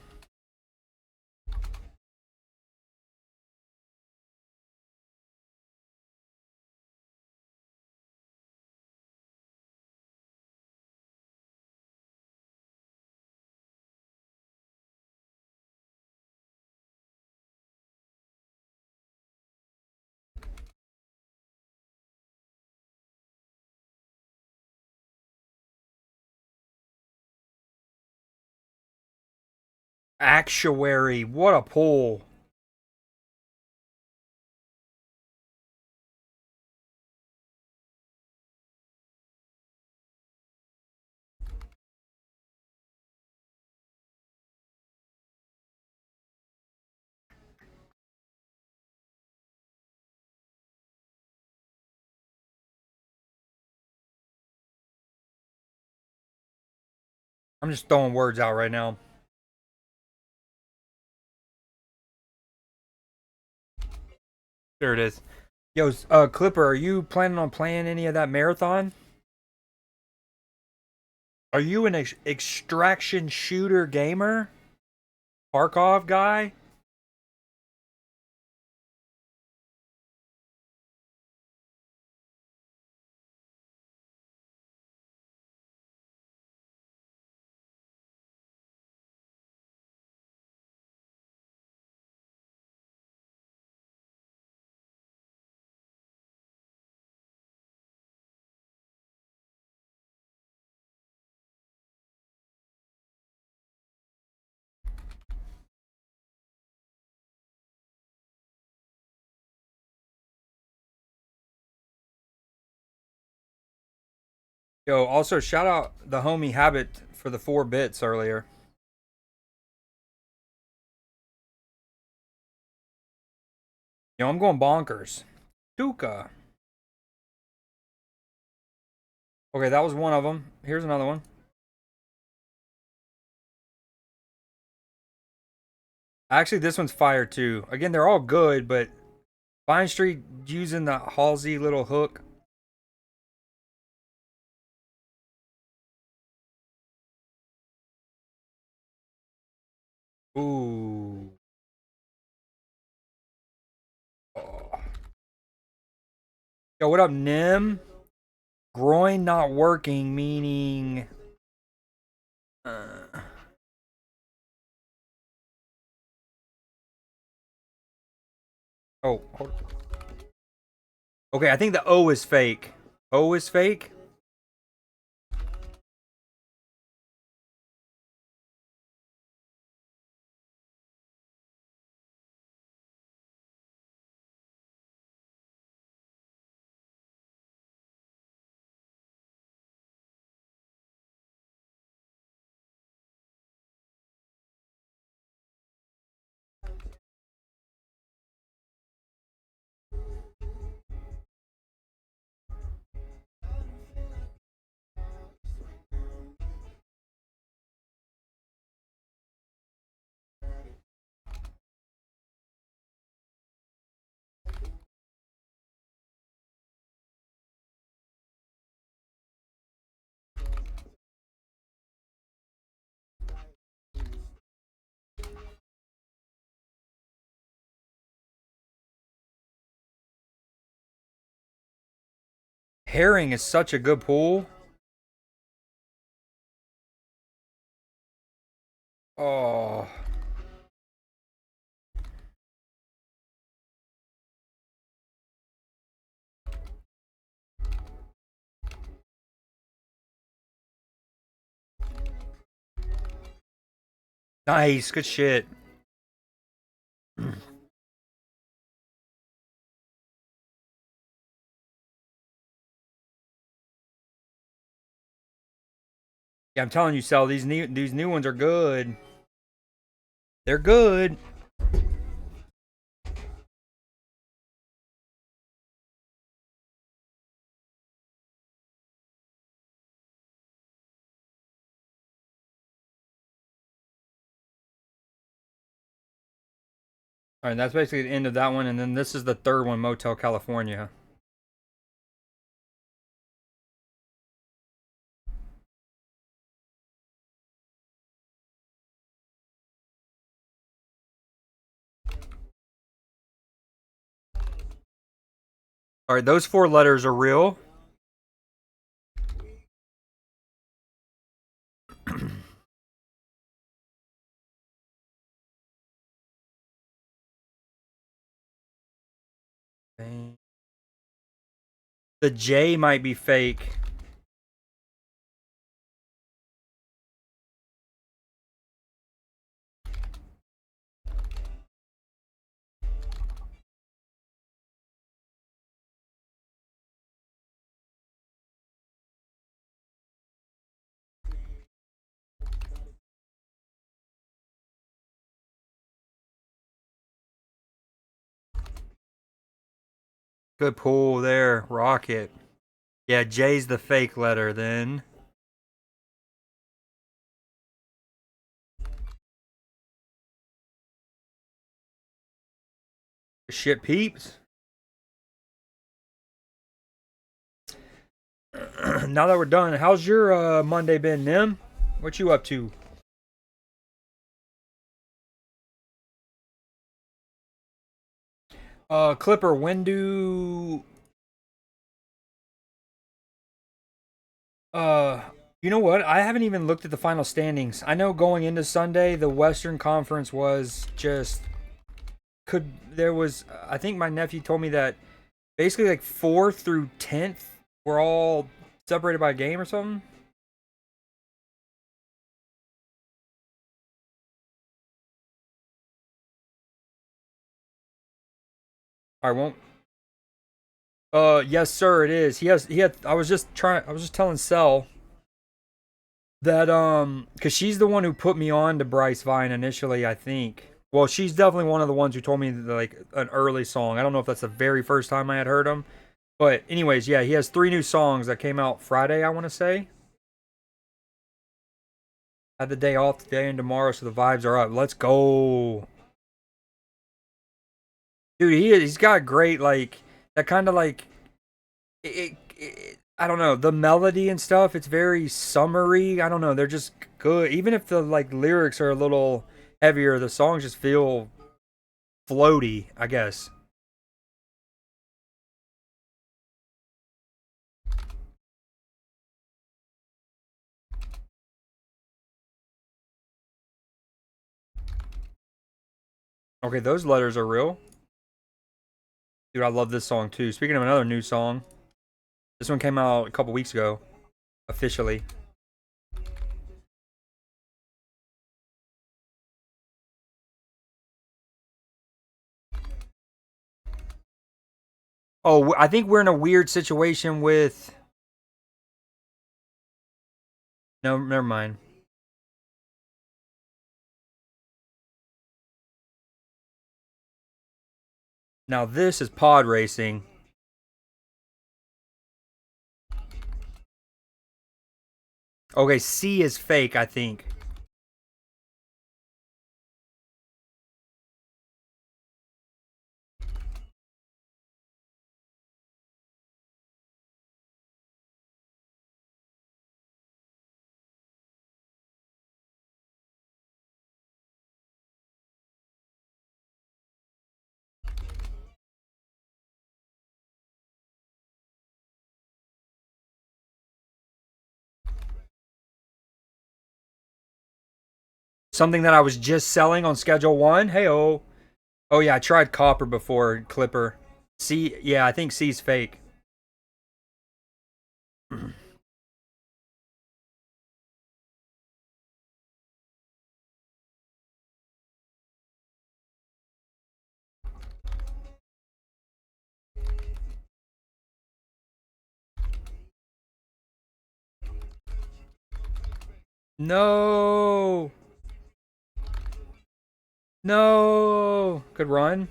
Actuary, what a pull. I'm just throwing words out right now. There it is. Yo, Clipper, are you planning on playing any of that marathon? Are you an extraction shooter gamer? Parkov guy? Yo, also shout out the homie Habit for the 4 bits earlier. Yo, I'm going bonkers. Tuka. Okay, that was one of them. Here's another one. Actually, this one's fire too. Again, they're all good, but Vine Street using the Halsey little hook. Ooh. Oh. Yo, what up, Nim? Groin not working, meaning. Uh, oh, okay. I think the O is fake. O is fake. Herring is such a good pool. Oh, nice. Good shit. Yeah, I'm telling you, Sal, these new ones are good. They're good. All right, that's basically the end of that one, and then this is the third one, Motel California. All right, those 4 letters are real. The J might be fake. Good pull there, Rocket. Yeah, J's the fake letter then. shit, peeps. Now that we're done, how's your Monday been, Nim? What you up to? Clipper, when do uh you know what? I haven't even looked at the final standings. I know going into Sunday, the Western Conference was just could there was I think my nephew told me that basically like 4th through 10th were all separated by a game or something. I won't. Yes, sir, it is. He had. I was just telling Cell that because she's the one who put me on to Bryce Vine initially. I think. Well, she's definitely one of the ones who told me like an early song. I don't know if that's the very first time I had heard him, but anyways, yeah, he has 3 new songs that came out Friday. I want to say. Had the day off today and tomorrow, so the vibes are up. Let's go, dude. He's got great like that kind of like I don't know the melody and stuff. It's very summery. I don't know. They're just good. Even if the like lyrics are a little heavier, the songs just feel floaty. I guess. Okay, those letters are real, dude. I love this song too. Speaking of another new song, this one came out a couple weeks ago, officially. Oh, I think we're in a weird situation with. No, never mind. Now this is pod racing. Okay, C is fake. I think. Something that I was just selling on Schedule One. Hey oh. Oh yeah, I tried copper before Clipper. C, yeah, I think C's fake. No, no, good run.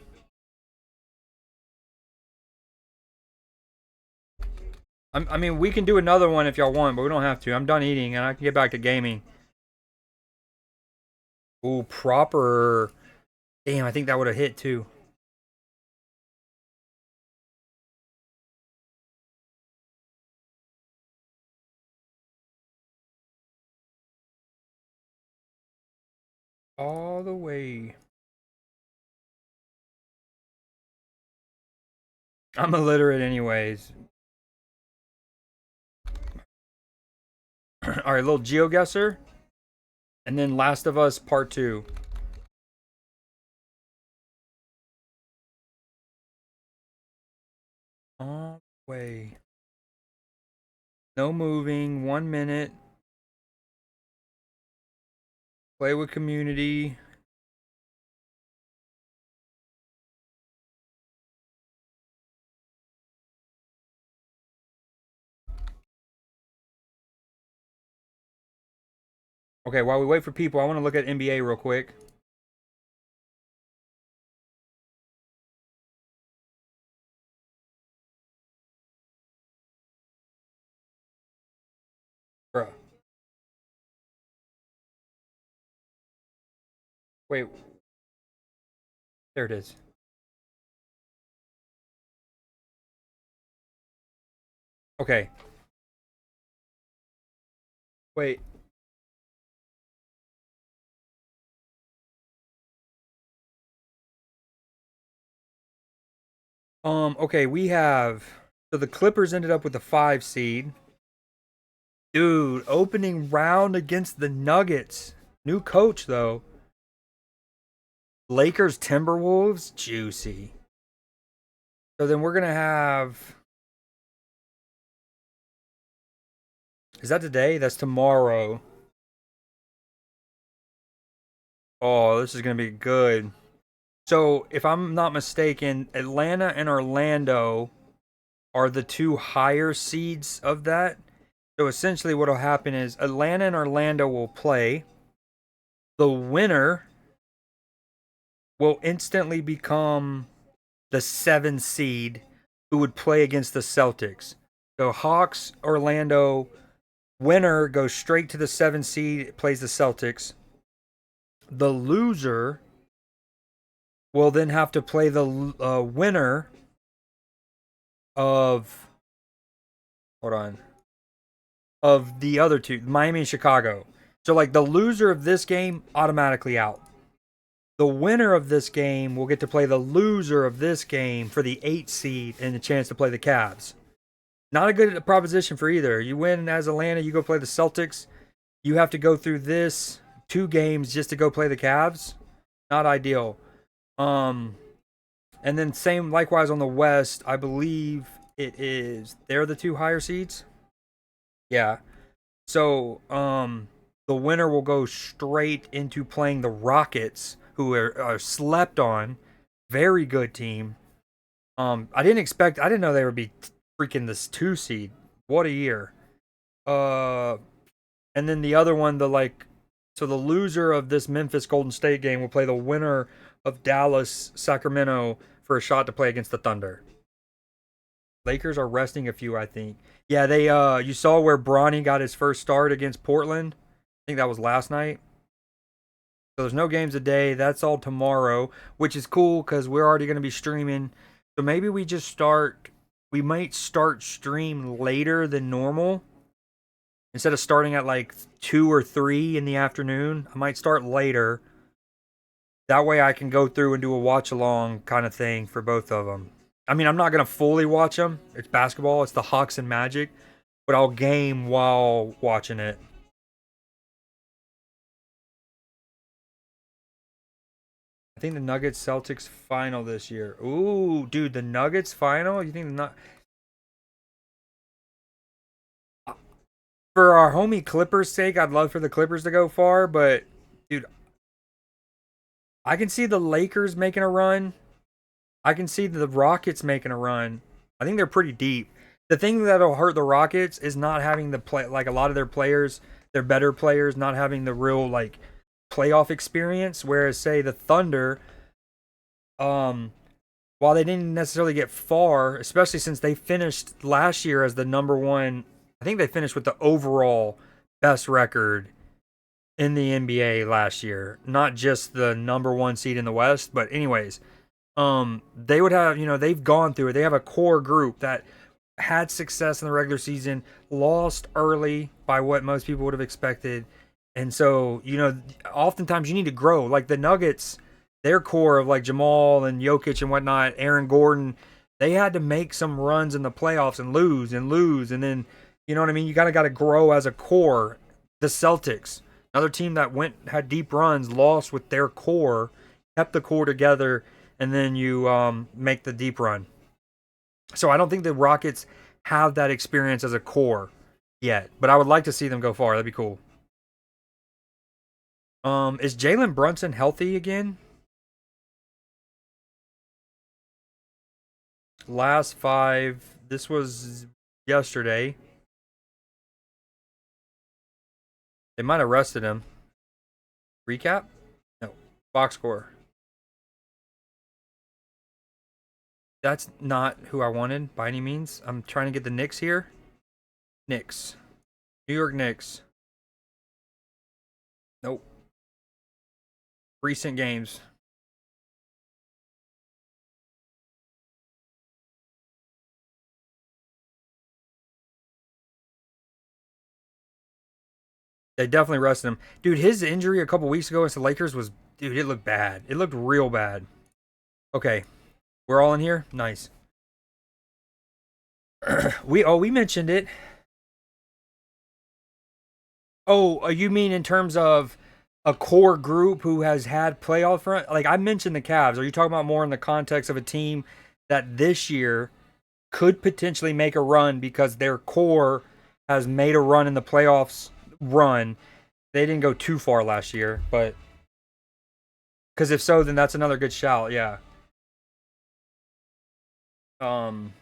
I mean, we can do another one if y'all want, but we don't have to. I'm done eating, and I can get back to gaming. Ooh, proper. Damn, I think that would have hit too. All the way. I'm illiterate, anyways. All right, little Geoguesser, and then Last of Us Part Two. All the way. No moving. 1 minute. Play with community. Okay, while we wait for people, I want to look at NBA real quick. Bruh. Wait, there it is. Okay. Wait. Okay, we have so the Clippers ended up with the 5 seed. Dude, opening round against the Nuggets. New coach though. Lakers Timberwolves, juicy. So then we're gonna have. Is that today? That's tomorrow. Oh, this is gonna be good. So if I'm not mistaken, Atlanta and Orlando are the two higher seeds of that. So essentially, what'll happen is Atlanta and Orlando will play. The winner will instantly become the 7 seed who would play against the Celtics. So Hawks, Orlando, winner goes straight to the 7 seed, plays the Celtics. The loser will then have to play the winner of, hold on, of the other two, Miami and Chicago. So like the loser of this game automatically out. The winner of this game will get to play the loser of this game for the 8 seed and a chance to play the Cavs. Not a good proposition for either. You win as Atlanta, you go play the Celtics. You have to go through this 2 games just to go play the Cavs. Not ideal. Um, and then same likewise on the West. I believe it is they're the two higher seeds. Yeah. So the winner will go straight into playing the Rockets, who are slept on, very good team. I didn't know they would be freaking this 2 seed. What a year. Uh, and then the other one, so the loser of this Memphis Golden State game will play the winner of Dallas Sacramento for a shot to play against the Thunder. Lakers are resting a few, I think. Yeah, they you saw where Bronny got his first start against Portland. I think that was last night. So there's no games today. That's all tomorrow, which is cool because we're already going to be streaming. So maybe we might start stream later than normal. Instead of starting at like 2 or 3 in the afternoon, I might start later. That way I can go through and do a watch along kind of thing for both of them. I mean, I'm not going to fully watch them. It's basketball, it's the Hawks and Magic, but I'll game while watching it. I think the Nuggets Celtics final this year. Ooh, dude, the Nuggets final? You think the for our homie Clippers' sake, I'd love for the Clippers to go far, but dude, I can see the Lakers making a run. I can see the Rockets making a run. I think they're pretty deep. The thing that'll hurt the Rockets is not having the play like a lot of their players, their better players, not having the real like playoff experience. Whereas say the Thunder, um, while they didn't necessarily get far, especially since they finished last year as the number one, I think they finished with the overall best record in the NBA last year, not just the number one seed in the West. But anyways, they would have, they've gone through it. They have a core group that had success in the regular season, lost early by what most people would have expected. And so, oftentimes you need to grow. Like the Nuggets, their core of like Jamal and Jokic and whatnot, Aaron Gordon, they had to make some runs in the playoffs and lose and lose. And then, you know what I mean? You got to grow as a core. The Celtics, another team that had deep runs, lost with their core, kept the core together, and then you make the deep run. So I don't think the Rockets have that experience as a core yet, but I would like to see them go far. That'd be cool. Is Jalen Brunson healthy again? Last 5. This was yesterday. They might have rested him. Recap? No. Box score. That's not who I wanted by any means. I'm trying to get the Knicks here. Knicks. New York Knicks. Nope. Recent games. They definitely rested him. Dude, his injury a couple weeks ago against the Lakers was, dude, it looked bad. It looked real bad. Okay, we're all in here? Nice. We mentioned it. Oh, you mean in terms of a core group who has had playoff run? Like I mentioned the Cavs. Are you talking about more in the context of a team that this year could potentially make a run because their core has made a run in the playoffs run? They didn't go too far last year, but because if so, then that's another good shout. Yeah. Um,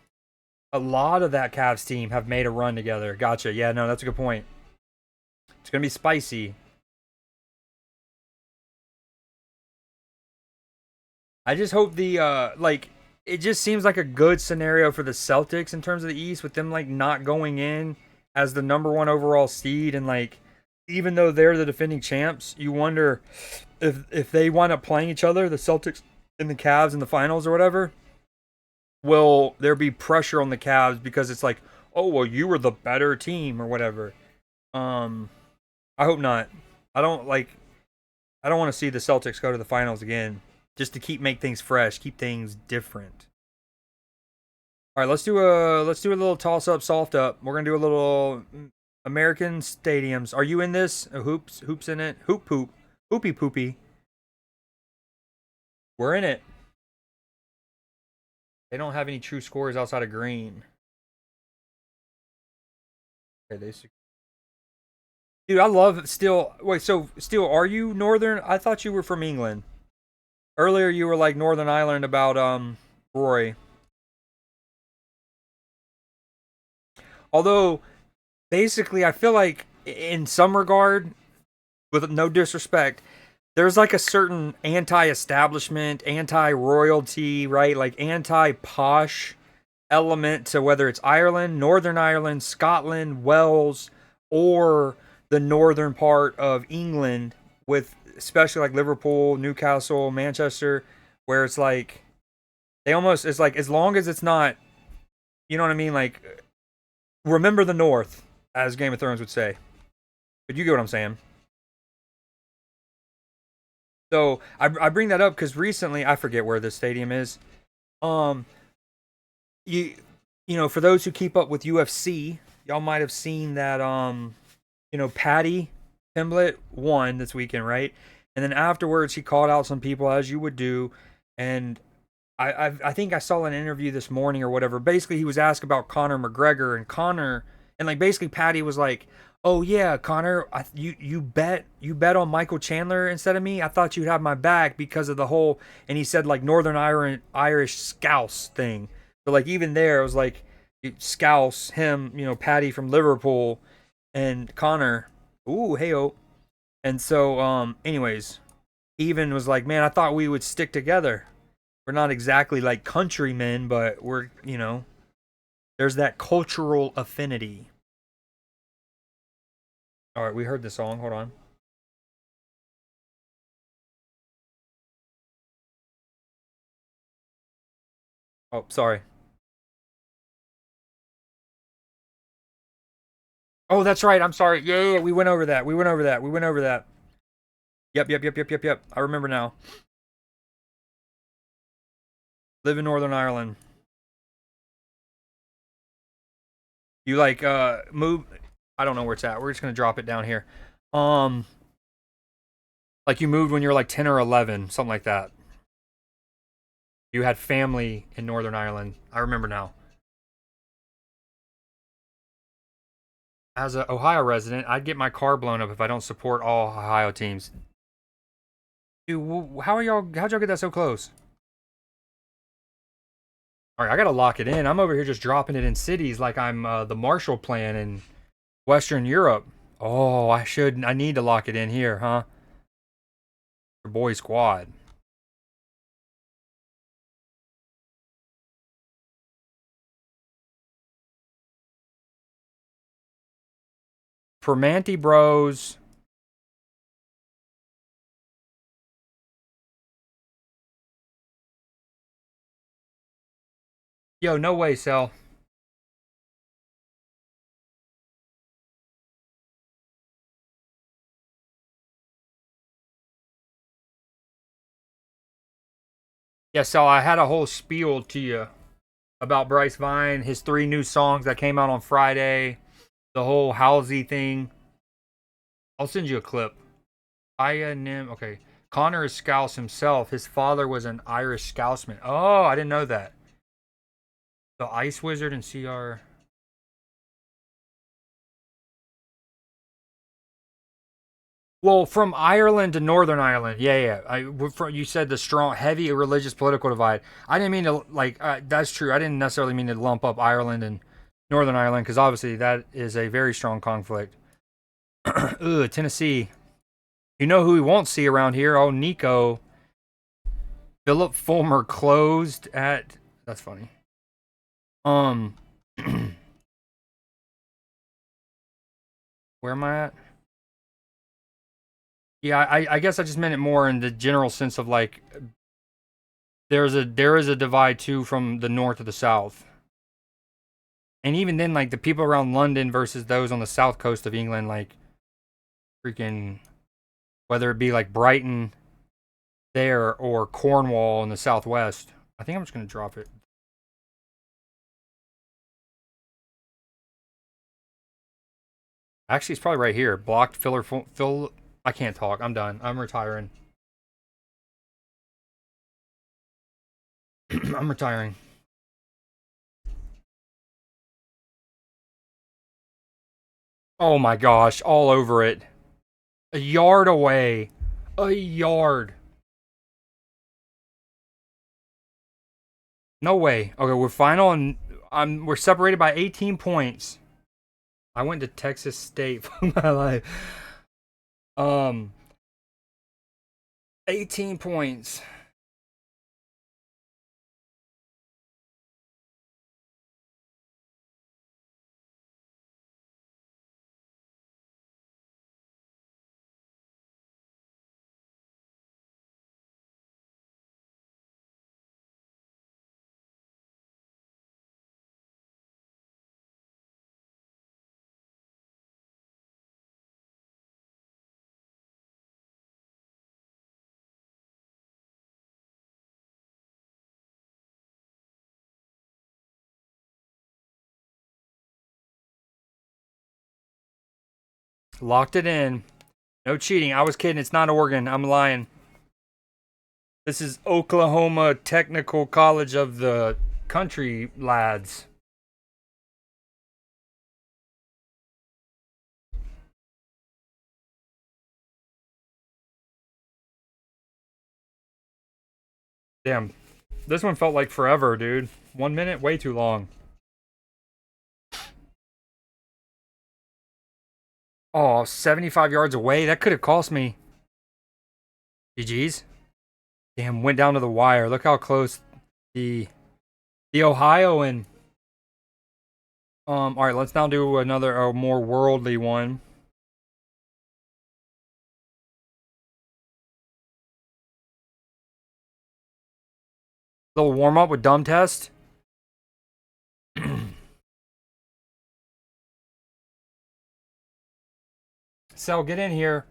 a lot of that Cavs team have made a run together. Gotcha. Yeah, no, that's a good point. It's gonna be spicy. I just hope the like it just seems like a good scenario for the Celtics in terms of the East with them like not going in as the number one overall seed and like even though they're the defending champs, you wonder if they wind up playing each other, the Celtics and the Cavs in the finals or whatever, will there be pressure on the Cavs because it's like, oh well, you were the better team or whatever. Um, I hope not. I don't like. I don't want to see the Celtics go to the finals again, just to make things fresh, keep things different. All right, let's do a little toss up, soft up. We're gonna do a little American stadiums. Are you in this? Hoops in it. Hoopy poopy. We're in it. They don't have any true scores outside of green. Okay, they. Dude, I love still. Wait, so still, are you Northern? I thought you were from England. Earlier, you were like Northern Ireland about Roy. Although, basically, I feel like in some regard, with no disrespect, there's like a certain anti-establishment, anti-royalty, right? Like anti-posh element to whether it's Ireland, Northern Ireland, Scotland, Wales, or the northern part of England, with especially like Liverpool, Newcastle, Manchester, where it's like they almost it's like as long as it's not, you know what I mean? Like remember the North, as Game of Thrones would say. But you get what I'm saying. So I bring that up because recently I forget where this stadium is. Um, you you know, for those who keep up with UFC, y'all might have seen that Patty Pimblett won this weekend, right? And then afterwards he called out some people as you would do, and I think I saw an interview this morning or whatever. Basically, he was asked about Conor McGregor and Conor, and like basically Patty was like, "Oh yeah, Conor, you bet on Michael Chandler instead of me. I thought you'd have my back because of the whole." And he said like Northern Irish scouse thing. But like even there, it was like scouse him, Patty from Liverpool and Conor. Ooh, heyo. And so, anyways, even was like, man, I thought we would stick together. We're not exactly like countrymen, but there's that cultural affinity. All right, we heard the song. Hold on. Oh, sorry. Oh, that's right. I'm sorry. Yeah, we went over that. We went over that. We went over that. Yep. I remember now. Live in Northern Ireland. You like move I don't know where it's at. We're just gonna drop it down here. Um like you moved when you were like 10 or 11, something like that. You had family in Northern Ireland. I remember now. As an Ohio resident, I'd get my car blown up if I don't support all Ohio teams. Dude, how are y'all? How'd y'all get that so close? All right, I gotta lock it in. I'm over here just dropping it in cities like I'm the Marshall Plan in Western Europe. Oh, I should. I need to lock it in here, huh? Your boy squad. Permanti Bros. Yo, no way, Cell. Yeah, so I had a whole spiel to you about Bryce Vine, his 3 new songs that came out on Friday, the whole Halsey thing. I'll send you a clip. Okay. Connor is Scouse himself. His father was an Irish Scousman. Oh, I didn't know that. The Ice Wizard and CR. Well, from Ireland to Northern Ireland, yeah. You said the strong, heavy religious political divide. I didn't mean to like. That's true. I didn't necessarily mean to lump up Ireland and Northern Ireland because obviously that is a very strong conflict. Ugh, Tennessee. You know who we won't see around here? Oh, Nico. Philip Fulmer closed at. That's funny. Um, where am I at? Yeah, I guess I just meant it more in the general sense of like there is a divide too from the north to the south. And even then, like the people around London versus those on the south coast of England, like freaking whether it be like Brighton there or Cornwall in the southwest. I think I'm just gonna drop it. Actually, it's probably right here. Blocked filler fill. I can't talk. I'm done. I'm retiring. I'm retiring. Oh my gosh, all over it. A yard away. A yard. No way. Okay, we're final and we're separated by 18 points. I went to Texas State for my life. Um 18 points. Locked it in. No cheating. I was kidding. It's not Oregon. I'm lying. This is Oklahoma Technical College of the Country Lads. Damn. This one felt like forever, dude. 1 minute, way too long. Oh, 75 yards away? That could have cost me. GG's. Damn, went down to the wire. Look how close the Ohioan. All right, let's now do another more worldly one. Little warm up with dumb test. So get in here.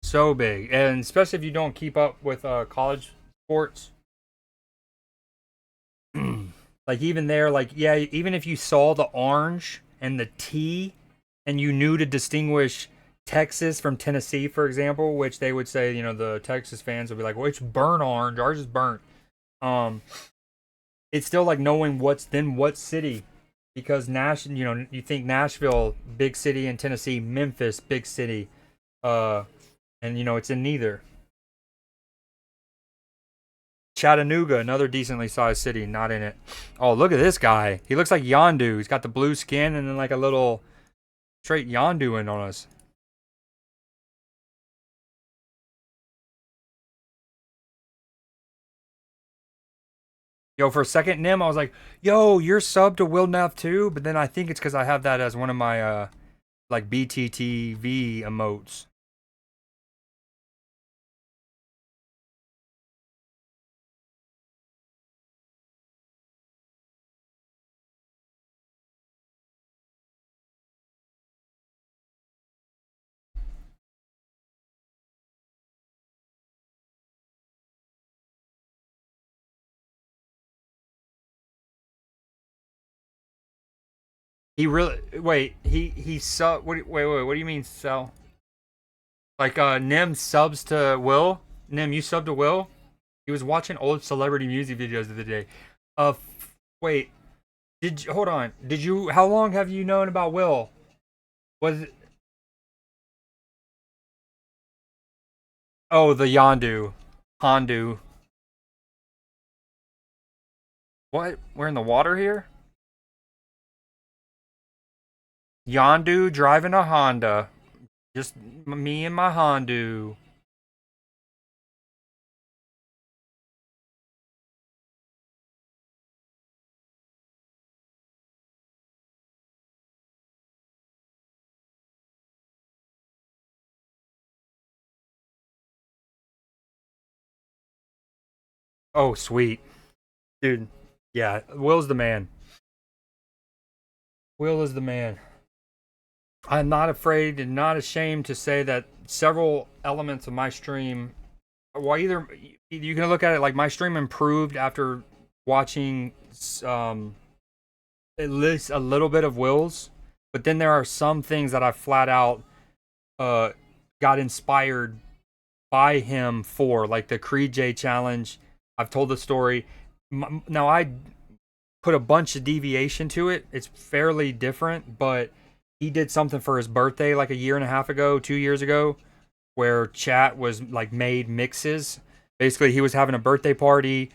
So big, and especially if you don't keep up with college sports. Like even there, like yeah, even if you saw the orange and the T, and you knew to distinguish Texas from Tennessee, for example, which they would say, you know, the Texas fans would be like, "Well, it's burnt orange. Ours is burnt." Um, it's still like knowing what's then what city, because you know, you think Nashville, big city in Tennessee, Memphis, big city, uh, and you know, it's in neither. Chattanooga, another decently sized city, not in it. Oh, look at this guy. He looks like Yondu. He's got the blue skin and then like a little straight Yonduing on us. Yo, for a second, Nim, I was like, yo, you're sub to Will Neff too? But then I think it's because I have that as one of my like BTTV emotes. He really wait. He sub. Wait. What do you mean sell? Like Nim subs to Will. Nim, you sub to Will. He was watching old celebrity music videos the other day. Wait. Did you, hold on? Did you? How long have you known about Will? Was it, oh, the Yondu, Hondu. What? We're in the water here. Yondu driving a Honda. Just me and my Hondu. Oh, sweet, dude. Yeah, Will's the man. Will is the man. I'm not afraid and not ashamed to say that several elements of my stream, well, either you can look at it like my stream improved after watching at least a little bit of Will's, but then there are some things that I flat out uh got inspired by him for, like the Creed J challenge. I've told the story. Now I put a bunch of deviation to it. It's fairly different, but he did something for his birthday like a year and a half ago, 2 years ago, where chat was like made mixes. Basically, he was having a birthday party,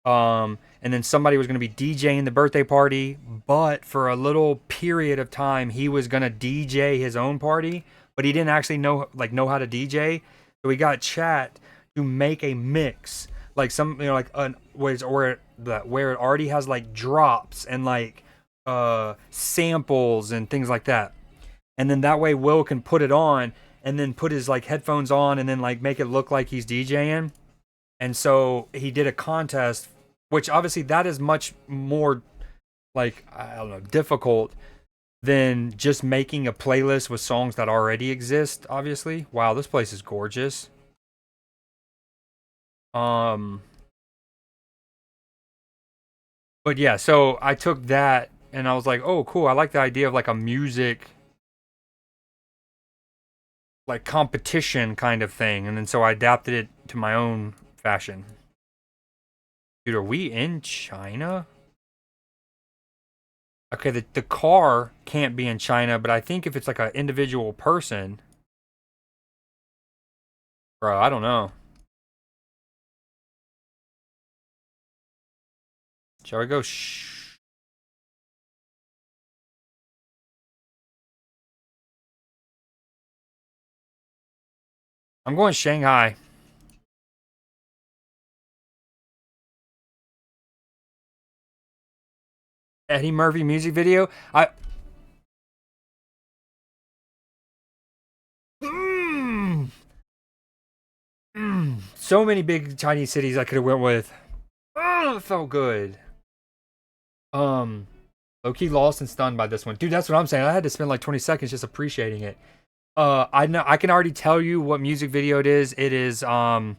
and then somebody was going to be DJing the birthday party, but for a little period of time, he was going to DJ his own party, but he didn't actually know how to DJ. So we got chat to make a mix, like some like where it already has like drops and like samples and things like that, and then that way Will can put it on and then put his like headphones on and then like make it look like he's DJing. And so he did a contest, which obviously that is much more like, I don't know, difficult than just making a playlist with songs that already exist. Obviously, wow, this place is gorgeous. Um, but yeah, so I took that and I was like, oh, cool. I like the idea of like a music like competition kind of thing, and then so I adapted it to my own fashion. Dude, are we in China? Okay, the car can't be in China, but I think if it's like an individual person, bro, I don't know. Shall we go? I'm going Shanghai. Eddie Murphy music video. Mm, so many big Chinese cities I could have went with. Oh, it felt good. Um, Low key lost and stunned by this one, dude. That's what I'm saying. I had to spend like 20 seconds just appreciating it. I know I can already tell you what music video it is. It is Party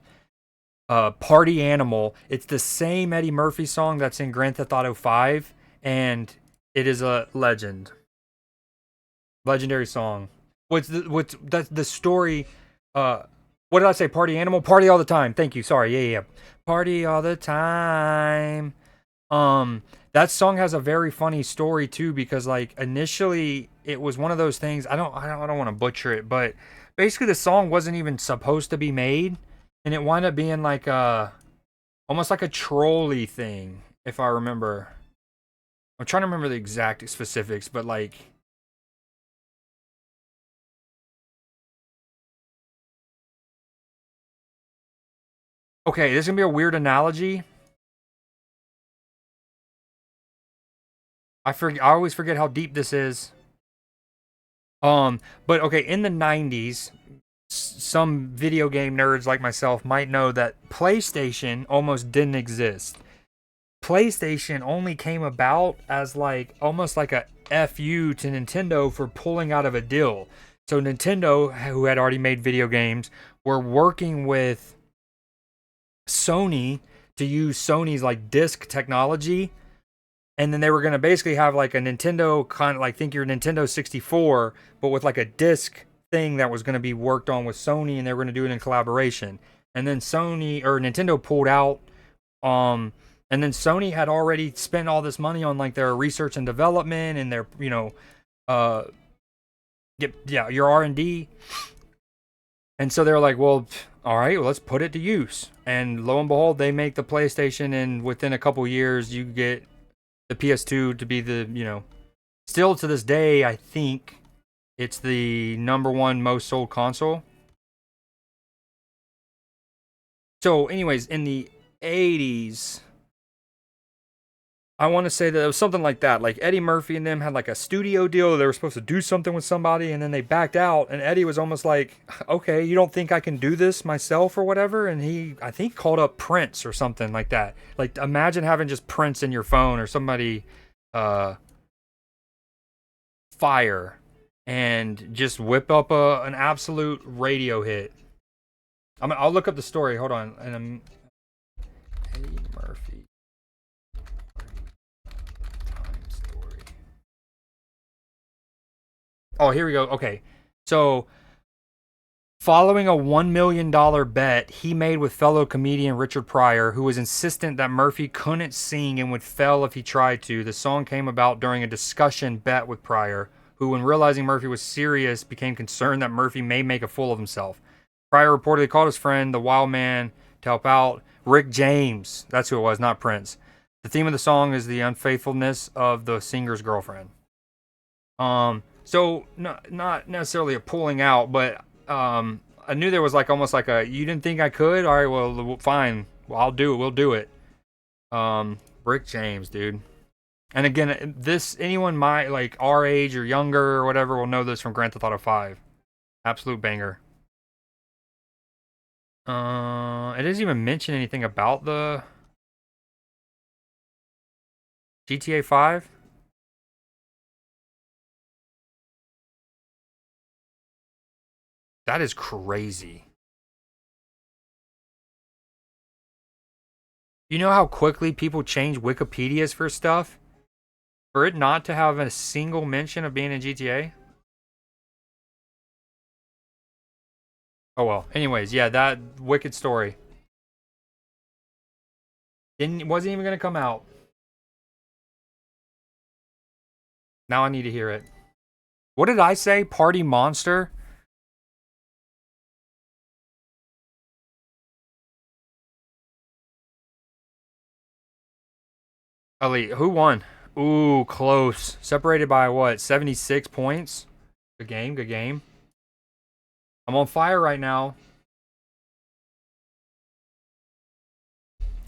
Animal. It's the same Eddie Murphy song that's in Grand Theft Auto 5, and it is a legendary song. What's that's the story? What did I say? Party Animal, party all the time. Thank you. Sorry. Yeah. Party all the time. That song has a very funny story too, because like initially it was one of those things. I don't want to butcher it, but basically the song wasn't even supposed to be made, and it wound up being like almost like a trolley thing, if I remember. I'm trying to remember the exact specifics, but like, okay, this is gonna be a weird analogy. I always forget how deep this is. But okay, in the 90s, some video game nerds like myself might know that PlayStation almost didn't exist. PlayStation only came about as like almost like a FU to Nintendo for pulling out of a deal. So Nintendo, who had already made video games, were working with Sony to use Sony's like disc technology And then they were gonna basically have like a Nintendo kind of like think your Nintendo 64, but with like a disc thing that was gonna be worked on with Sony, and they were gonna do it in collaboration. And then Sony or Nintendo pulled out. Um, and then Sony had already spent all this money on like their research and development and their uh, your R&D. And so they're like, well, all right, well, let's put it to use. And lo and behold, they make the PlayStation, and within a couple years, you get the PS2 to be still to this day, I think it's the number one most sold console. So, anyways, in the 80s, I want to say that it was something like that. Like Eddie Murphy and them had like a studio deal. They were supposed to do something with somebody, and then they backed out. And Eddie was almost like, "Okay, you don't think I can do this myself or whatever?" And I think, called up Prince or something like that. Like, imagine having just Prince in your phone or somebody, fire, and just whip up an absolute radio hit. I'll look up the story. Hold on, and Eddie Murphy. Oh, here we go. Okay. So, following a $1 million bet he made with fellow comedian Richard Pryor, who was insistent that Murphy couldn't sing and would fail if he tried to, the song came about during a discussion bet with Pryor, who, when realizing Murphy was serious, became concerned that Murphy may make a fool of himself. Pryor reportedly called his friend, the Wild Man, to help out. Rick James. That's who it was, not Prince. The theme of the song is the unfaithfulness of the singer's girlfriend. So not necessarily a pulling out, but I knew there was like almost like a, you didn't think I could? All right, well, fine. Well, I'll do it. We'll do it. Rick James, dude. And again, anyone my like our age or younger or whatever will know this from Grand Theft Auto 5. Absolute banger. It doesn't even mention anything about the GTA 5. That is crazy. You know how quickly people change Wikipedias for stuff? For it not to have a single mention of being in GTA? Oh well. Anyways, yeah, that wicked story. Wasn't even gonna come out. Now I need to hear it. What did I say? Party Monster? Elite. Who won? Ooh, close. Separated by what? 76 points? Good game, good game. I'm on fire right now.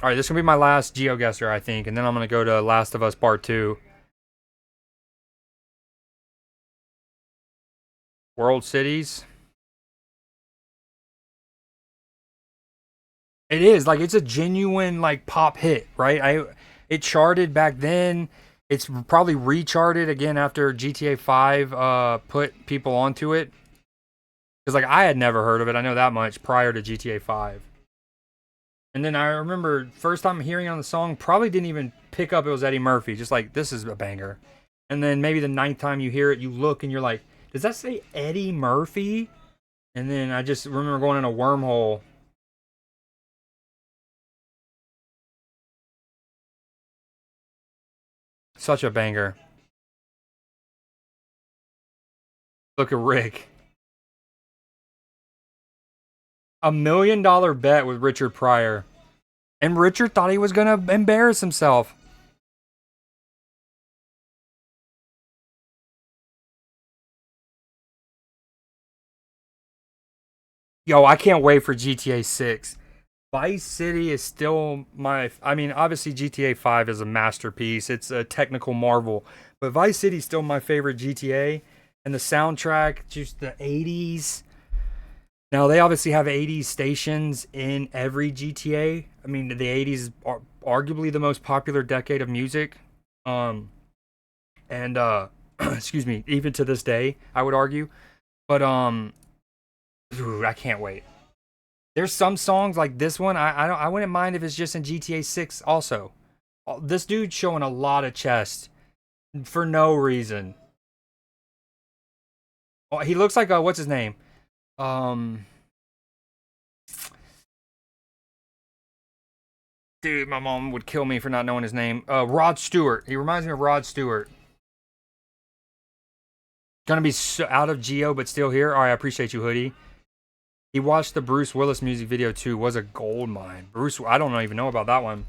Alright, this is going to be my last Geoguesser, I think. And then I'm going to go to Last of Us Part 2. World Cities. It is. Like, it's a genuine, like, pop hit, right? It charted back then. It's probably recharted again after GTA 5 put people onto it. Because, like, I had never heard of it. I know that much prior to GTA 5. And then I remember first time hearing on the song, probably didn't even pick up it was Eddie Murphy. Just like, this is a banger. And then maybe the ninth time you hear it, you look and you're like, does that say Eddie Murphy? And then I just remember going in a wormhole. Such a banger. Look at Rick. $1 million bet with Richard Pryor. And Richard thought he was going to embarrass himself. Yo, I can't wait for GTA 6. Vice City is still I mean, obviously GTA 5 is a masterpiece. It's a technical marvel. But Vice City is still my favorite GTA. And the soundtrack, just the 80s. Now, they obviously have 80s stations in every GTA. I mean, the 80s are arguably the most popular decade of music. And excuse me, even to this day, I would argue. But ooh, I can't wait. There's some songs like this one. I wouldn't mind if it's just in GTA 6 also. This dude's showing a lot of chest for no reason. Oh, he looks like what's his name? Um, dude, my mom would kill me for not knowing his name. Rod Stewart. He reminds me of Rod Stewart. Gonna be so out of Geo, but still here. All right, I appreciate you, Hoodie. He watched the Bruce Willis music video too. Was a gold mine. Bruce, I don't even know about that one.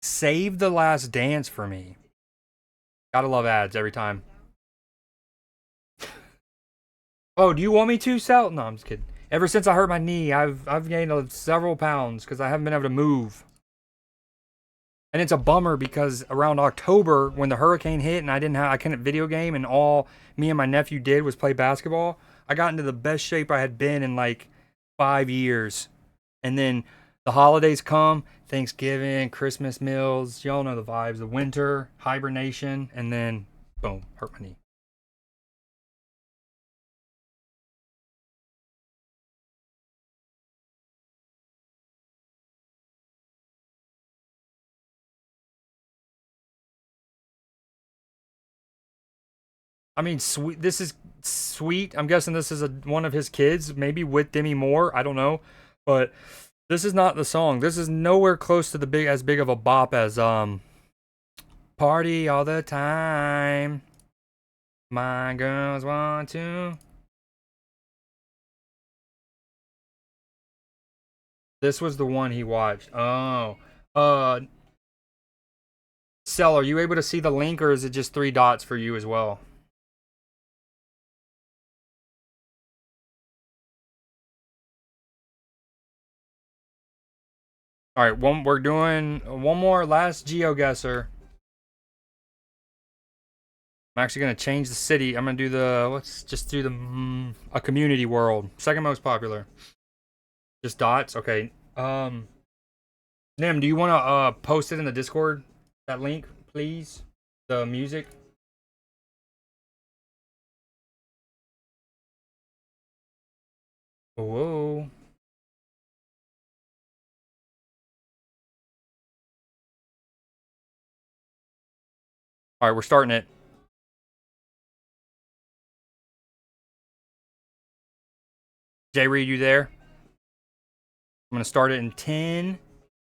Save the Last Dance for me. Gotta love ads every time. Oh, do you want me to, Sal? No, I'm just kidding. Ever since I hurt my knee, I've gained several pounds because I haven't been able to move. And it's a bummer because around October, when the hurricane hit and I couldn't video game, and all me and my nephew did was play basketball, I got into the best shape I had been in like 5 years. And then the holidays come, Thanksgiving, Christmas meals, y'all know the vibes, the winter, hibernation, and then boom, hurt my knee. I mean, sweet. This is sweet. I'm guessing this is one of his kids, maybe with Demi Moore. I don't know, but this is not the song. This is nowhere close to as big of a bop as "Party All the Time." My girls want to. This was the one he watched. Oh, Cell, are you able to see the link, or is it just three dots for you as well? All right, we're doing one more last Geoguesser. I'm actually gonna change the city. I'm gonna do let's just do a community world. Second most popular. Just dots. Okay. Nim, do you want to post it in the Discord? That link, please. The music. Whoa. All right, we're starting it. Jay Reed, you there? I'm gonna start it in 10,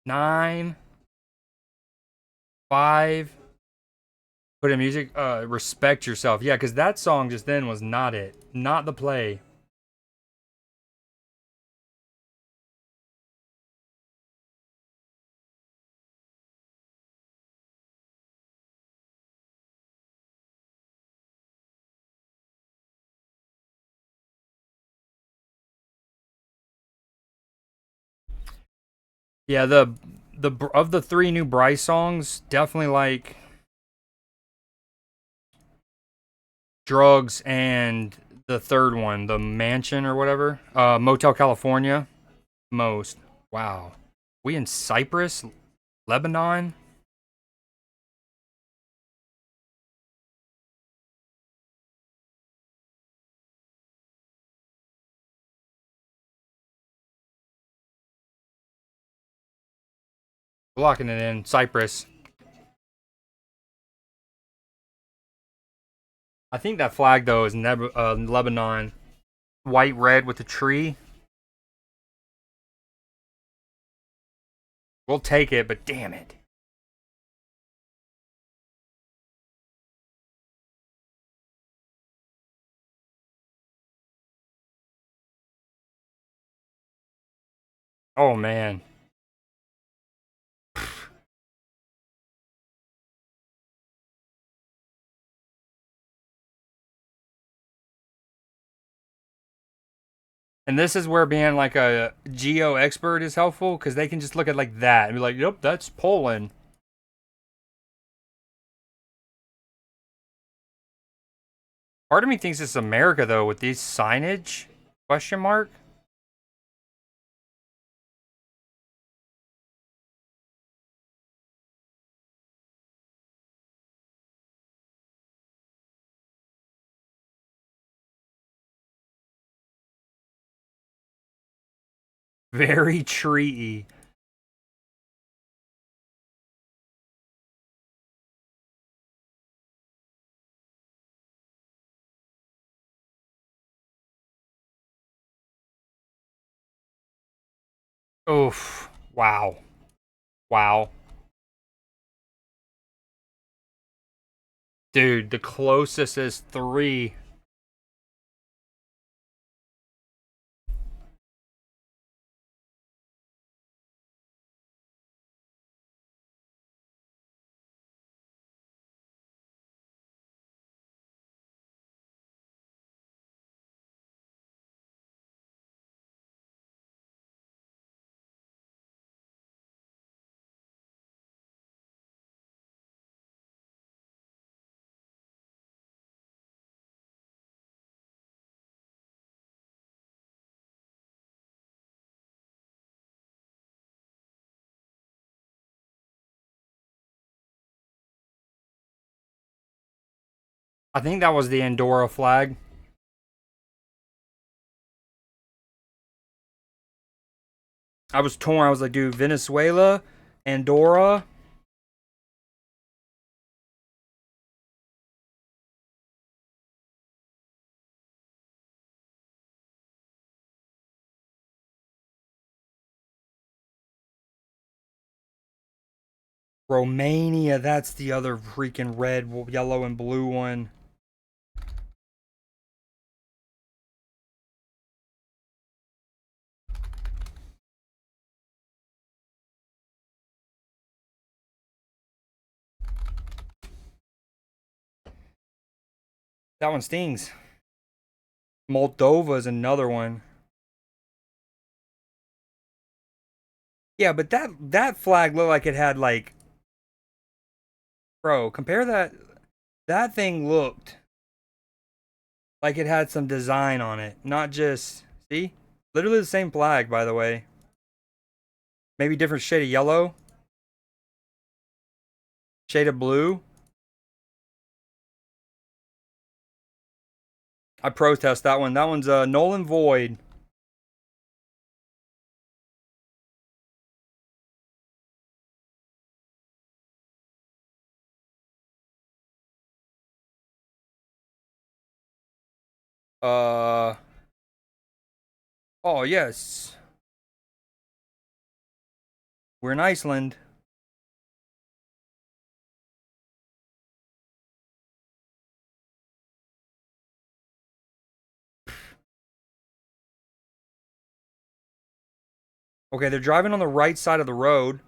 9, 5. Put in music. Respect yourself. Yeah, because that song just then was not it. Not the play. Yeah, the of the three new Bryce songs, definitely like Drugs and the third one, the Mansion or whatever, Motel California, most. Wow, we in Cyprus, Lebanon. Blocking it in Cyprus. I think that flag though is Lebanon, white red with a tree. We'll take it, but damn it. Oh man. And this is where being like a geo expert is helpful because they can just look at like that and be like, "Yep, that's Poland." Part of me thinks it's America though with these signage question mark. Very tree-y. Oof. Wow. Wow. Dude, the closest is 3. I think that was the Andorra flag. I was torn. I was like, dude, Venezuela, Andorra. Romania, that's the other freaking red, yellow, and blue one. That one stings. Moldova is another one. Yeah, but that flag looked like it had like, bro, compare that. That thing looked like it had some design on it, not just see, literally the same flag, by the way. Maybe different shade of yellow, shade of blue. I protest that one. That one's null and void. Uh oh yes, we're in Iceland. Okay, they're driving on the right side of the road.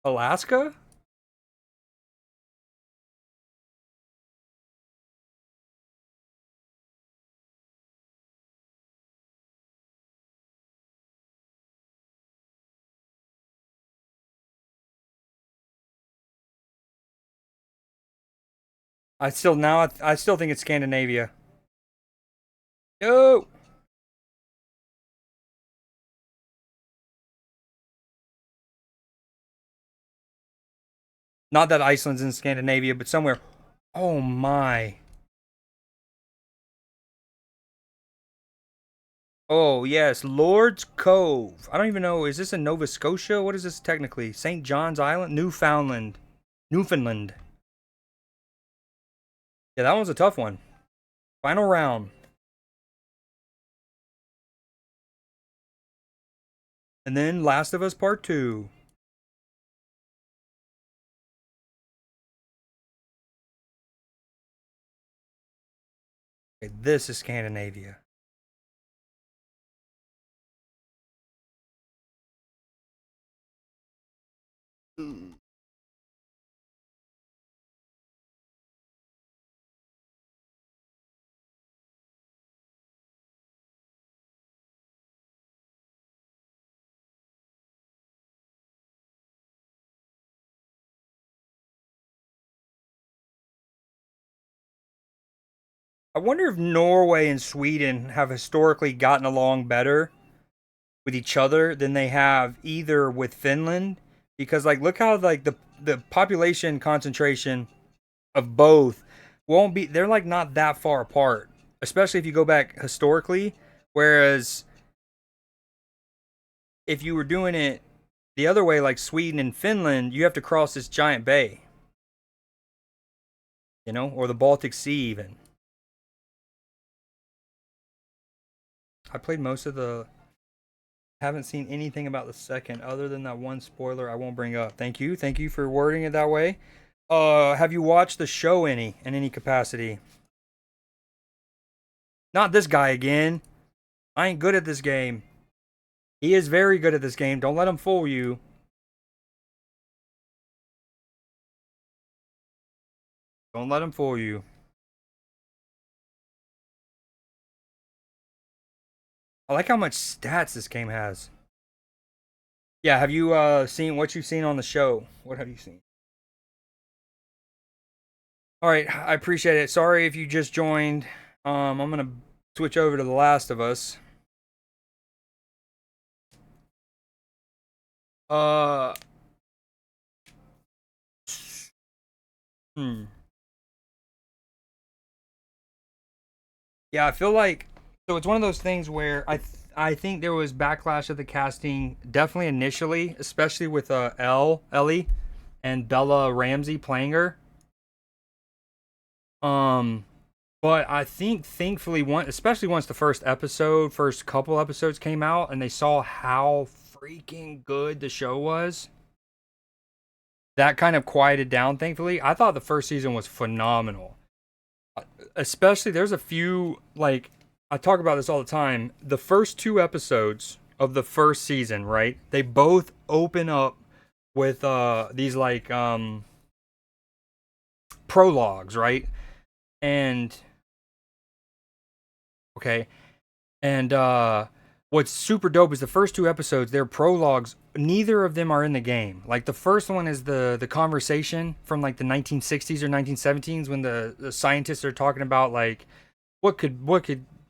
Alaska? I still think it's Scandinavia. Yo. Not that Iceland's in Scandinavia, but somewhere. Oh my. Oh yes, Lord's Cove. I don't even know. Is this in Nova Scotia? What is this technically? St. John's Island, Newfoundland, Newfoundland. Yeah, that one's a tough one. Final round, and then Last of Us Part Two. Okay, this is Scandinavia. I wonder if Norway and Sweden have historically gotten along better with each other than they have either with Finland, because like look how like the population concentration of both won't be, they're like not that far apart, especially if you go back historically, whereas if you were doing it the other way, like Sweden and Finland, you have to cross this giant bay, you know, or the Baltic Sea even. I played most of the. Haven't seen anything about the second, other than that one spoiler I won't bring up. Thank you for wording it that way. Have you watched the show in any capacity? Not this guy again. I ain't good at this game. He is very good at this game. Don't let him fool you. Don't let him fool you. I like how much stats this game has. Yeah, have you seen what you've seen on the show? What have you seen? All right, I appreciate it. Sorry if you just joined. I'm gonna switch over to The Last of Us. Uh, hmm. Yeah, I feel like so it's one of those things where I think there was backlash of the casting definitely initially, especially with Ellie and Bella Ramsey playing her. Um, but I think thankfully one especially once the first couple episodes came out and they saw how freaking good the show was, that kind of quieted down thankfully. I thought the first season was phenomenal. Especially there's a few like I talk about this all the time. The first two episodes of the first season, right? They both open up with these like prologues, right? And okay. And what's super dope is the first two episodes, they're prologues. Neither of them are in the game. Like the first one is the conversation from like the 1960s or 1917s when the scientists are talking about like what could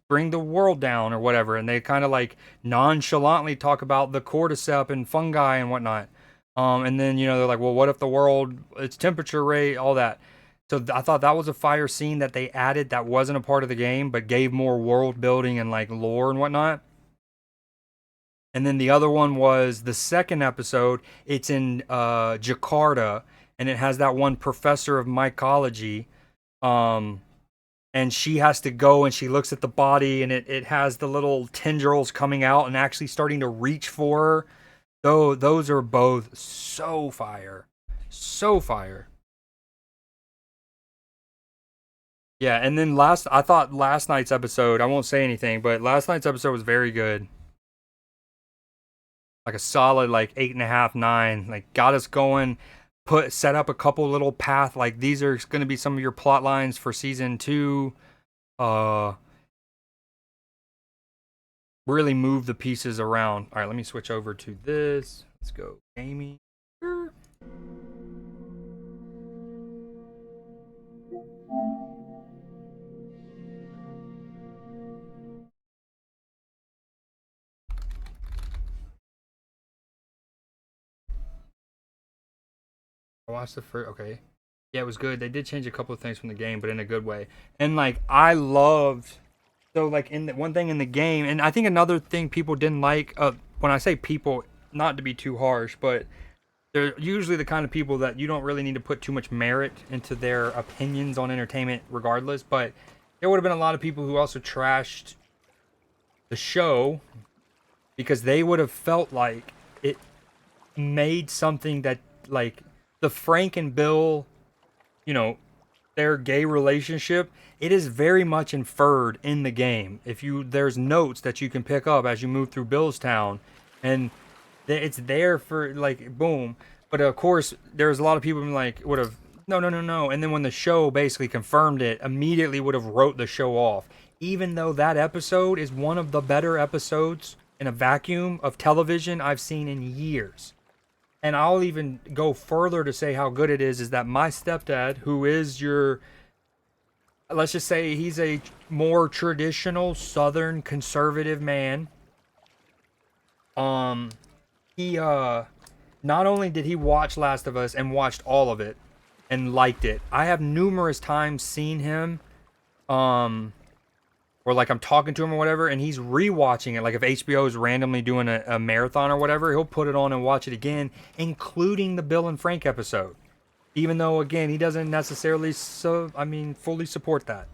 bring the world down or whatever, and they kind of like nonchalantly talk about the cordyceps and fungi and whatnot. And then you know they're like, well, what if the world, its temperature rate, all that. So I thought that was a fire scene that they added that wasn't a part of the game, but gave more world building and like lore and whatnot. And then the other one was the second episode. It's in Jakarta, and it has that one professor of mycology. Um, and she has to go and she looks at the body, and it has the little tendrils coming out and actually starting to reach for her. Though those are both so fire. So fire. Yeah, and then I thought last night's episode, I won't say anything, but last night's episode was very good. Like a solid like 8.5, 9. Like got us going, set up a couple little path. Like these are gonna be some of your plot lines for season two. Uh really move the pieces around. Alright, let me switch over to this. Let's go gaming. I watched the first. Okay, yeah, it was good. They did change a couple of things from the game, but in a good way. And like I loved, so like in the one thing in the game, and I think another thing people didn't like. When I say people, not to be too harsh, but they're usually the kind of people that you don't really need to put too much merit into their opinions on entertainment, regardless. But there would have been a lot of people who also trashed the show because they would have felt like it made something that like the Frank and Bill, you know, their gay relationship, it is very much inferred in the game. If you there's notes that you can pick up as you move through Billstown, and it's there for like boom. But of course, there's a lot of people who like would have no no no no, and then when the show basically confirmed it, immediately would have wrote the show off. Even though that episode is one of the better episodes in a vacuum of television I've seen in years. And I'll even go further to say how good it is that my stepdad, who is your, let's just say he's a more traditional Southern conservative man. He not only did he watch Last of Us and watched all of it and liked it. I have numerous times seen him or like I'm talking to him or whatever, and he's rewatching it. Like if HBO is randomly doing a marathon or whatever, he'll put it on and watch it again, including the Bill and Frank episode. Even though again he doesn't necessarily fully support that.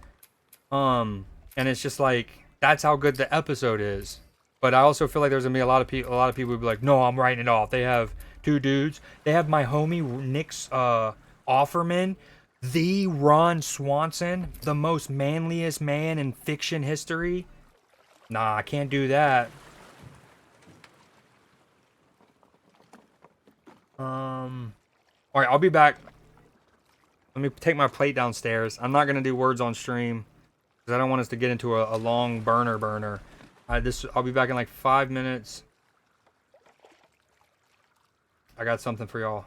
And it's just like that's how good the episode is. But I also feel like there's gonna be a lot of people. A lot of people would be like, "No, I'm writing it off." They have two dudes. They have my homie Nick's Offerman, the Ron Swanson, the most manliest man in fiction history. Nah, I can't do that. All right, I'll be back. Let me take my plate downstairs. I'm not gonna do words on stream because I don't want us to get into a long burner. I'll be back in like 5 minutes. I got something for y'all.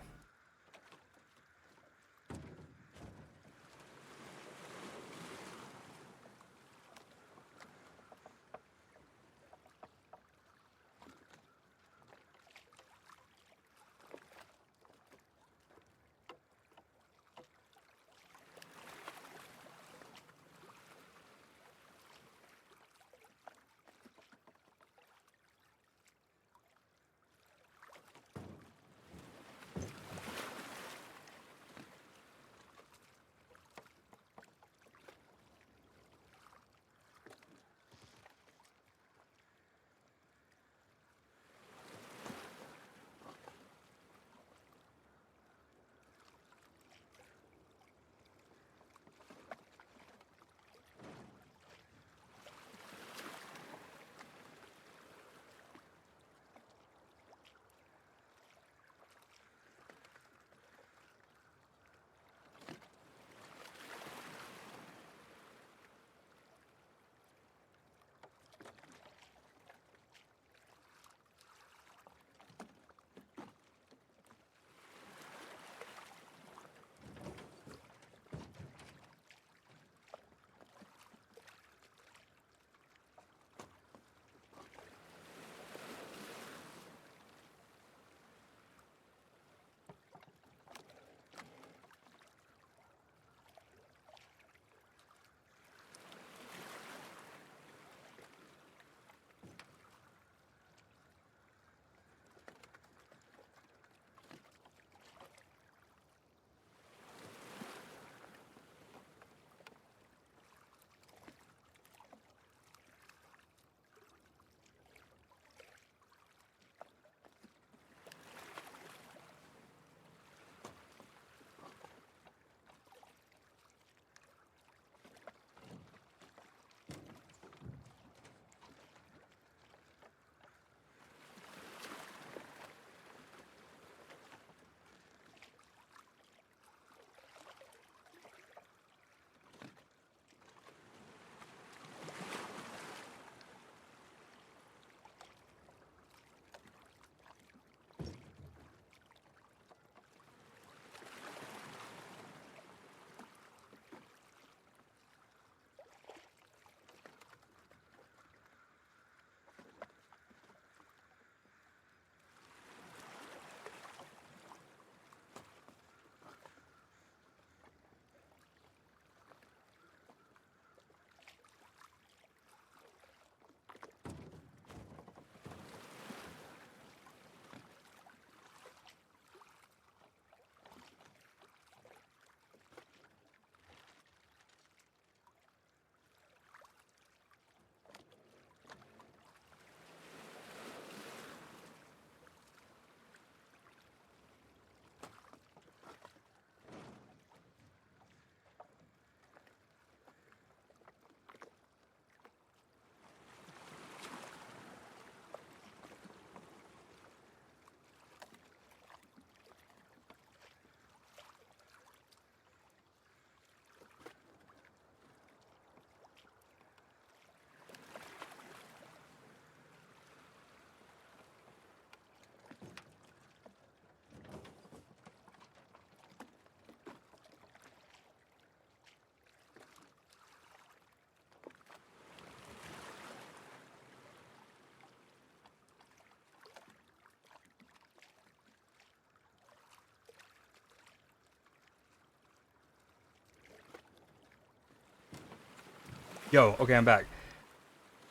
Yo, okay, I'm back.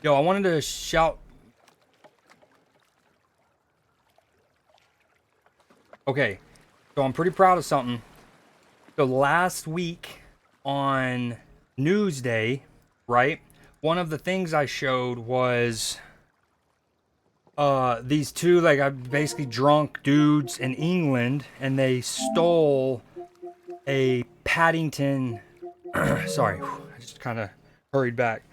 Yo, I wanted to shout. Okay, so I'm pretty proud of something. So last week on Newsday, right? One of the things I showed was these two like basically drunk dudes in England, and they stole a Paddington. Sorry, I just kind of hurried back.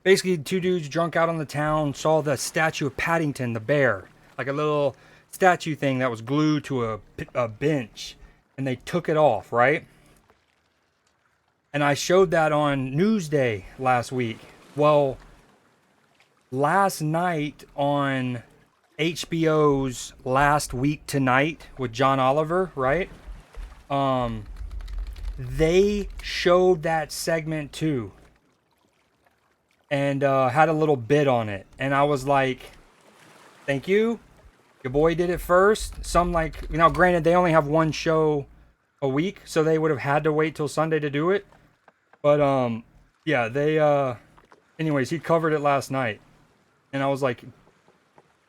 Basically, two dudes drunk out on the town saw the statue of Paddington the bear, like a little statue thing that was glued to a bench, and they took it off, right? And I showed that on Newsday last week. Well, last night on HBO's Last Week Tonight with John Oliver, right? They showed that segment too, and had a little bit on it, and I was like, thank you, your boy did it first. Some, like, you know, granted they only have one show a week, so they would have had to wait till Sunday to do it, but yeah, they anyways, he covered it last night, and I was like,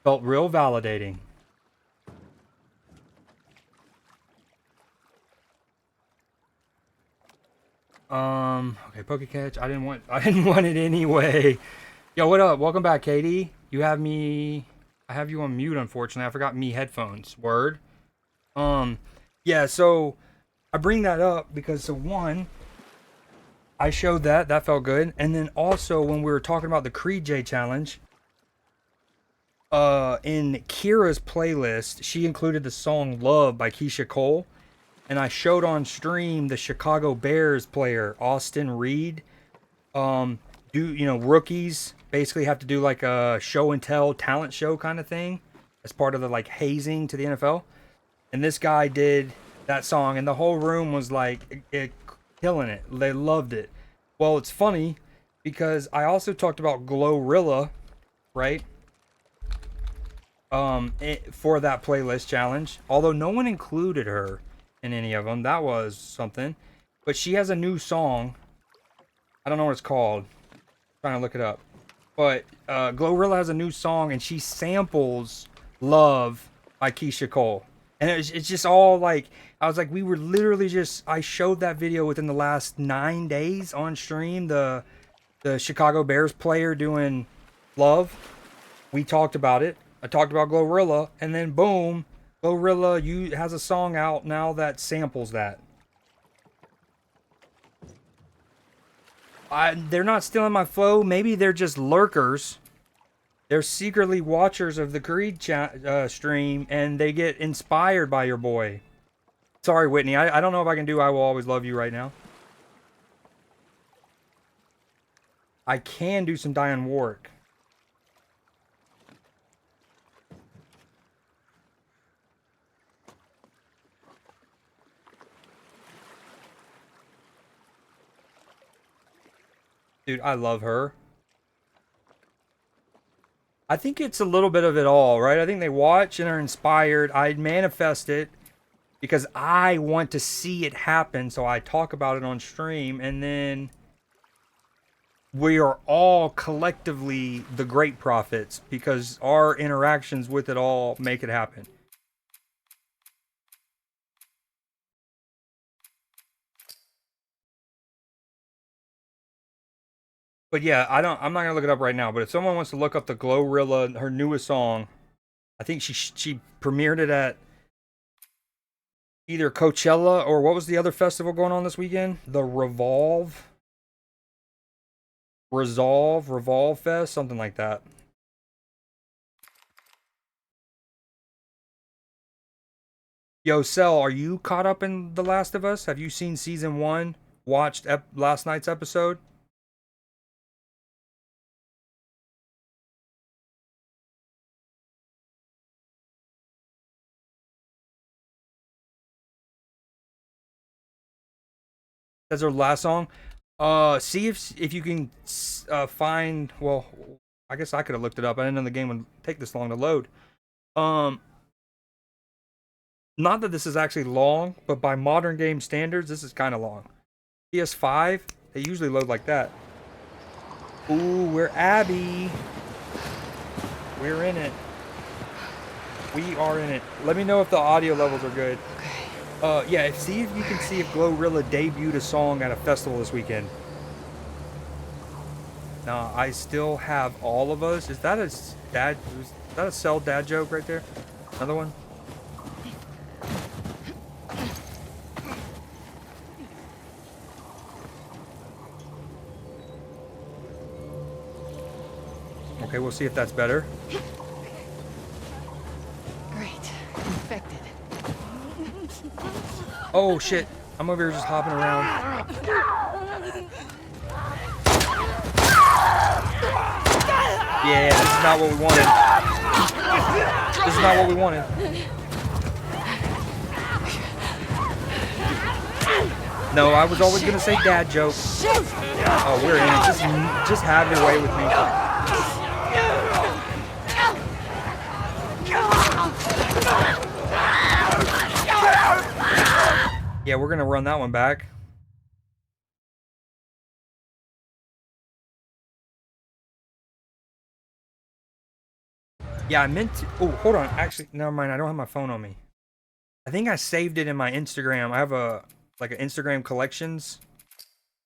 felt real validating. Okay, Poke Catch. I didn't want it anyway. Yo, what up? Welcome back, Katie. I have you on mute, unfortunately. I forgot me headphones. Word. Yeah, so I bring that up because, so one, I showed that felt good. And then also when we were talking about the Creed J challenge, in Kira's playlist, she included the song Love by Keisha Cole. And I showed on stream the Chicago Bears player, Austin Reed. Rookies basically have to do like a show and tell talent show kind of thing as part of the like hazing to the NFL. And this guy did that song, and the whole room was like killing it. They loved it. Well, it's funny because I also talked about Glorilla, right? For that playlist challenge, although no one included her in any of them. That was something. But she has a new song. I don't know what it's called. I'm trying to look it up. But Glorilla has a new song, and she samples Love by Keisha Cole. And it's just all like, I was like, we were literally just, I showed that video within the last 9 days on stream. The Chicago Bears player doing Love. We talked about it. I talked about Glorilla, and then boom, Glorilla has a song out now that samples that. They're not stealing my flow. Maybe they're just lurkers. They're secretly watchers of the Creed stream, and they get inspired by your boy. Sorry, Whitney. I don't know if I can do I Will Always Love You right now. I can do some Dionne Warwick. Dude, I love her. I think it's a little bit of it all, right? I think they watch and are inspired. I manifest it because I want to see it happen, so I talk about it on stream, and then we are all collectively the great prophets because our interactions with it all make it happen. But yeah, I'm not gonna look it up right now. But if someone wants to look up the Glorilla, her newest song, I think she premiered it at either Coachella or what was the other festival going on this weekend? The Revolve Fest, something like that. Yo, Cell, are you caught up in The Last of Us? Have you seen season 1? Watched last night's episode? That's her last song. See if you can find. Well, I guess I could have looked it up. I didn't know the game would take this long to load. Um, Not that this is actually long, but by modern game standards, this is kind of long. PS5, they usually load like that. Ooh, we're Abby. We're in it. We are in it. Let me know if the audio levels are good. Okay. Yeah, see if you can see if Glorilla debuted a song at a festival this weekend. Now, I still have All of Us. Is that a Cell dad joke right there? Another one? Okay, we'll see if that's better. Great. Infected. Oh shit! I'm over here just hopping around. Yeah, this is not what we wanted. This is not what we wanted. No, I was always gonna say dad joke. Oh, we're in it. Just have your way with me. Yeah, we're gonna run that one back. Yeah, I meant to. Oh, hold on. Actually, never mind. I don't have my phone on me. I think I saved it in my Instagram. I have an Instagram collections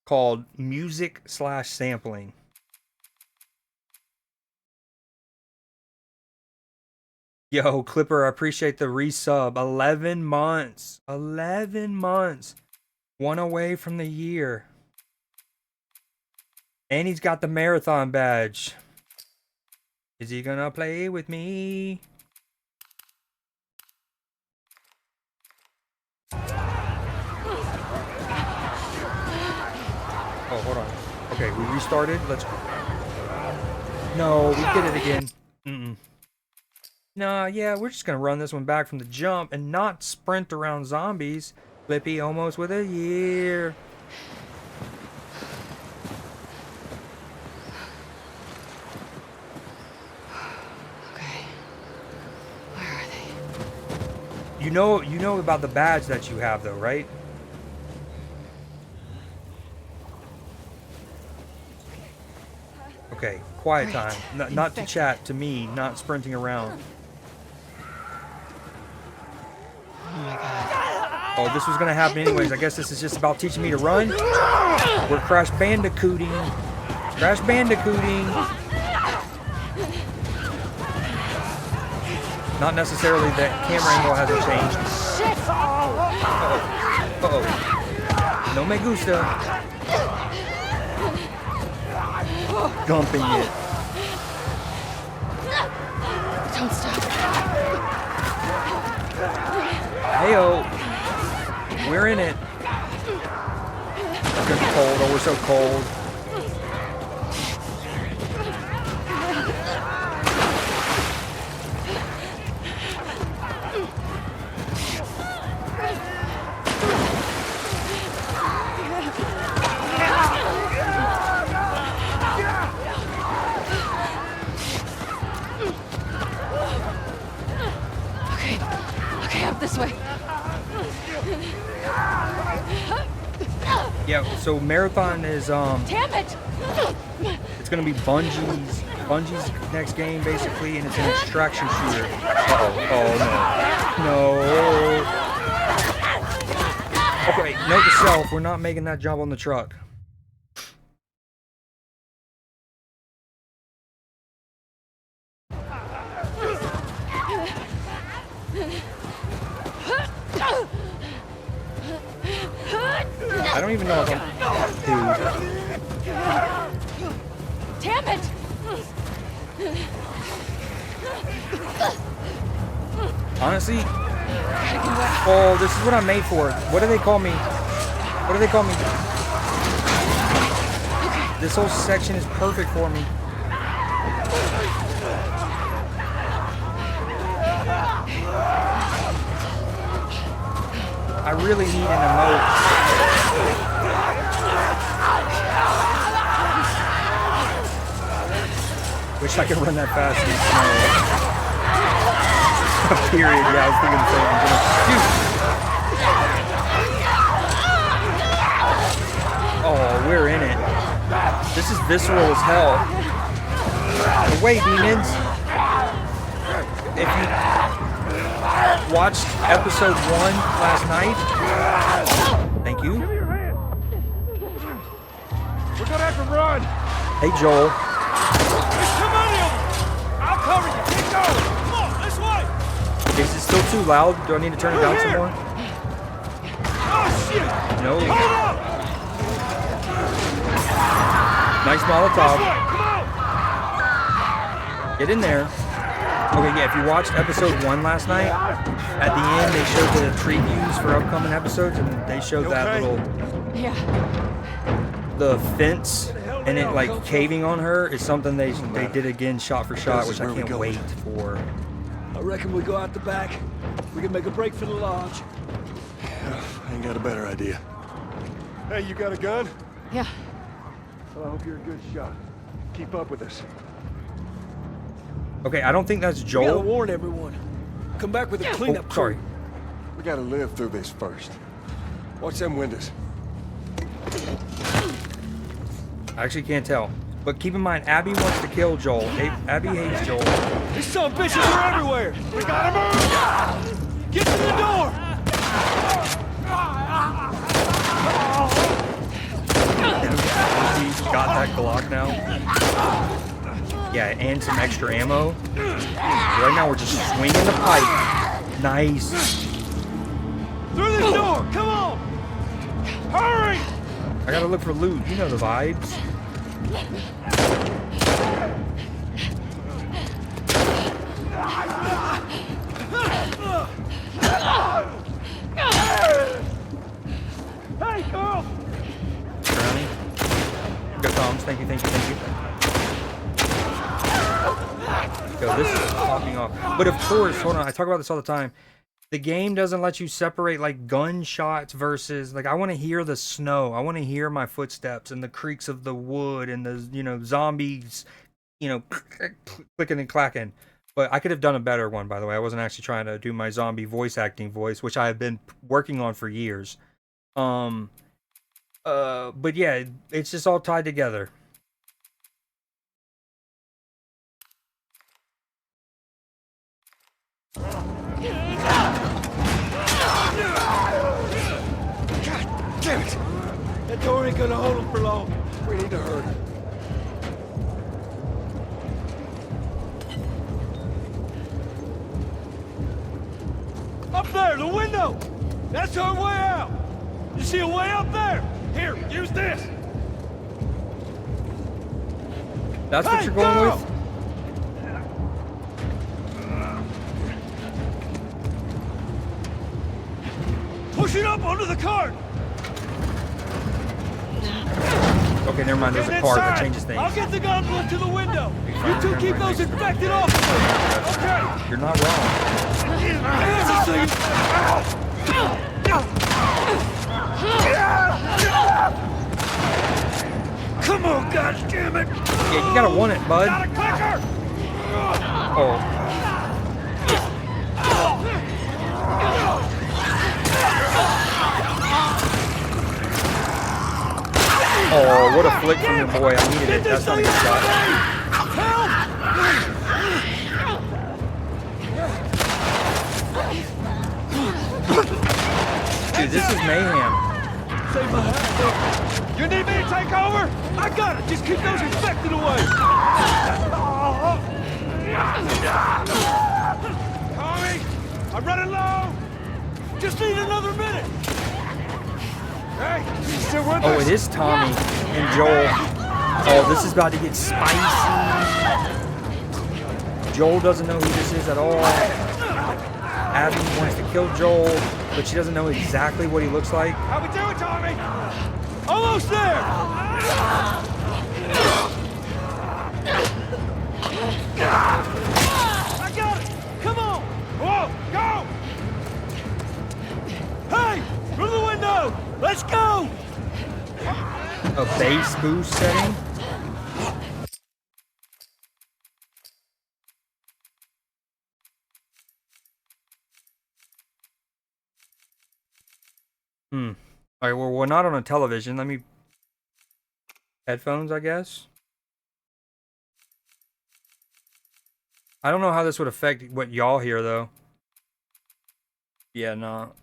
called music/sampling. Yo, Clipper, I appreciate the resub. 11 months. 11 months. One away from the year. And he's got the marathon badge. Is he gonna play with me? Oh, hold on. Okay, we restarted. Let's go. No, we did it again. Nah, yeah, we're just gonna run this one back from the jump and not sprint around zombies. Flippy almost with a year. Okay. Where are they? You know about the badge that you have though, right? Okay, quiet Great. time. Not to chat, to me, not sprinting around. Oh my god. Oh, this was gonna happen anyways. I guess this is just about teaching me to run. We're Crash Bandicooting. Crash Bandicooting. Not necessarily that camera angle hasn't changed. Uh-oh. No me gusta. Dumping it. Don't stop. Heyo. We're in it. It's gonna be cold. Oh, we're so cold. Okay, up this way. Yeah, so marathon is Damn it! it's gonna be Bungie's next game basically, and it's an extraction shooter. Oh no. Okay, note to self, we're not making that jump on the truck. I don't even know if I'm... Dude. Damn it! Honestly... Oh, this is what I'm made for. What do they call me? What do they call me? This whole section is perfect for me. I really need an emote. Wish I could run that fast in the snow. Period. Yeah, I was thinking the same. Shoot. Oh, we're in it. This is visceral as hell. Away, demons! If you watched episode 1 last night, thank you. Give me your hand. We're gonna have to run. Hey, Joel. There's too many of them. I'll cover you. Keep going. Come on, this way. Is it still too loud? Do I need to turn it down some more? Oh shit! No. Hold up. Nice This Molotov. way. Come on. Get in there. Okay, yeah, if you watched episode 1 last night, at the end they showed the previews for upcoming episodes, and they showed that little, Yeah. the fence, and it like caving on her is something they did again shot for shot, which I can't wait for. I reckon we go out the back. We can make a break for the lodge. I ain't got a better idea. Hey, you got a gun? Yeah. Well, I hope you're a good shot. Keep up with us. Okay, I don't think that's We gotta Joel. warn everyone. Come back with a cleanup Oh, sorry. crew. We gotta live through this first. Watch them windows. I actually can't tell. But keep in mind, Abby wants to kill Joel. Abby hates Joel. These son of bitches are everywhere. We gotta move! Get to the door. He's got that Glock now. Yeah, and some extra ammo. Right now we're just swinging the pipe. Nice. Through this door! Come on! Hurry! I gotta look for loot. You know the vibes. Hey, girl! Brownie. Go, Toms. Thank you, thank you, thank you. Yo, this is popping off. But of course, hold on. I talk about this all the time. The game doesn't let you separate like gunshots versus like I want to hear the snow. I want to hear my footsteps and the creaks of the wood and the zombies, clicking and clacking. But I could have done a better one, by the way. I wasn't actually trying to do my zombie voice acting voice, which I have been working on for years. But yeah, it's just all tied together. Damn it. That door ain't gonna hold them for long. We need to hurry. Up there, the window! That's our way out! You see a way up there? Here, use this! That's what Hey, you're going girl! with? Push it up onto the cart! Okay, never mind. There's a Get card that inside. changes things. I'll get the gun to the window. You two keep those infected off of me. Okay. You're not wrong. Come on, goddammit! Yeah, you gotta want it, bud. Got a clicker! Oh. Oh, what a flick from your boy. I needed it. That's not a good shot. Dude, this is mayhem. Save my hat. You need me to take over? I got it. Just keep those infected away. Tommy, I'm running low. Just need another minute. Hey, you still with Oh, us? it is Tommy and Joel. Oh, this is about to get spicy. Joel doesn't know who this is at all. Abby wants to kill Joel, but she doesn't know exactly what he looks like. How we doing, Tommy? Almost there. I got it. Come on. Whoa, go. Hey, through the window. Let's go. A bass boost setting? Alright, well, we're not on a television. Let me Headphones, I guess. I don't know how this would affect what y'all hear, though. Yeah, no.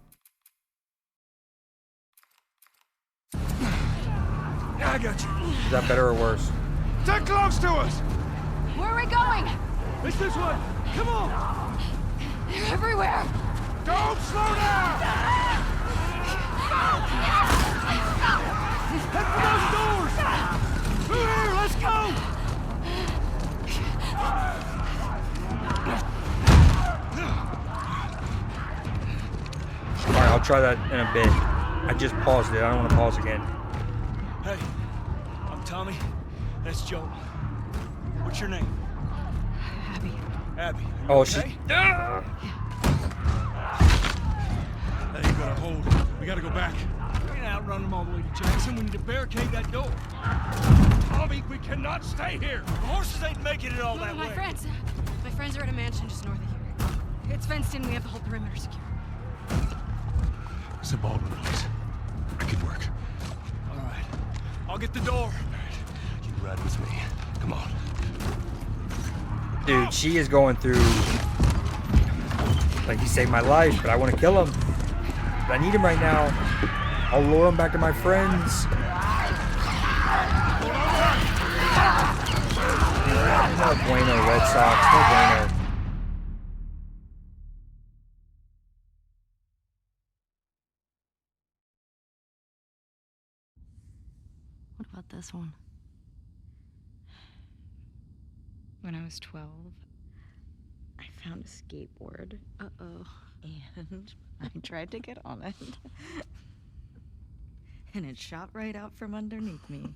I got you. Is that better or worse? Stay close to us. Where are we going? It's this way. Come on. They're everywhere. Don't slow down. Head for those doors. Through here. Let's go. Alright, I'll try that in a bit. I just paused it. I don't want to pause again. Hey, I'm Tommy. That's Joel. What's your name? Abby. Abby. Are you Oh, okay? she. That ain't gonna hold. We gotta go back. We ain't outrun them all the way to Jackson. We need to barricade that door. Tommy, we cannot stay here. The horses ain't making it all that My way. friends. My friends are at a mansion just north of here. It's fenced in. We have the whole perimeter secure. It's a Baldwin place. I could work. All right. I'll get the door. All right. You ride with me. Come on. Dude, she is going through. Like, he saved my life, but I want to kill him. But I need him right now. I'll lure him back to my friends. No bueno, Red Sox. No bueno. What about this one? When I was 12, I found a skateboard. Uh-oh. And I tried to get on it. And it shot right out from underneath me.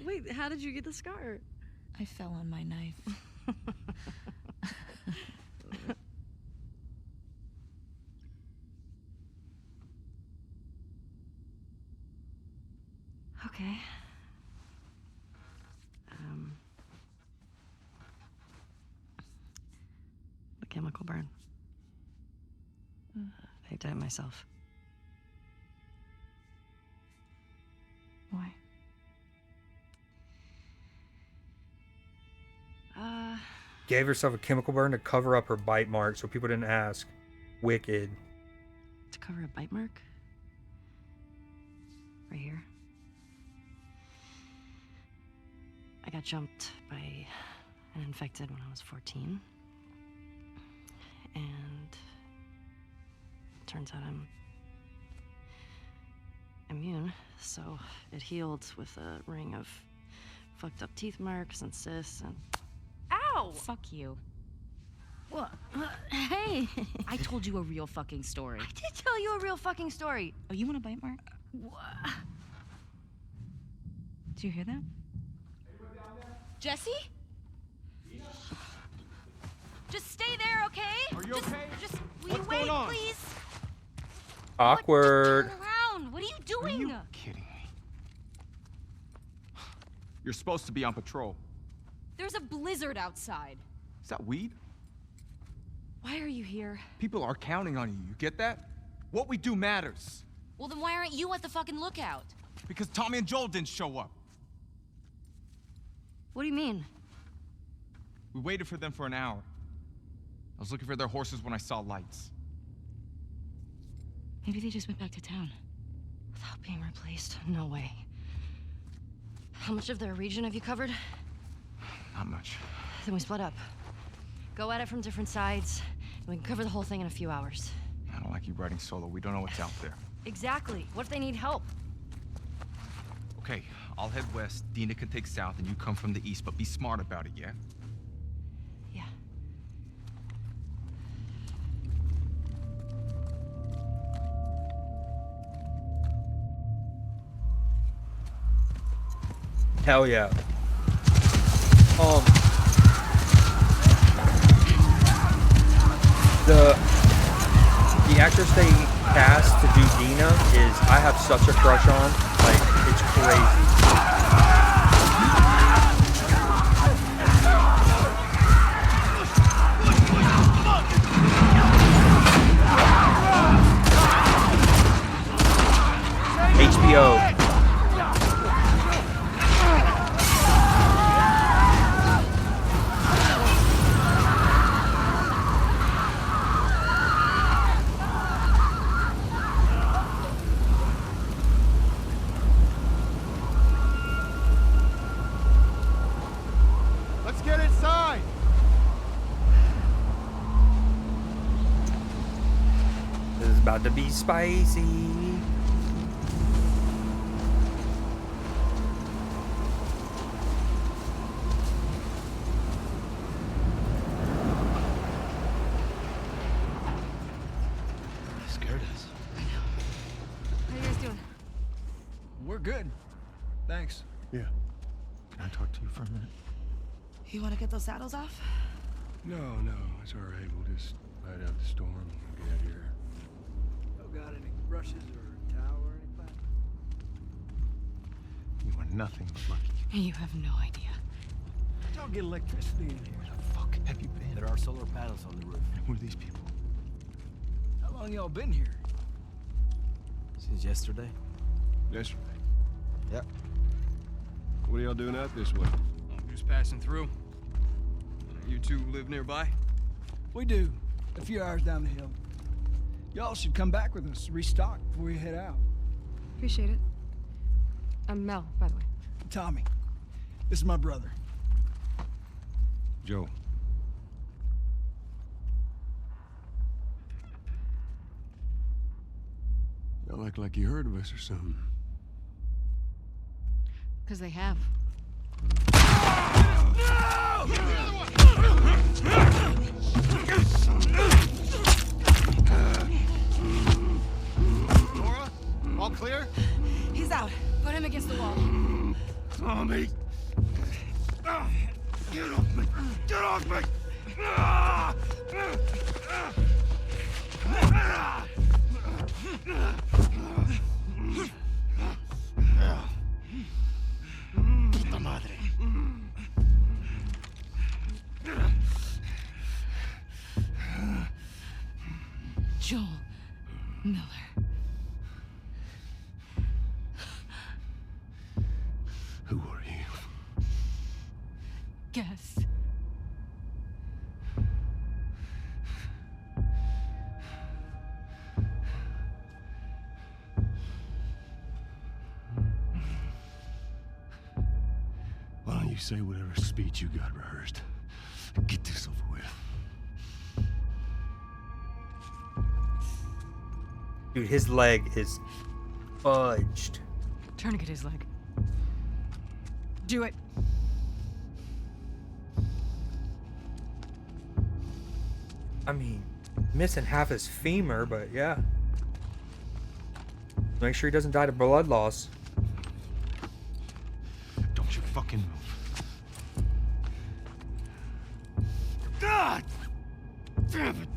Wait, how did you get the scar? I fell on my knife. Okay. The chemical burn. I did it myself. Why? Gave herself a chemical burn to cover up her bite mark so people didn't ask. Wicked. To cover a bite mark? Right here. I got jumped by an infected when I was 14. And turns out I'm immune, so it healed with a ring of fucked up teeth marks and cysts and... Ow! Fuck you. What? Hey! I told you a real fucking story. I did tell you a real fucking story. Oh, you want a bite mark? Did you hear that? Jesse? Just stay there, okay? Are you okay? Just will What's you wait, going on? please? Awkward. Just turn around. What are you doing? Are you kidding me? You're supposed to be on patrol. There's a blizzard outside. Is that weed? Why are you here? People are counting on you. You get that? What we do matters. Well, then why aren't you at the fucking lookout? Because Tommy and Joel didn't show up. What do you mean? We waited for them for an hour. I was looking for their horses when I saw lights. Maybe they just went back to town. Without being replaced. No way. How much of their region have you covered? Not much. Then we split up. Go at it from different sides, and we can cover the whole thing in a few hours. I don't like you riding solo. We don't know what's out there. Exactly. What if they need help? Okay, I'll head west. Dina can take south, and you come from the east, but be smart about it, yeah? Yeah. Hell yeah. The actress they cast to do Dina is I have such a crush on. Like, it's crazy. HBO. About to be spicy. Scared us. How you guys doing? We're good. Thanks. Yeah. Can I talk to you for a minute? You want to get those saddles off? No, it's all right. We'll just ride out the storm and get out of here. Y'all got any brushes or towel or anything? You are nothing but lucky. You have no idea. Y'all get electricity in here. Where the fuck have you been? There are solar panels on the roof. Who are these people? How long y'all been here? Since yesterday? Yesterday. Yep. What are y'all doing out this way? I'm just passing through. You two live nearby? We do. A few hours down the hill. Y'all should come back with us, restock before you head out. Appreciate it. I'm Mel, by the way. Tommy, this is my brother. Joe. Y'all act like you heard of us or something. Because they have. Nora? All clear? He's out. Put him against the wall. Tommy! Get off me! Get off me! Puta madre. Joel Miller. Who are you? Guess. Why don't you say whatever speech you got rehearsed? Get this over with. Dude, his leg is fudged. Tourniquet his leg. Do it. I mean, missing half his femur, but yeah. Make sure he doesn't die to blood loss. Don't you fucking move. God! Damn it!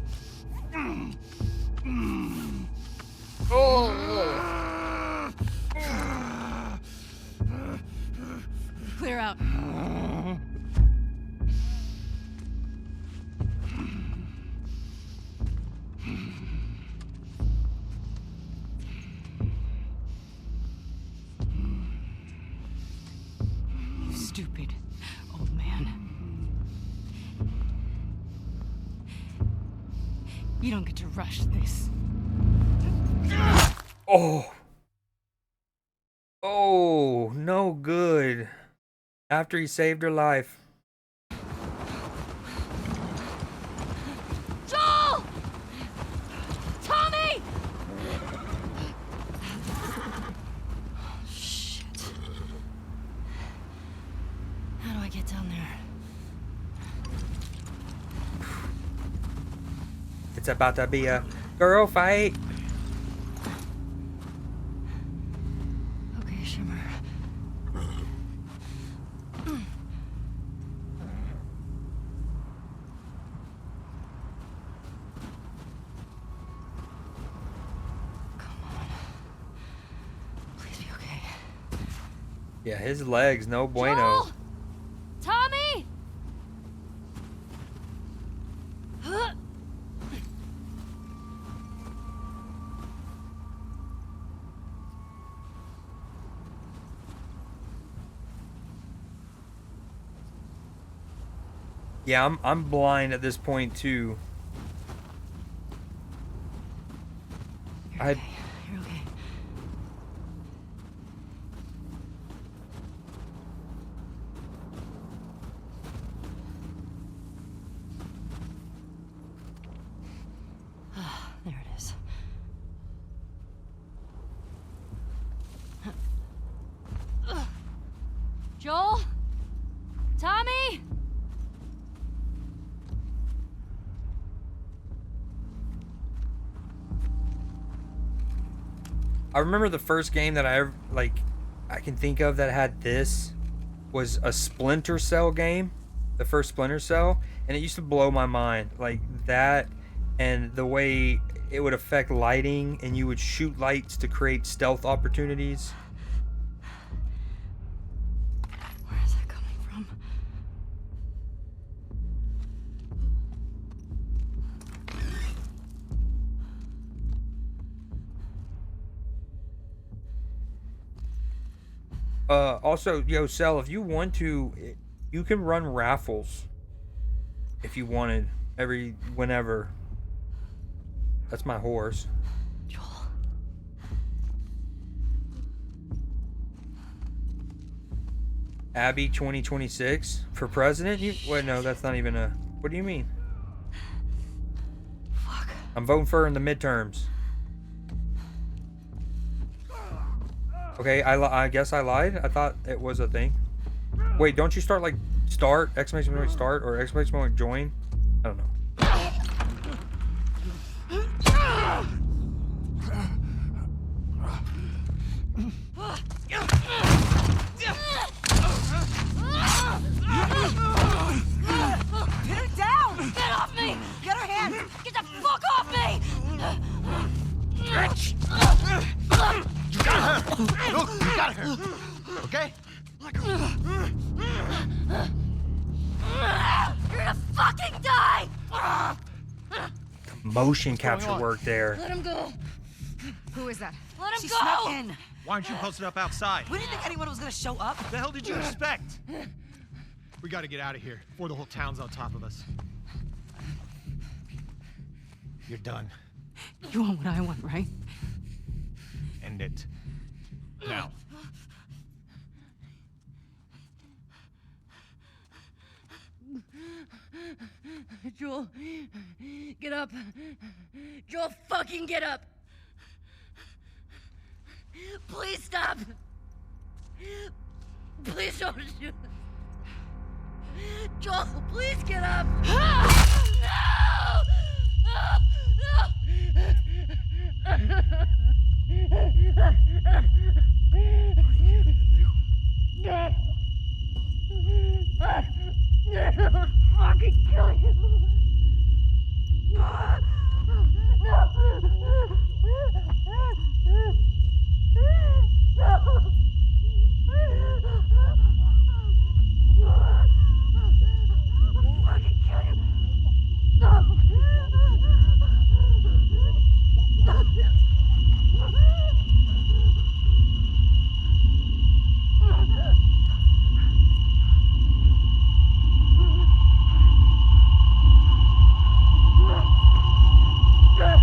Clear out. You stupid old man. You don't get to rush this. Oh. Oh, no good. After he saved her life. Joel! Tommy! Shit. How do I get down there? It's about to be a girl fight. Okay, Shimmer. Please be okay. Yeah, his legs, no bueno. Joel! Tommy! Huh? Yeah, I'm blind at this point too. You're I okay. You're okay. Ah, there it is. Tommy! I remember the first game that I ever, like, I can think of that had this was a Splinter Cell game, the first Splinter Cell, and it used to blow my mind, like that, and the way it would affect lighting, and you would shoot lights to create stealth opportunities. Where is that coming from? Also, yo, Cell, if you want to, you can run raffles if you wanted whenever. That's my horse. Joel. Abby 2026 for president? Wait, no, that's not even a. What do you mean? Fuck. I'm voting for her in the midterms. Okay, I guess I lied. I thought it was a thing. Wait, don't you start like start exclamation point start or exclamation point join? I don't know. Pin her down! Get off me! Get her hand! Get the fuck off me! You got her! Look, you got her! Okay? You're gonna fucking die! Motion capture work there. Let him go! Who is that? Let him She go! snuck in. Why aren't you posted up outside? We didn't think anyone was gonna show up. What the hell did you expect? We gotta get out of here before the whole town's on top of us. You're done. You want what I want, right? End it. Now. Joel, get up. Joel, fucking get up. Please stop. Please don't shoot. Joel, please get up. No! No! Fucking kill you.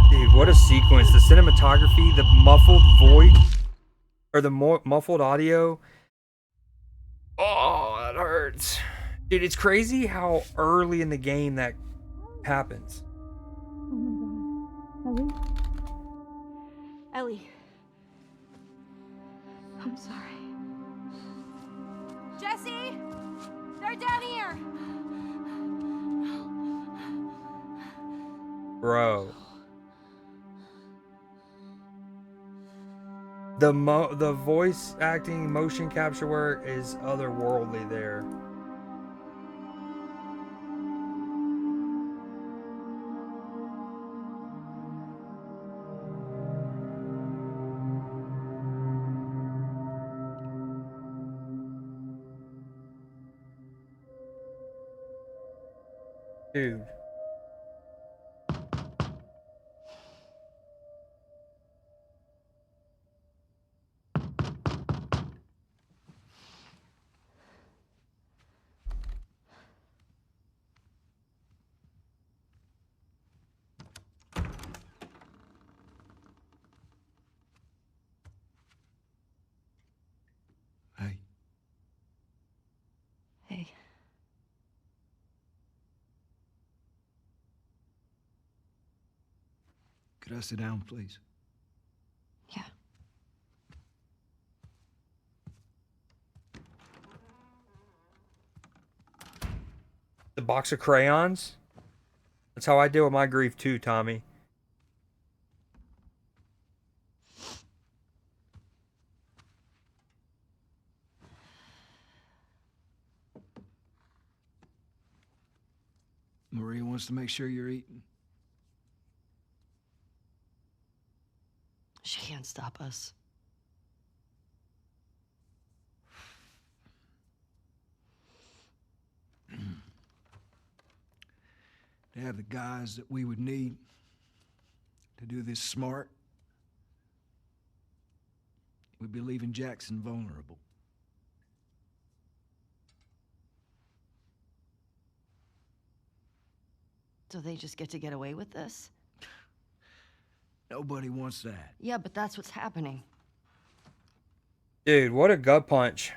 Dude, what a sequence. The cinematography, the muffled voice, or the muffled audio. Oh, that hurts. Dude, it's crazy how early in the game that happens. Oh my god. Ellie. I'm sorry. Jesse! They're down here! Bro. The voice acting, motion capture work is otherworldly there. Dude. Hey, Hey. Could I sit down, please? Yeah. The box of crayons? That's how I deal with my grief too, Tommy. Maria wants to make sure you're eating. She can't stop us. To have the guys that we would need to do this smart, we'd be leaving Jackson vulnerable. So they just get to get away with this? Nobody wants that. Yeah, but that's what's happening. Dude, what a gut punch.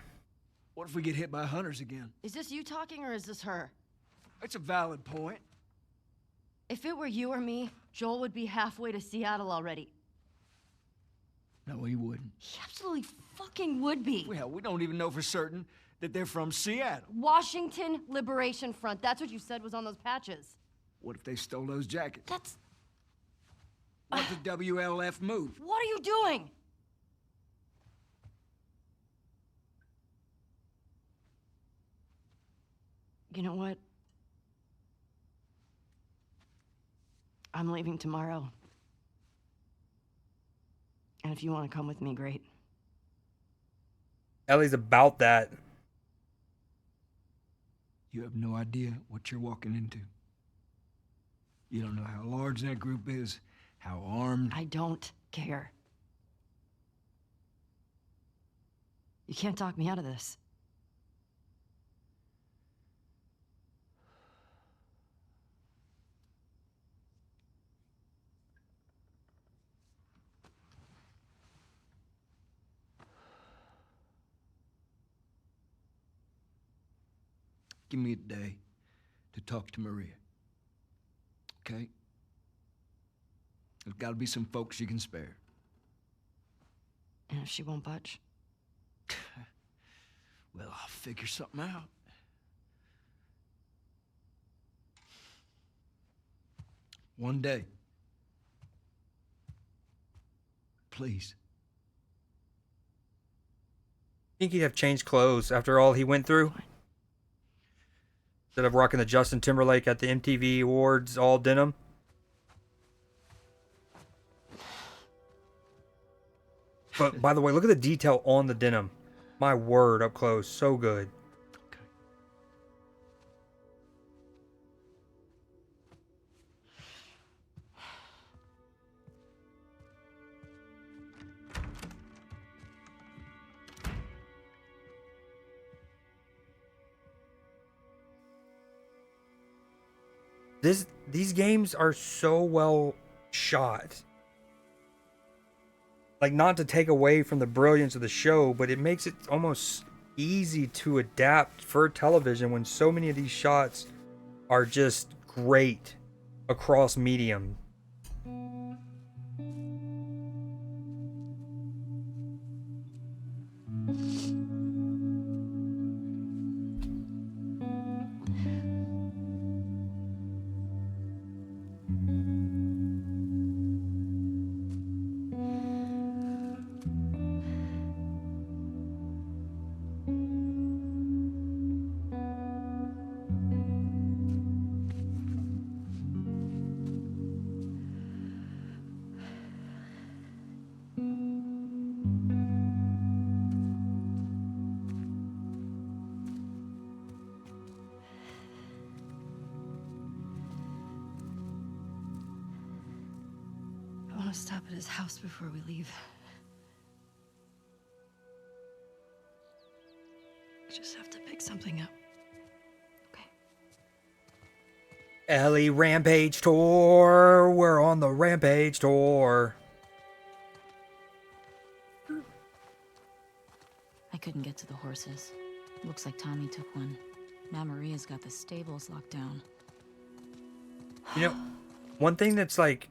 What if we get hit by hunters again? Is this you talking or is this her? It's a valid point. If it were you or me, Joel would be halfway to Seattle already. No, he wouldn't. He absolutely fucking would be. Well, we don't even know for certain that they're from Seattle. Washington Liberation Front. That's what you said was on those patches. What if they stole those jackets? That's... What if the WLF moved? What are you doing? You know what? I'm leaving tomorrow. And if you want to come with me, great. Ellie's about that. You have no idea what you're walking into. You don't know how large that group is, how armed. I don't care. You can't talk me out of this. Give me a day to talk to Maria. Okay? There's got to be some folks you can spare. And if she won't budge? Well, I'll figure something out. One day. Please. Think he'd have changed clothes after all he went through? Instead of rocking the Justin Timberlake at the MTV Awards all denim? But by the way, look at the detail on the denim. My word, up close, so good. Okay. These games are so well shot. Like, not to take away from the brilliance of the show, but it makes it almost easy to adapt for television when so many of these shots are just great across medium. I want to stop at his house before we leave. I just have to pick something up. Okay. Ellie Rampage Tour. We're on the Rampage Tour. I couldn't get to the horses. Looks like Tommy took one. Now Maria's got the stables locked down. You know, one thing that's like,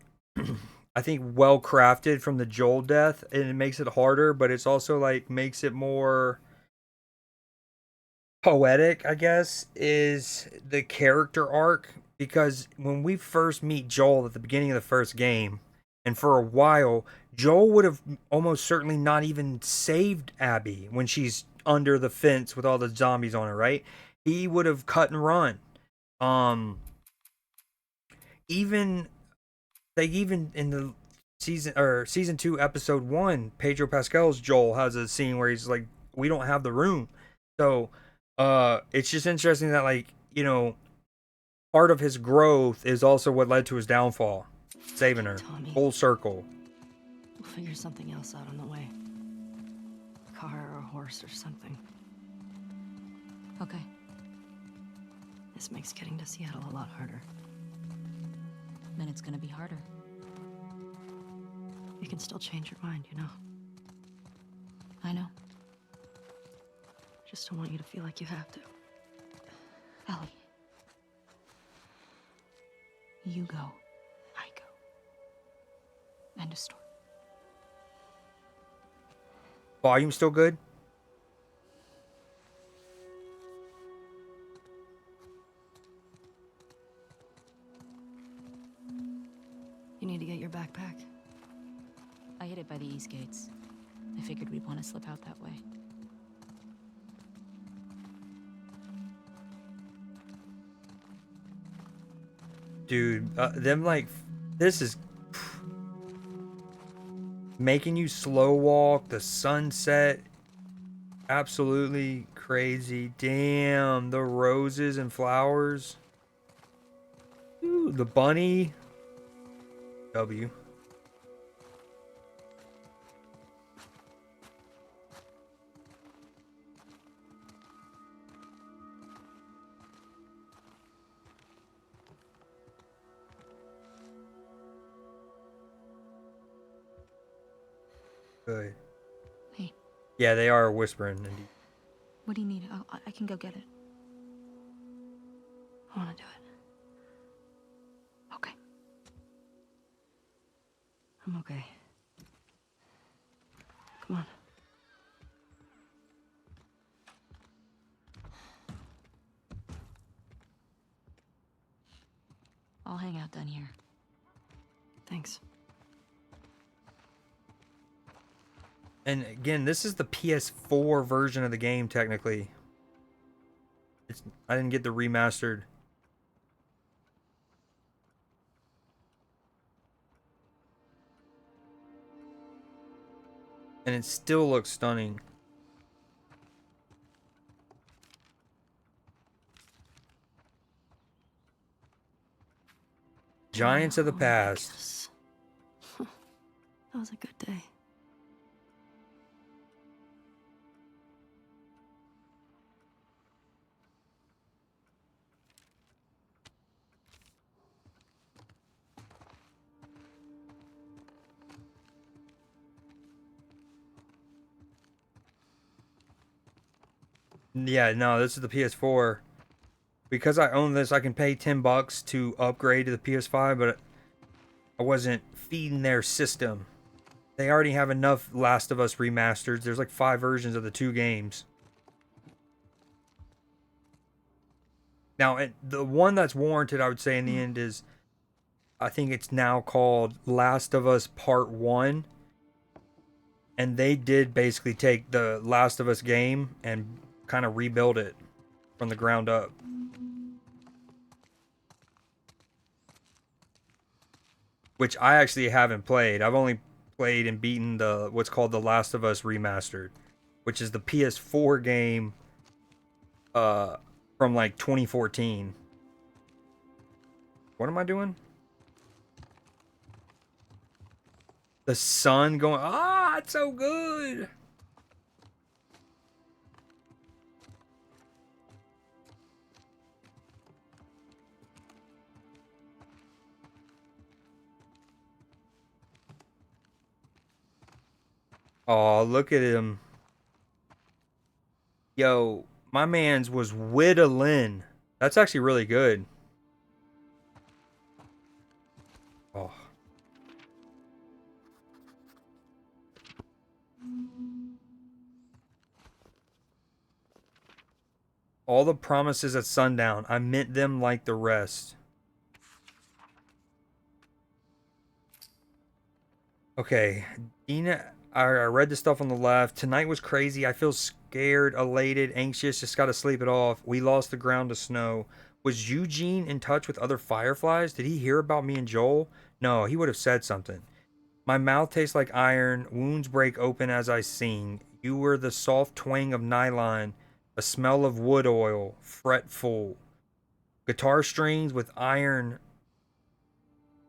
I think well crafted from the Joel death, and it makes it harder, but it's also like makes it more poetic, I guess, is the character arc, because when we first meet Joel at the beginning of the first game, and for a while, Joel would have almost certainly not even saved Abby when she's under the fence with all the zombies on her, right? He would have cut and run. Um, even even in the season 2 episode 1, Pedro Pascal's Joel has a scene where he's like, we don't have the room. So it's just interesting that, like, part of his growth is also what led to his downfall, saving her. Tommy. Full circle. We'll figure something else out on the way. A car or a horse or something. Okay. This makes getting to Seattle a lot harder. Then it's gonna be harder. You can still change your mind, you know? I know. Just don't want you to feel like you have to. Ellie. You go. I go. End of story. Volume still good? You need to get your backpack. I hid it by the east gates. I figured we'd want to slip out that way. Dude, them, like, this is making you slow walk, the sunset, absolutely crazy. Damn, the roses and flowers. Ooh, the bunny. W. Good. Hey. Yeah, they are whispering. Indeed. What do you need? I can go get it. I want to do it. Okay. I'm okay. Come on. I'll hang out down here. Thanks. And again, this is the PS4 version of the game, technically. I didn't get the remastered. And it still looks stunning. Giants of the past. That was a good day. Yeah, no, this is the PS4. Because I own this, I can pay $10 to upgrade to the PS5, but I wasn't feeding their system. They already have enough Last of Us remasters. There's like 5 versions of the 2 games. Now, the one that's warranted, I would say, in the end is, I think it's now called Last of Us Part 1. And they did basically take the Last of Us game and kind of rebuild it from the ground up. Which I actually haven't played. I've only played and beaten the what's called the Last of Us Remastered, which is the PS4 game from like 2014. What am I doing? The sun going, it's so good. Oh, look at him. Yo, my man's was whittling. That's actually really good. Oh. All the promises at sundown, I meant them like the rest. Okay, Dina, I read the stuff on the left. Tonight was crazy. I feel scared, elated, anxious. Just gotta sleep it off. We lost the ground to snow. Was Eugene in touch with other fireflies? Did he hear about me and Joel? No, he would have said something. My mouth tastes like iron. Wounds break open as I sing. You were the soft twang of nylon, a smell of wood oil, fretful. Guitar strings with iron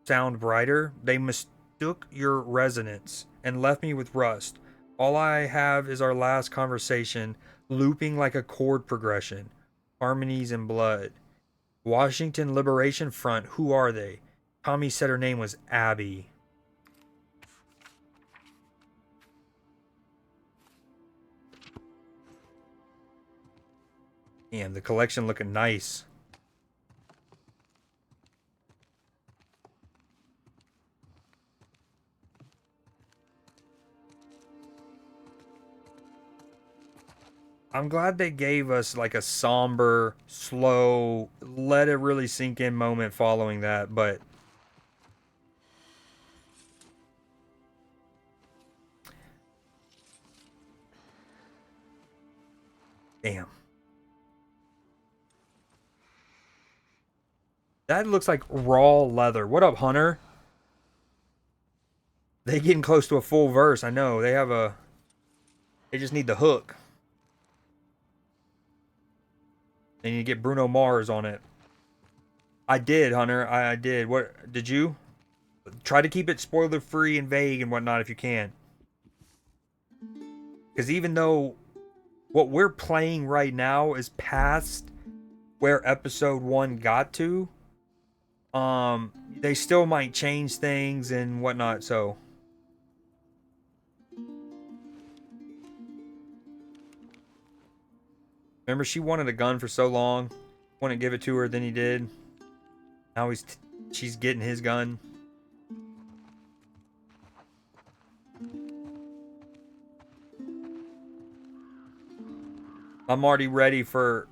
sound brighter. They mistook your resonance and left me with rust. All I have is our last conversation, looping like a chord progression. Harmonies in blood. Washington Liberation Front, who are they? Tommy said her name was Abby. Damn, the collection looking nice. I'm glad they gave us like a somber, slow, let it really sink in moment following that, but damn. That looks like raw leather. What up, Hunter? They getting close to a full verse. I know. They just need the hook. They need to get Bruno Mars on it. I did, Hunter. I did. What did you? Try to keep it spoiler free and vague and whatnot if you can. Because even though what we're playing right now is past where episode 1 got to, they still might change things and whatnot, so remember she wanted a gun for so long, wouldn't give it to her, then he did. Now she's getting his gun. I'm already ready for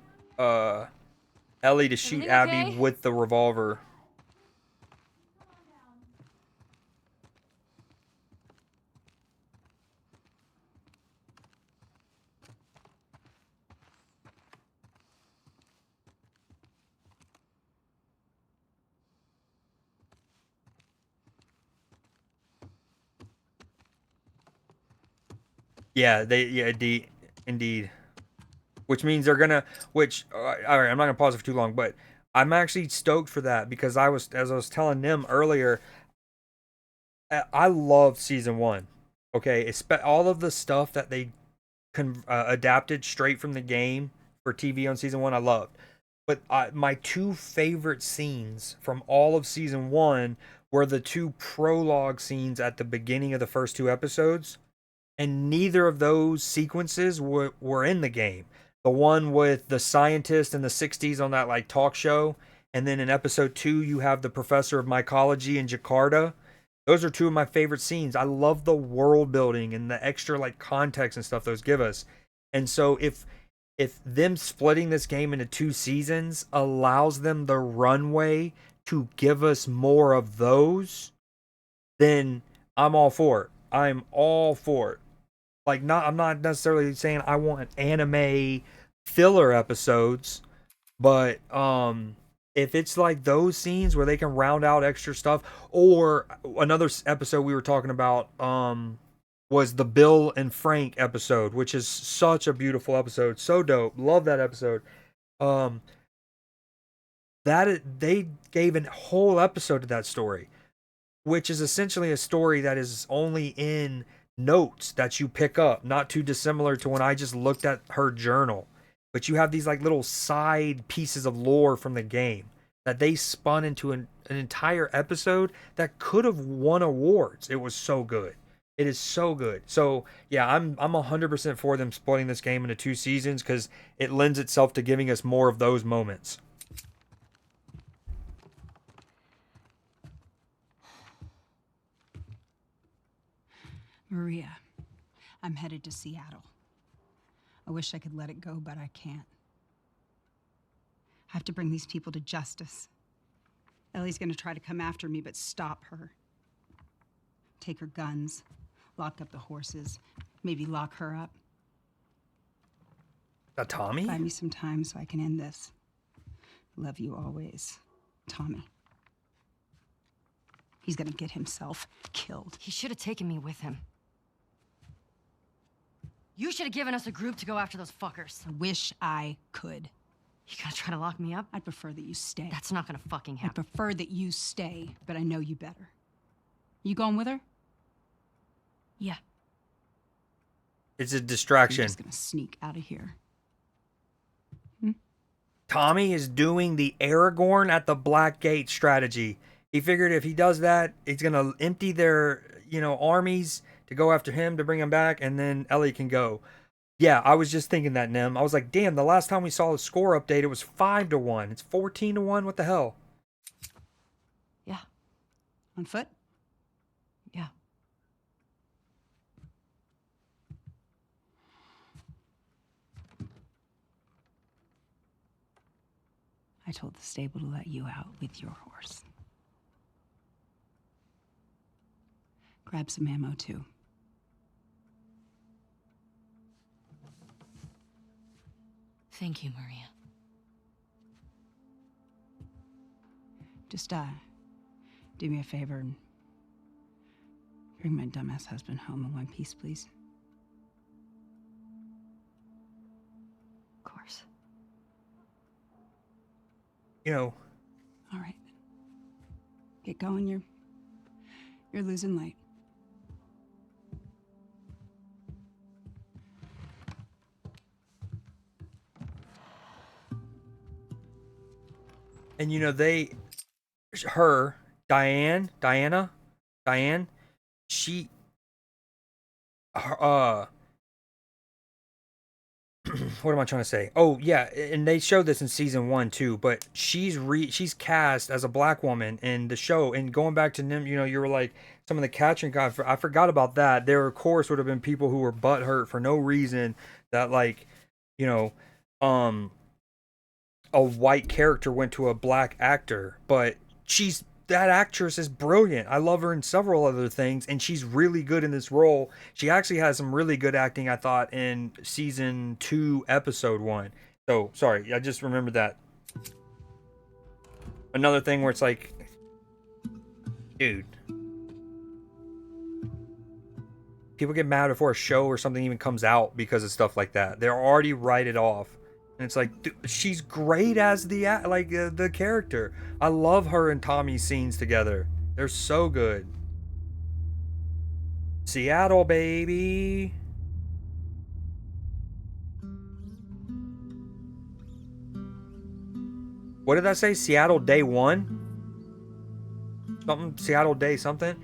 Ellie to shoot Everything Abby okay? with the revolver. Yeah, indeed. Which means they're gonna. Which all right, I'm not gonna pause it for too long, but I'm actually stoked for that because as I was telling them earlier, I loved season 1. Okay, all of the stuff that they adapted straight from the game for TV on season 1, I loved. But my two favorite scenes from all of season 1 were the two prologue scenes at the beginning of the first 2 episodes, and neither of those sequences were in the game. The one with the scientist in the 60s on that like talk show, and then in episode 2 you have the professor of mycology in Jakarta. Those are two of my favorite scenes. I love the world building and the extra like context and stuff those give us. And so if them splitting this game into 2 seasons allows them the runway to give us more of those, then I'm all for it. I'm all for it. Like I'm not necessarily saying I want anime filler episodes, but if it's like those scenes where they can round out extra stuff, or another episode we were talking about was the Bill and Frank episode, which is such a beautiful episode, so dope, love that episode. um they gave a whole episode to that story, which is essentially a story that is only in notes that you pick up, not too dissimilar to when I just looked at her journal. But you have these like little side pieces of lore from the game that they spun into an entire episode that could have won awards. It was so good. It is so good. So yeah, I'm 100% for them splitting this game into 2 seasons because it lends itself to giving us more of those moments. Maria, I'm headed to Seattle. I wish I could let it go, but I can't. have to bring these people to justice. Ellie's gonna try to come after me, but stop her. Take her guns, lock up the horses, maybe lock her up. Tommy? Buy me some time so I can end this. Love you always, Tommy. He's gonna get himself killed. He should have taken me with him. You should have given us a group to go after those fuckers. I wish I could. You gonna try to lock me up? I'd prefer that you stay. That's not gonna fucking I happen. prefer that you stay, but I know you better. You going with her? Yeah. It's a You're distraction. just gonna sneak out of here. Tommy is doing the Aragorn at the Black Gate strategy. He figured if he does that, he's gonna empty their, armies to go after him to bring him back, and then Ellie can go. Yeah, I was just thinking that, Nim. I was like, damn, the last time we saw the score update, it was 5-1. It's 14-1. What the hell? Yeah. On foot? Yeah. I told the stable to let you out with your horse. Grab some ammo, too. Thank you, Maria. Just, do me a favor and bring my dumbass husband home in one piece, please. Of course. All right. Get going. You're losing light. And Diane, she, what am I trying to say? Oh yeah, and they showed this in season 1 too. But she's cast as a black woman in the show. And going back to Nim, you were like some of the catching guys. I forgot about that. There of course would have been people who were butthurt for no reason that a white character went to a black actor. But that actress is brilliant. I love her in several other things, and she's really good in this role. She actually has some really good acting, I thought, in season 2, episode 1. So, sorry, I just remembered that. Another thing where it's like, dude, people get mad before a show or something even comes out because of stuff like that. They're already write it off. And it's like, dude, she's great as the character. I love her and Tommy's scenes together. They're so good. Seattle, baby. What did I say? Seattle day 1? Something? Seattle day something?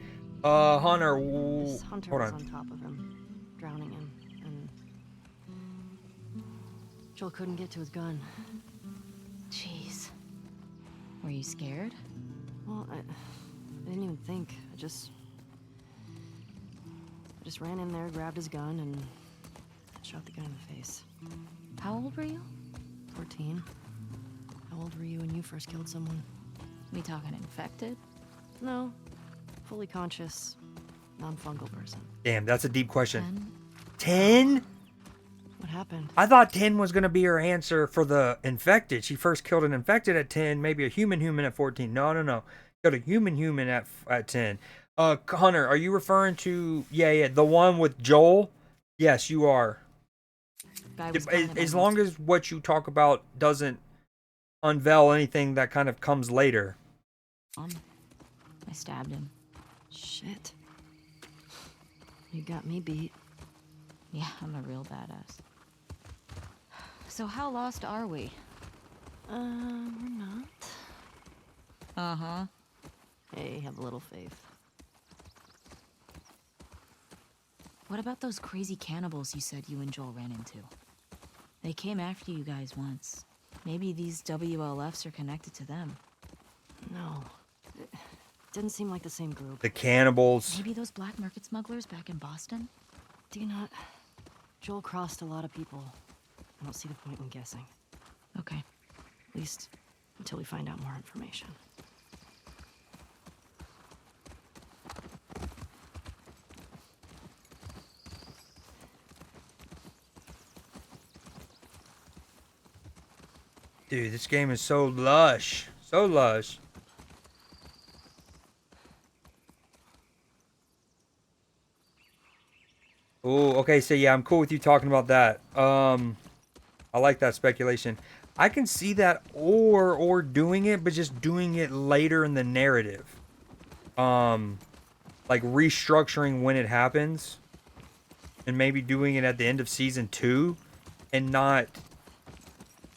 Hunter. This hunter Hold was on. on top of him, drowning him, and Joel couldn't get to his gun. Jeez. Were you scared? Well, I didn't even think. I just ran in there, grabbed his gun, and shot the guy in the face. How old were you? 14. How old were you when you first killed someone? We talking infected? No. Fully conscious, non-fungal person. Damn, that's a deep question. 10? What happened? I thought 10 was going to be her answer for the infected. She first killed an infected at 10, maybe a human at 14. No. Killed a human at 10. Hunter, are you referring to, the one with Joel? Yes, you are. As long as what you talk about doesn't unveil anything that kind of comes later. I stabbed him. Shit. You got me beat. Yeah, I'm a real badass. So how lost are we? We're not. Uh-huh. Hey, have a little faith. What about those crazy cannibals you said you and Joel ran into? They came after you guys once. Maybe these WLFs are connected to them. No. It didn't seem like the same group. The cannibals. Maybe those black market smugglers back in Boston? Do you not? Joel crossed a lot of people. I don't see the point in guessing. Okay. At least, until we find out more information. Dude, this game is so lush. So lush. Oh, okay, so yeah, I'm cool with you talking about that. I like that speculation. I can see that or doing it, but just doing it later in the narrative. Like restructuring when it happens. And maybe doing it at the end of season 2 and not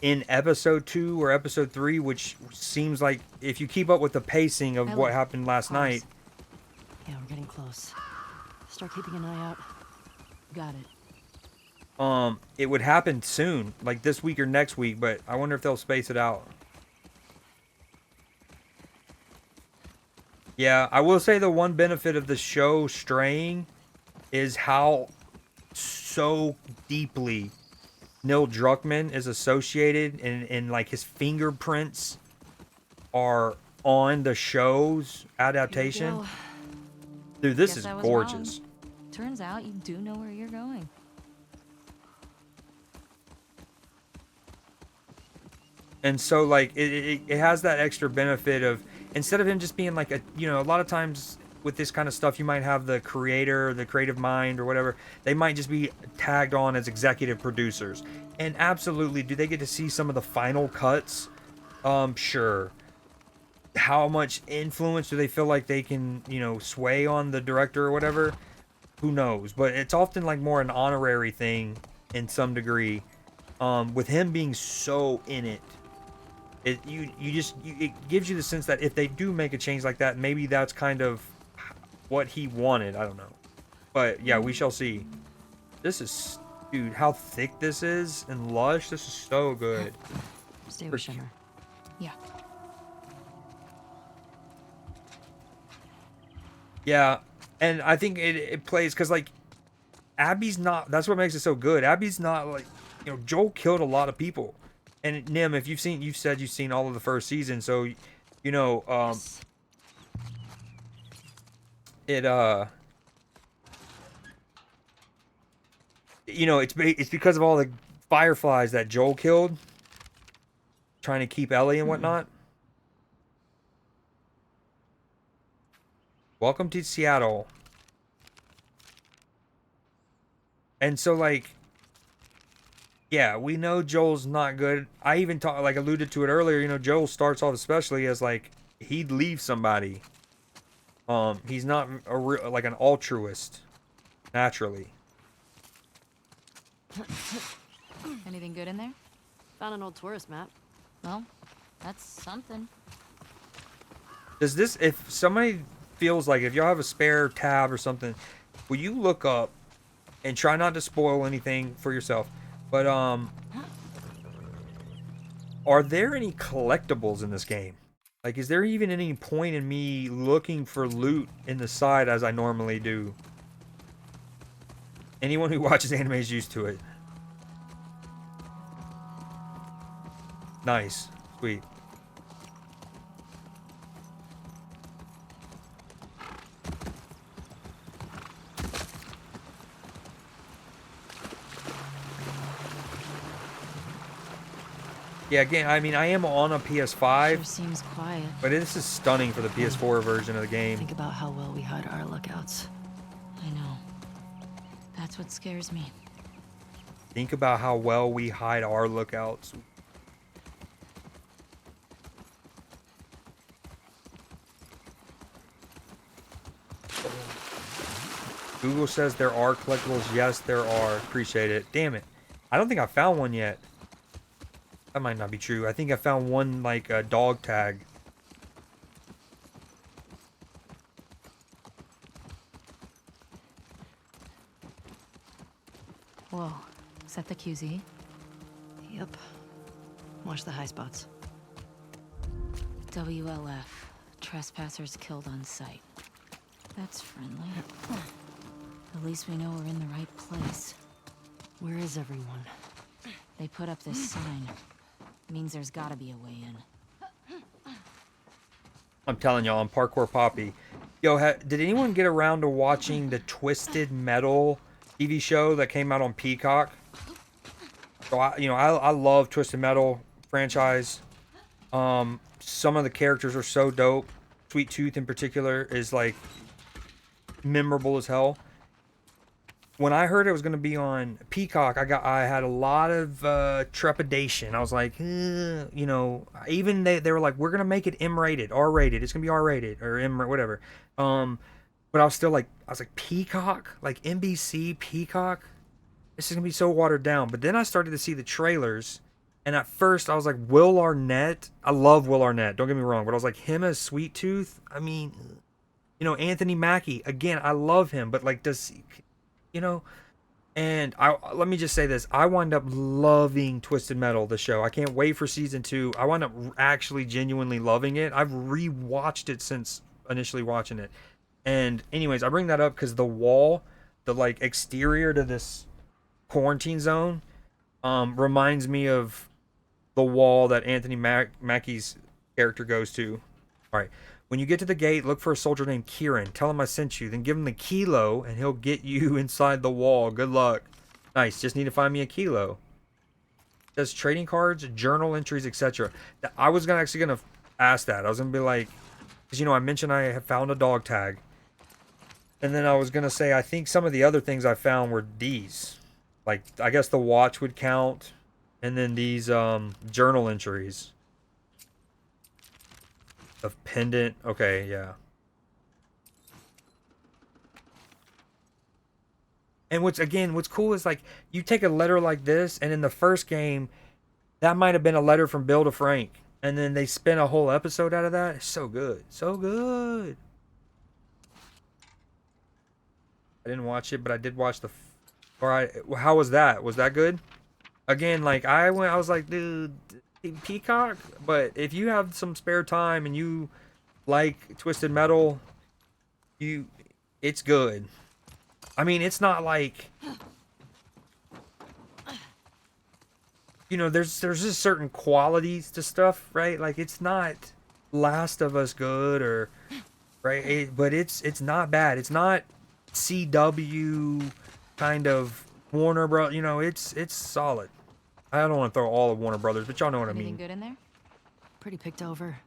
in episode 2 or episode 3, which seems like if you keep up with the pacing of what happened last night. Yeah, we're getting close. Start keeping an eye out. Got it. It would happen soon, like this week or next week, but I wonder if they'll space it out. Yeah, I will say the one benefit of the show straying is how so deeply Neil Druckmann is associated and like his fingerprints are on the show's adaptation. Dude, this is gorgeous. Turns out you do know where you're going. And so like it has that extra benefit of, instead of him just being like a, you know, a lot of times with this kind of stuff you might have the creator, the creative mind or whatever, they might just be tagged on as executive producers. And absolutely, do they get to see some of the final cuts? Sure. How much influence do they feel like they can, you know, sway on the director or whatever? Who knows? But it's often like more an honorary thing in some degree. With him being so in it, it gives you the sense that if they do make a change like that, maybe that's kind of what he wanted. I don't know, but yeah, we shall see. This is, dude, how thick this is and lush. This is so good. Stay with Shimmer. Yeah. Yeah, and I think it plays because like Abby's not. That's what makes it so good. Abby's not like, you know, Joel killed a lot of people. And Nim, if you've said you've seen all of the first season, so you know, you know, it's because of all the fireflies that Joel killed, trying to keep Ellie and whatnot. Welcome to Seattle. And so like, yeah, we know Joel's not good. I even alluded to it earlier. You know, Joel starts off especially as like he'd leave somebody. He's not like an altruist naturally. Anything good in there? Found an old tourist map. Well, that's something. Does this, if somebody feels like, if y'all have a spare tab or something, will you look up and try not to spoil anything for yourself? But are there any collectibles in this game? Like, is there even any point in me looking for loot in the side as I normally do? Anyone who watches anime is used to it. Nice. Sweet. Yeah, again, I mean, I am on a PS5. Sure seems quiet. But this is stunning for the PS4 version of the game. Think about how well we hide our lookouts. I know. That's what scares me. Think about how well we hide our lookouts. Google says there are collectibles. Yes, there are. Appreciate it. Damn it. I don't think I found one yet. That might not be true. I think I found one, like, a dog tag. Whoa. Is that the QZ? Yep. Watch the high spots. WLF. Trespassers killed on sight. That's friendly. At least we know we're in the right place. Where is everyone? They put up this sign. Means there's gotta be a way in. I'm telling y'all, I'm Parkour Poppy. Yo, did anyone get around to watching the Twisted Metal TV show that came out on Peacock? So I love Twisted Metal franchise. Some of the characters are so dope. Sweet Tooth in particular is like memorable as hell. When I heard it was going to be on Peacock, I had a lot of trepidation. I was like, even they were like, we're going to make it M-rated, R-rated. It's going to be R-rated or M whatever. But I was still like, Peacock, like NBC Peacock. This is going to be so watered down. But then I started to see the trailers, and at first I was like, Will Arnett. I love Will Arnett. Don't get me wrong, but I was like, him as Sweet Tooth. I mean, Anthony Mackie again. I love him, but like, does he? And let me just say this, I wind up loving Twisted Metal, the show. I can't wait for season 2. I wind up actually genuinely loving it. I've rewatched it since initially watching it. And anyways, I bring that up because the wall, the like exterior to this quarantine zone, reminds me of the wall that Anthony Mackie's character goes to. All right. When you get to the gate, look for a soldier named Kieran. Tell him I sent you. Then give him the kilo, and he'll get you inside the wall. Good luck. Nice. Just need to find me a kilo. It says trading cards, journal entries, etc. I was actually gonna ask that. I was gonna be like, because I mentioned I have found a dog tag, and then I was gonna say I think some of the other things I found were these. Like I guess the watch would count, and then these journal entries. Of pendant. Okay, yeah. And what's cool is like you take a letter like this, and in the first game, that might have been a letter from Bill to Frank, and then they spin a whole episode out of that. It's so good, so good. I didn't watch it, but I did watch the. How was that? Was that good? Again, like I was like, dude, Peacock. But if you have some spare time and you like Twisted Metal, it's good. I mean, it's not like, there's just certain qualities to stuff, right? Like it's not Last of Us good or right, but it's not bad. It's not CW kind of Warner Bros. It's solid. I don't want to throw all of Warner Brothers, but y'all know what I mean. Anything good in there? Pretty picked over.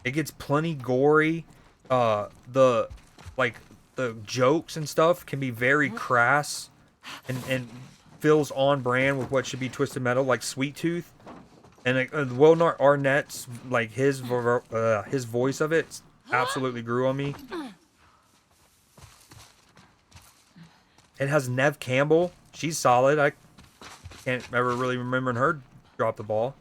It gets plenty gory. The jokes and stuff can be very crass and feels on brand with what should be Twisted Metal, like Sweet Tooth. And Will Arnett's like his voice of it absolutely grew on me. It has Nev Campbell. She's solid. I can't ever really remember her drop the ball.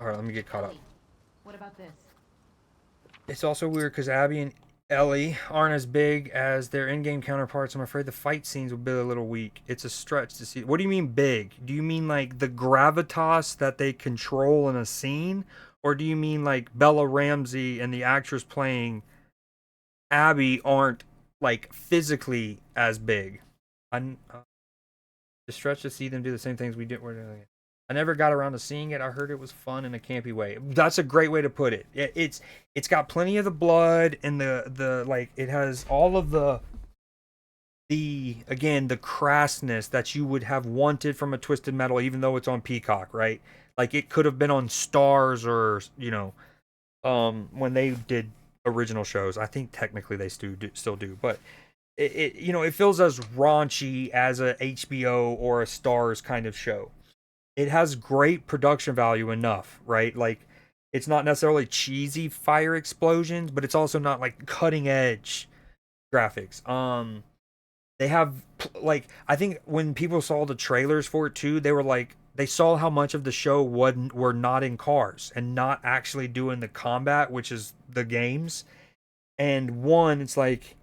All right, let me get caught up. What about this? It's also weird because Abby and Ellie aren't as big as their in-game counterparts. I'm afraid the fight scenes will be a little weak. It's a stretch to see. What do you mean big? Do you mean like the gravitas that they control in a scene? Or do you mean like Bella Ramsey and the actress playing Abby aren't like physically as big? I'm the stretch to see them do the same things we did. I never got around to seeing it. I heard it was fun in a campy way. That's a great way to put it. It's got plenty of the blood and the like. It has all of the crassness that you would have wanted from a Twisted Metal, even though it's on Peacock, right? Like it could have been on Stars or when they did original shows. I think technically they still do, but it feels as raunchy as a HBO or a Stars kind of show. It has great production value enough, right? Like, it's not necessarily cheesy fire explosions, but it's also not like cutting edge graphics. They have like I think when people saw the trailers for it too, they were like they saw how much of the show were not in cars and not actually doing the combat, which is the games. And it's like,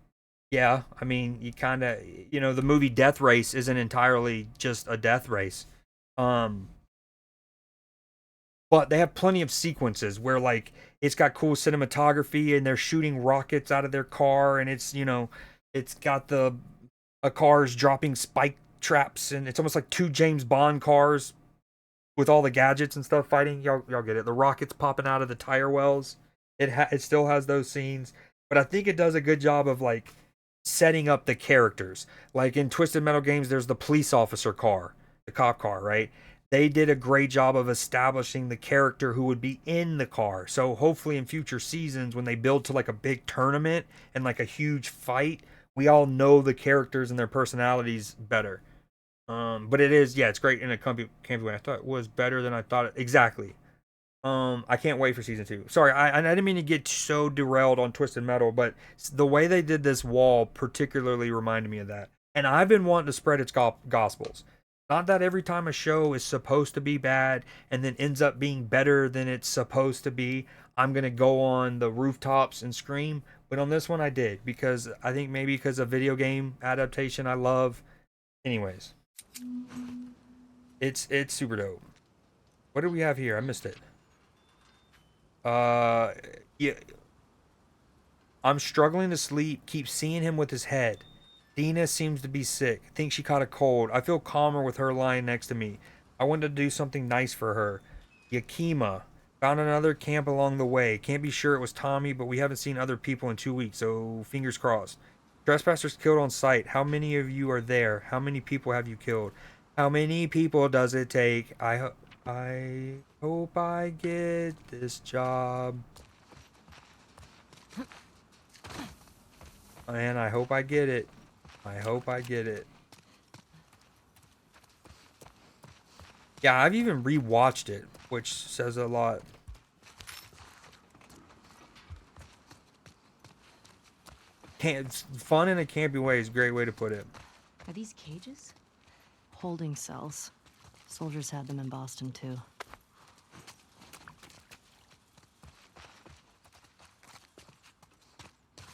yeah, I mean, you kind of the movie Death Race isn't entirely just a death race. but they have plenty of sequences where like it's got cool cinematography and they're shooting rockets out of their car, and it's, you know, it's got the cars dropping spike traps, and it's almost like two James Bond cars with all the gadgets and stuff fighting. Y'all get it. The rockets popping out of the tire wells. It still has those scenes, but I think it does a good job of like setting up the characters. Like in Twisted Metal games, there's the police officer car, the cop car, right? They did a great job of establishing the character who would be in the car. So hopefully in future seasons, when they build to like a big tournament and like a huge fight, we all know the characters and their personalities better. But it is, yeah, it's great in a campy way. I thought it was better than I thought it. Exactly. I can't wait for season 2. Sorry, I didn't mean to get so derailed on Twisted Metal, but the way they did this wall particularly reminded me of that. And I've been wanting to spread its gospels. Not that every time a show is supposed to be bad and then ends up being better than it's supposed to be, I'm going to go on the rooftops and scream. But on this one I did, because I think maybe because of video game adaptation I love. Anyways. It's super dope. What do we have here? I missed it. Yeah. I'm struggling to sleep. Keep seeing him with his head. Dina seems to be sick. Think she caught a cold. I feel calmer with her lying next to me. I wanted to do something nice for her. Yakima. Found another camp along the way. Can't be sure it was Tommy, but we haven't seen other people in 2 weeks, so fingers crossed. Trespassers killed on sight. How many of you are there? How many people have you killed? How many people does it take? I hope I get this job. And I hope I get it. I hope I get it. Yeah, I've even rewatched it, which says a lot. It's fun in a campy way is a great way to put it. Are these cages? Holding cells. Soldiers had them in Boston, too.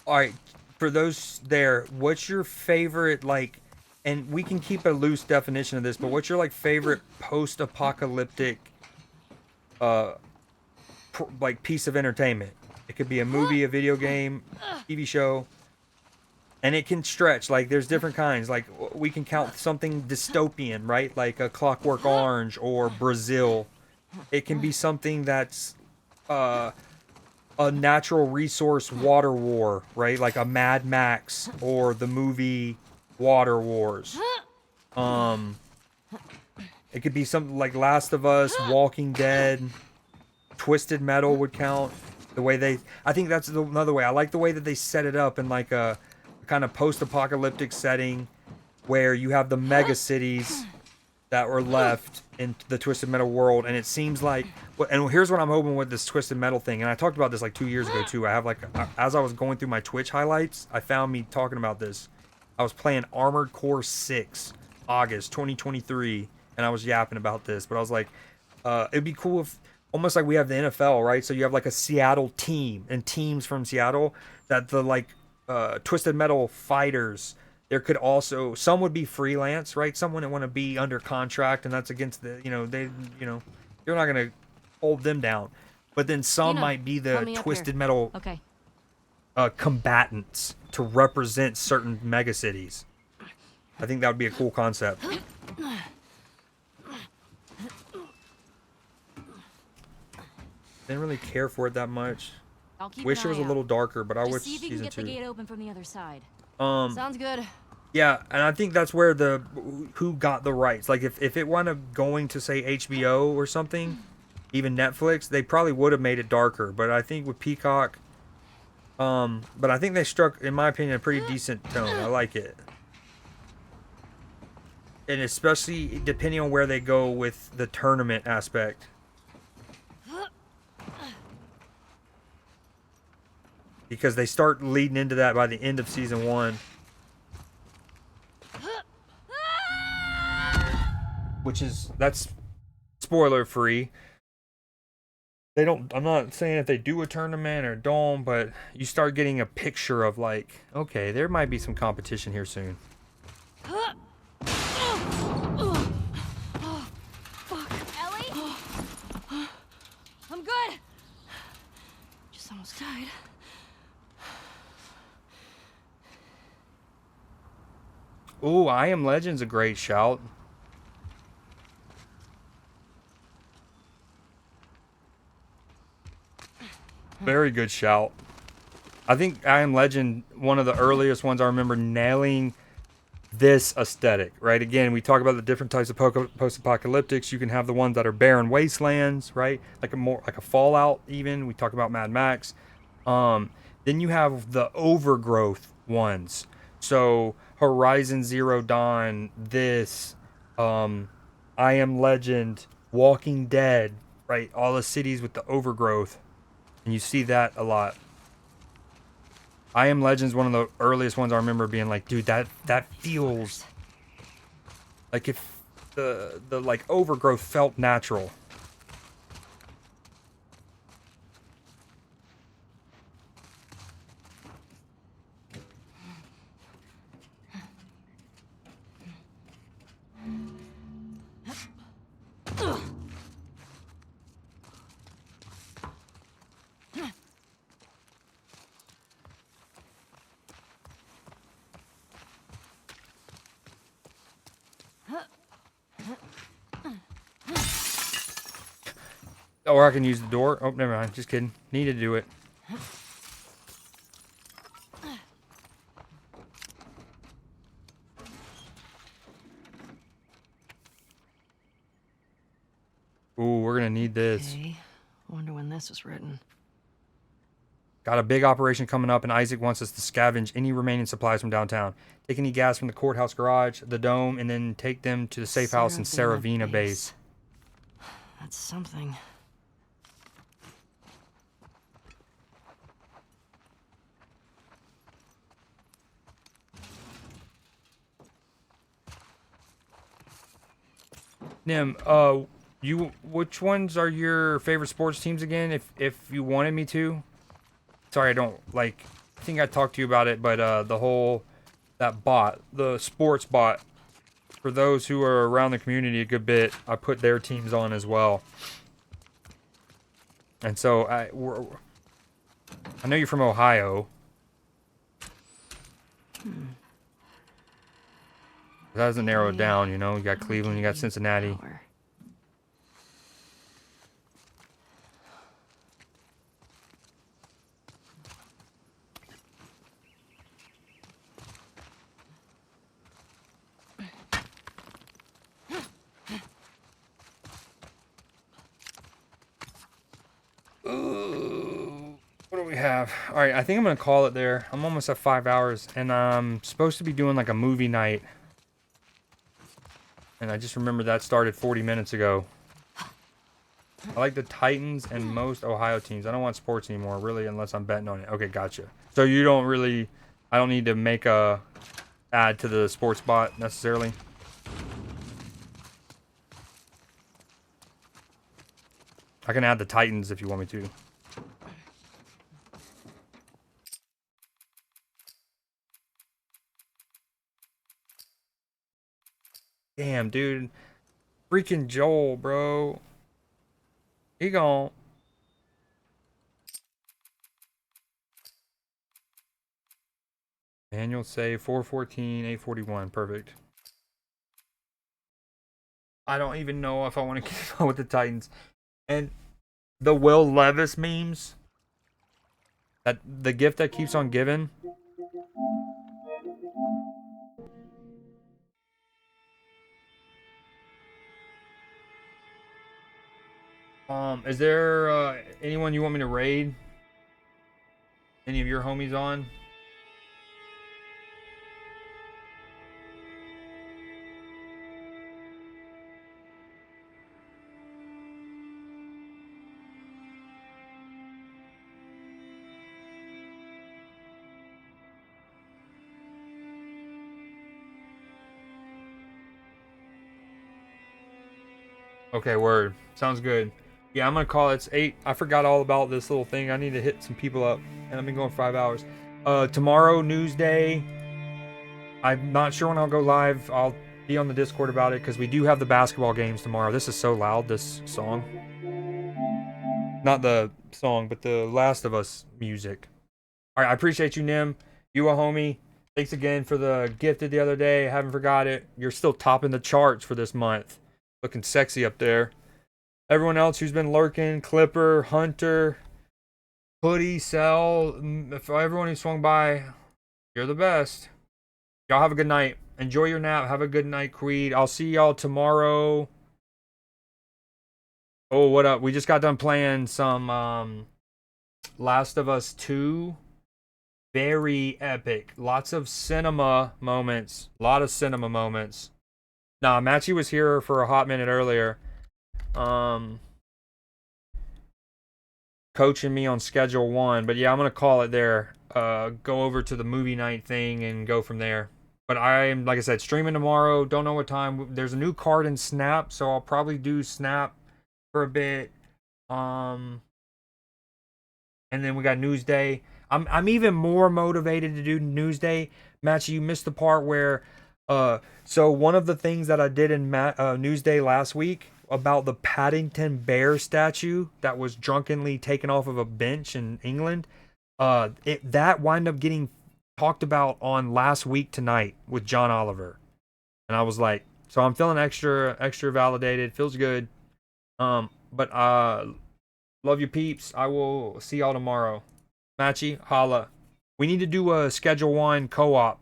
Alright, for those there, what's your favorite, like, and we can keep a loose definition of this, but what's your, like, favorite post-apocalyptic, like, piece of entertainment? It could be a movie, a video game, TV show. And it can stretch, like, there's different kinds. Like, we can count something dystopian, right? Like a Clockwork Orange or Brazil. It can be something that's a natural resource water war, right? Like a Mad Max or the movie Water Wars. It could be something like Last of Us, Walking Dead, Twisted Metal would count. The way they, I think that's another way. I like the way that they set it up in like a kind of post-apocalyptic setting where you have the mega cities that were left in the Twisted Metal world, and it seems like, and here's what I'm hoping with this Twisted Metal thing, and I talked about this like 2 years ago too. I have like, as I was going through my Twitch highlights, I found me talking about this. I was playing Armored Core 6, August 2023, and I was yapping about this, but I was like, it'd be cool if, almost like we have the NFL, right? So you have like a Seattle team and teams from Seattle that the like Twisted Metal fighters, there could also, some would be freelance, right? Some wouldn't want to be under contract, and that's against the, you know, they, you know, you're not going to hold them down. But then some might be the Twisted Metal combatants to represent certain mega cities. I think that would be a cool concept. Didn't really care for it that much. Wish it was a little darker, but I wish see if you can season get the 2. gate open from the other side. Sounds good. Yeah, and I think that's where the who got the rights. Like if it wound up going to say HBO or something, even Netflix, they probably would have made it darker. But I think with Peacock, but I think they struck, in my opinion, a pretty decent tone. I like it. And especially depending on where they go with the tournament aspect. Because they start leading into that by the end of season 1. Which is, that's spoiler free. They don't, I'm not saying if they do a tournament or don't, but you start getting a picture of like, okay, there might be some competition here soon. good? Just almost died. Ooh, I Am Legend's a great shout. Very good shout. I think I Am Legend, one of the earliest ones I remember nailing this aesthetic, right? Again, we talk about the different types of post-apocalyptics. You can have the ones that are barren wastelands, right? Like a Fallout even. We talk about Mad Max. Then you have the overgrowth ones. So Horizon Zero Dawn, this, I Am Legend, Walking Dead, right? All the cities with the overgrowth. And you see that a lot. I Am Legend's one of the earliest ones I remember being like, dude, that feels like if the like overgrowth felt natural. Or I can use the door. Oh, never mind. Just kidding. Need to do it. Ooh, we're gonna need this. Okay. Wonder when this was written. Got a big operation coming up, and Isaac wants us to scavenge any remaining supplies from downtown. Take any gas from the courthouse garage, the dome, and then take them to the safe house in Saravina base. That's something. Nim, which ones are your favorite sports teams again? If you wanted me to. Sorry, I think I talked to you about it, but that bot, the sports bot, for those who are around the community a good bit, I put their teams on as well. And so I know you're from Ohio. That doesn't narrow it down, you know. You got Cleveland, you got Cincinnati. What do we have? All right, I think I'm gonna call it there. I'm almost at 5 hours, and I'm supposed to be doing like a movie night. And I just remember that started 40 minutes ago. I like the Titans and most Ohio teams. I don't want sports anymore, really, unless I'm betting on it. Okay, gotcha. So you don't really... I don't need to make a add to the sports bot, necessarily. I can add the Titans if you want me to. Damn, dude. Freaking Joel, bro. He gone. Manual save 414, 841. Perfect. I don't even know if I want to keep on with the Titans. And the Will Levis memes. That the gift that keeps on giving. Is there anyone you want me to raid? Any of your homies on? Okay, word. Sounds good. Yeah, I'm gonna call it. It's 8. I forgot all about this little thing. I need to hit some people up, and I've been going 5 hours. Tomorrow, news day. I'm not sure when I'll go live. I'll be on the Discord about it because we do have the basketball games tomorrow. This is so loud. This song. Not the song, but the Last of Us music. All right, I appreciate you, Nim. You a homie. Thanks again for the gifted the other day. Haven't forgot it. You're still topping the charts for this month. Looking sexy up there. Everyone else who's been lurking, Clipper, Hunter, Hoodie, Cell, for everyone who swung by, you're the best. Y'all have a good night. Enjoy your nap. Have a good night, Creed. I'll see y'all tomorrow. Oh, what up? We just got done playing some Last of Us 2. Very epic. Lots of cinema moments. A lot of cinema moments. Nah, Matchy was here for a hot minute earlier. Coaching me on schedule 1. But yeah, I'm going to call it there. Go over to the movie night thing and go from there. But I'm, like I said, streaming tomorrow. Don't know what time. There's a new card in Snap, so I'll probably do Snap for a bit. And then we got Newsday. I'm even more motivated to do Newsday. Matchy, you missed the part where so one of the things that I did in Newsday last week about the Paddington Bear statue that was drunkenly taken off of a bench in England, that wound up getting talked about on Last Week Tonight with John Oliver. And I was like, so I'm feeling extra validated. Feels good. But love you, peeps. I will see y'all tomorrow. Matchy, holla. We need to do a Schedule 1 co-op.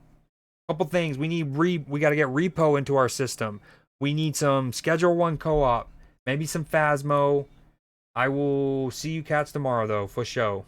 Couple things. We got to get repo into our system. We need some Schedule 1 co-op. Maybe some Phasmo. I will see you cats tomorrow, though, for show.